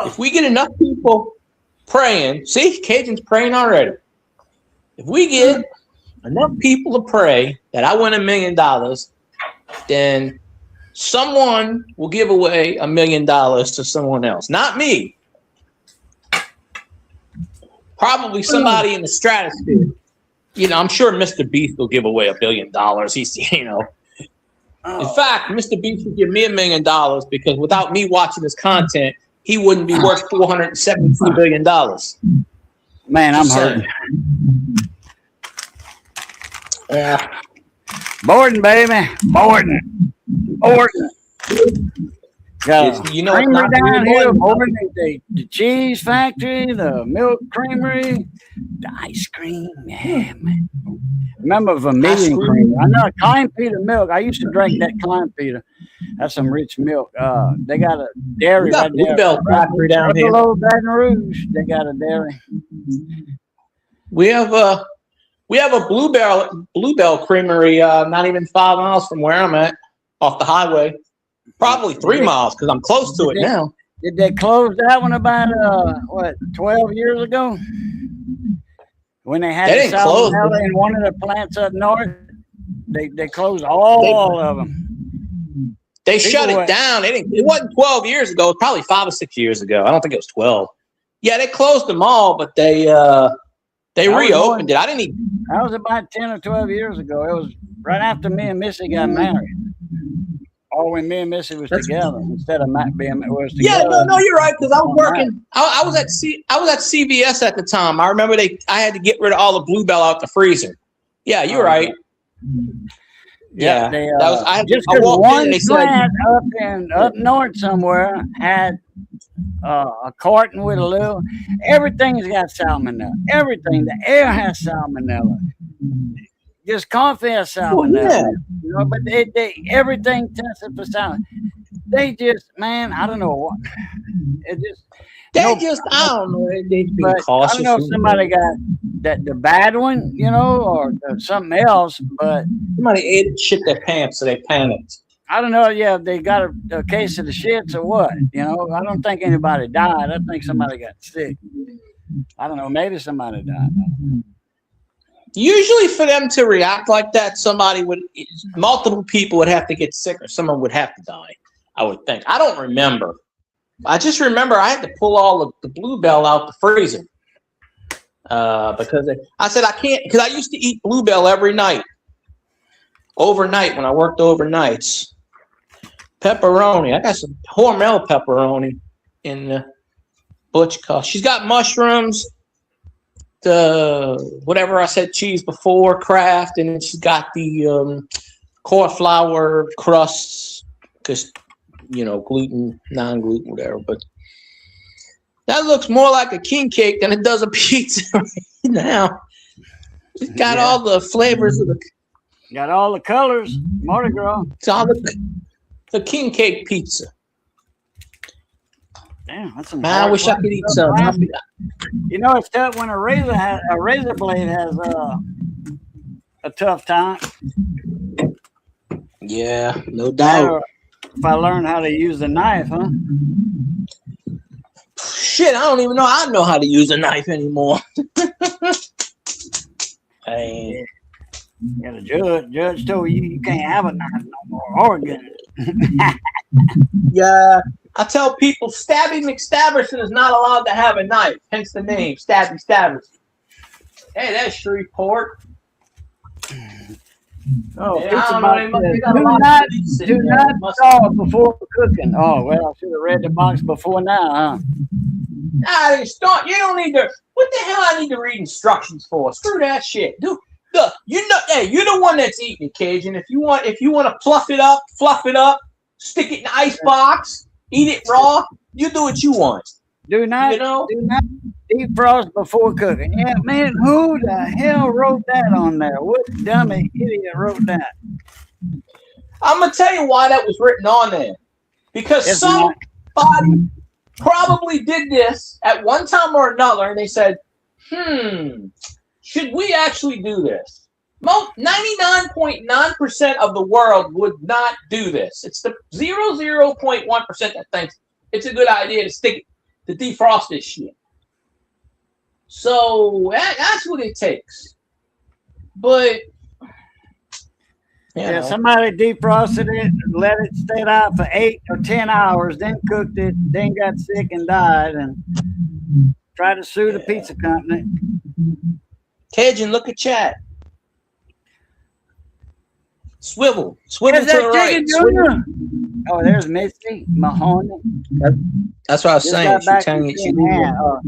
If we get enough people praying, see, Cajun's praying already. If we get enough people to pray that I win $1 million, then someone will give away $1 million to someone else. Not me. Probably somebody in the stratosphere. You know, I'm sure Mr. Beast will give away $1 billion. He's, you know. In fact, Mr. Beast would give me $1 million because without me watching his content, he wouldn't be worth $472 billion. Man, I'm hurting. Yeah. Borden, baby. Borden. Borden. You know what's creamery not down really here, Borden? Borden, the cheese factory, the milk creamery, the ice cream. Yeah, man. Remember Vermilion cream? I know Klein Peter milk. I used to drink that Klein Peter. That's some rich milk. They got a dairy right there. Bluebell factory down here. Below Baton Rouge, they got a dairy. We have a Bluebell creamery not even 5 miles from where I'm at, off the highway. Probably 3 miles because I'm close to it now. Did they close that one about 12 years ago? When they had They didn't close in one of the plants up north, they closed all of them. They shut it down. It wasn't 12 years ago. It was probably 5 or 6 years ago. I don't think it was 12. Yeah, they closed them all, but they reopened it. I didn't even. That was about 10 or 12 years ago. It was right after me and Missy got married. Or when me and Missy was together instead of Matt being was together. Yeah, no, you're right because I was working. I was at CVS at the time. I remember I had to get rid of all the Bluebell out the freezer. Yeah, you're right. Yeah, I walked in and they said up north somewhere had a carton with a little. Everything's got salmonella. Everything. The air has salmonella. Just coffee has salmonella. Yeah. You know, but they everything tested for salmonella. They just, man, I don't know what. It just. I don't know. They've been cautious. I don't know if somebody got the bad one, you know, or something else, but somebody ate it, shit their pants, so they panicked. I don't know. Yeah, they got a case of the shits or what. You know, I don't think anybody died. I think somebody got sick. I don't know. Maybe somebody died. Usually, for them to react like that, multiple people would have to get sick, or someone would have to die. I would think. I don't remember. I just remember I had to pull all of the Bluebell out the freezer because I said I can't, because I used to eat Bluebell every night, overnight when I worked overnights. Pepperoni. I got some Hormel pepperoni in the butch cost. She's got mushrooms, the whatever I said cheese before, Kraft, and then she's got the cauliflower crusts because. You know, gluten, non-gluten, whatever. But that looks more like a king cake than it does a pizza right now. It's got all the flavors of got all the colors. Mardi Gras. It's all the king cake pizza. Damn, that's some. I wish I could eat some. You know, it's tough when a razor blade has a tough time. Yeah, no doubt. If I learn how to use a knife, huh? Shit, I don't even know. I know how to use a knife anymore. Hey. Yeah, the judge told you can't have a knife no more, or a gun. Yeah, I tell people Stabby McStabberson is not allowed to have a knife, hence the name Stabby Stabberson. Hey, that's Shreveport. Oh, Yeah, pizza I don't box know. They says, got a lot of police do sitting there. not thaw before cooking. Oh, well, I should have read the box before now, huh? Nah, you don't need to. What the hell I need to read instructions for? Screw that shit. Dude, hey, you're the one that's eating it, Cajun. If you want to fluff it up, stick it in the ice box, eat it raw. You do what you want. Do not defrost before cooking. Yeah, man, who the hell wrote that on there? What dummy idiot wrote that? I'm gonna tell you why that was written on there. Because somebody probably did this at one time or another, and they said, should we actually do this? 99.9% of the world would not do this. It's the 0.1% that thinks it's a good idea to defrost this shit. So that's what it takes. But yeah, somebody defrosted it, let it stay out for 8 or 10 hours, then cooked it, then got sick and died, and tried to sue the pizza company. Cajun, look at chat. Swivel to the right. Oh, there's Missy Mahoney. That's what I was saying. She's telling her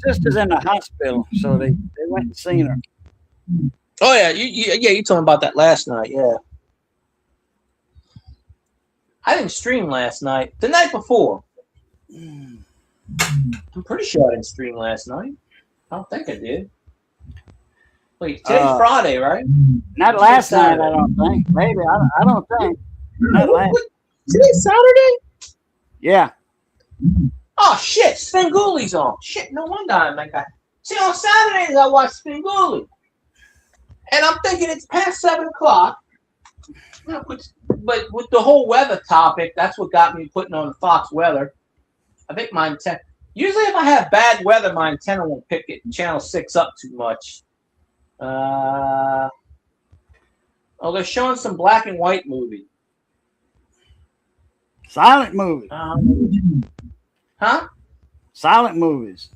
sister's in the hospital, so they went and seen her. Oh yeah, you told me about that last night. Yeah, I didn't stream last night. The night before, I'm pretty sure I didn't stream last night. I don't think I did. Wait, today's Friday, right? Not last night, I don't think. Maybe I don't think. Not last. Today's Saturday? Yeah. Oh shit, Svengoolie's on. Shit, no wonder I make that. See, on Saturdays I watch Svengoolie. And I'm thinking it's past 7 o'clock. But with the whole weather topic, that's what got me putting on the Fox weather. I think my antenna. Usually if I have bad weather, my antenna won't pick it channel 6 up too much. They're showing some black and white movie. Silent movie. Huh? Silent movies.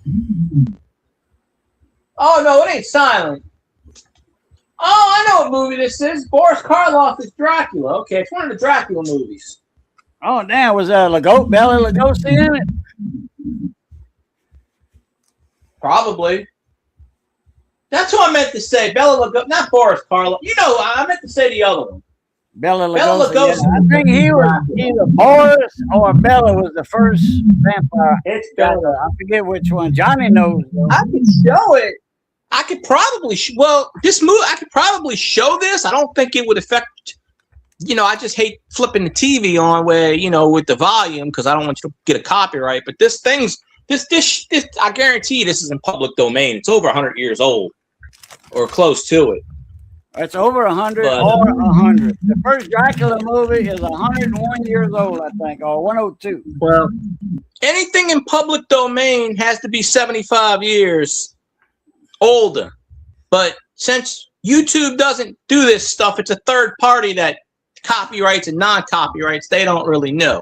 Oh, no, it ain't silent. Oh, I know what movie this is. Boris Karloff is Dracula. Okay, it's one of the Dracula movies. Oh, damn. Was Bela Lugosi in it? Probably. That's what I meant to say. Bela Lugosi, not Boris Karloff. You know, I meant to say the other one. Bela Lugosi. Yeah. I think he was either Boris or Bela was the first vampire. It's Bela. I forget which one. Johnny knows, though. I could show it. I could probably this movie. I could probably show this. I don't think it would affect. I just hate flipping the TV on where with the volume because I don't want you to get a copyright. But this, I guarantee this is in public domain. It's over 100 years old or close to it. It's over 100 or 100. The first Dracula movie is 101 years old, I think, or 102. Well, anything in public domain has to be 75 years older. But since YouTube doesn't do this stuff, it's a third party that copyrights and non-copyrights, they don't really know.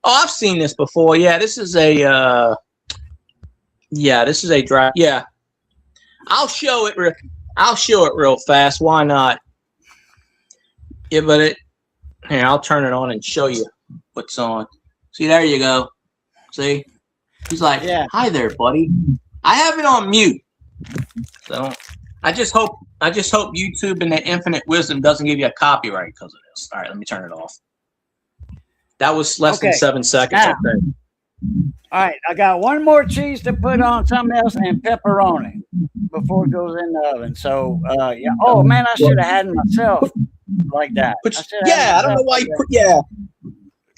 Oh, I've seen this before. Yeah, this is a Yeah. I'll show it real fast. Why not? Yeah, but here, I'll turn it on and show you what's on. See, there you go. See? He's like, Hi there, buddy. I have it on mute. So I just hope YouTube and their infinite wisdom doesn't give you a copyright because of this. All right, let me turn it off. That was less than 7 seconds. Now, all right, I got one more cheese to put on something else and pepperoni before it goes in the oven. So, yeah. Oh, man, I should have had it myself like that. I don't know why you put,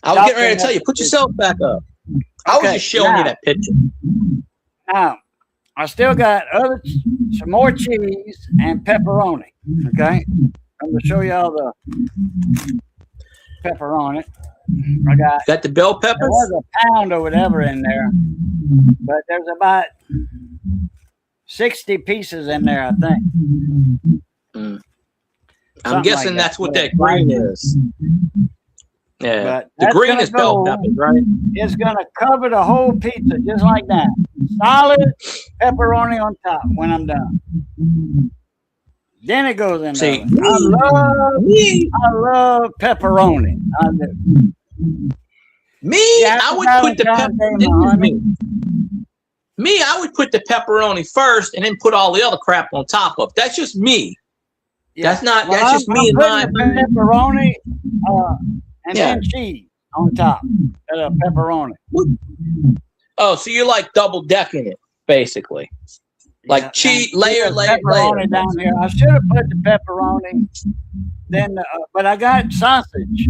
I was getting ready to tell you, put yourself back up. I was just showing you that picture. Now, I still got some more cheese and pepperoni, okay? I'm going to show you all pepper on it. I got the bell there peppers. was a pound or whatever in there, but there's about 60 pieces in there, I think. I'm Something guessing like that's what that. that green is. Yeah, But the that's green gonna is bell go. peppers, right? It's gonna cover the whole pizza just like that. Solid pepperoni on top when I'm done. Then it goes in the See, oven. I love pepperoni. I do. Yeah, I would put the I would put the pepperoni first and then put all the other crap on top of. That's just me. Yeah. That's not. Well, that's just me and my pepperoni and then cheese on top of the pepperoni. Oh, so you're like double decking it, basically. Like cheese, layer. Pepperoni down here. I should have put the pepperoni. Then, but I got sausage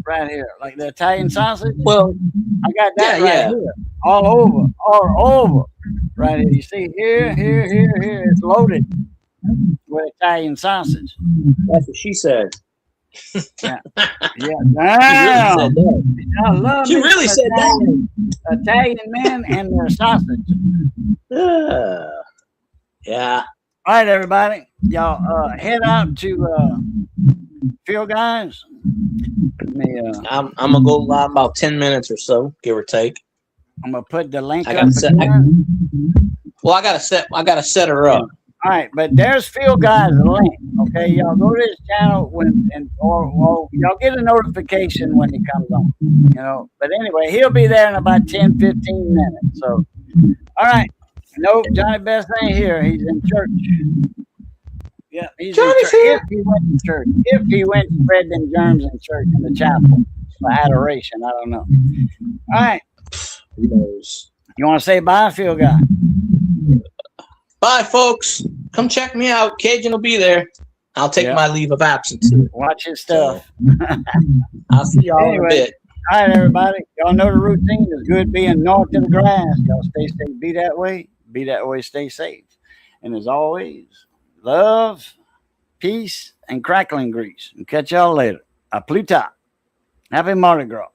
right here, like the Italian sausage. Well, I got that here, all over, right here. You see here. It's loaded with Italian sausage. That's what she said. Yeah. Damn. I love she really said that. Italian men and their sausage. Yeah. All right, everybody. Y'all head out to Field Guys. I'm gonna go live about 10 minutes or so, give or take. I'm gonna put the link I up again. gotta set her up. All right, but there's Field Guys link. Okay, y'all go to his channel or y'all get a notification when he comes on. You know, but anyway, he'll be there in about 10, 15 minutes. So, all right. Nope, Johnny Best ain't here. He's in church. Yeah, he's Johnny's here. If he went to church, if he went to spread them germs in church in the chapel for adoration, I don't know. All right. Who knows? You want to say bye, Field Guy? Bye, folks. Come check me out. Cajun will be there. I'll take my leave of absence. Watch his stuff. I'll see y'all in a bit. All right, everybody. Y'all know the routine is good being north of the grass. Y'all stay safe. Be that way. Be that way. Stay safe. And as always, love, peace, and crackling grease. And catch y'all later. A plus tard. Happy Mardi Gras.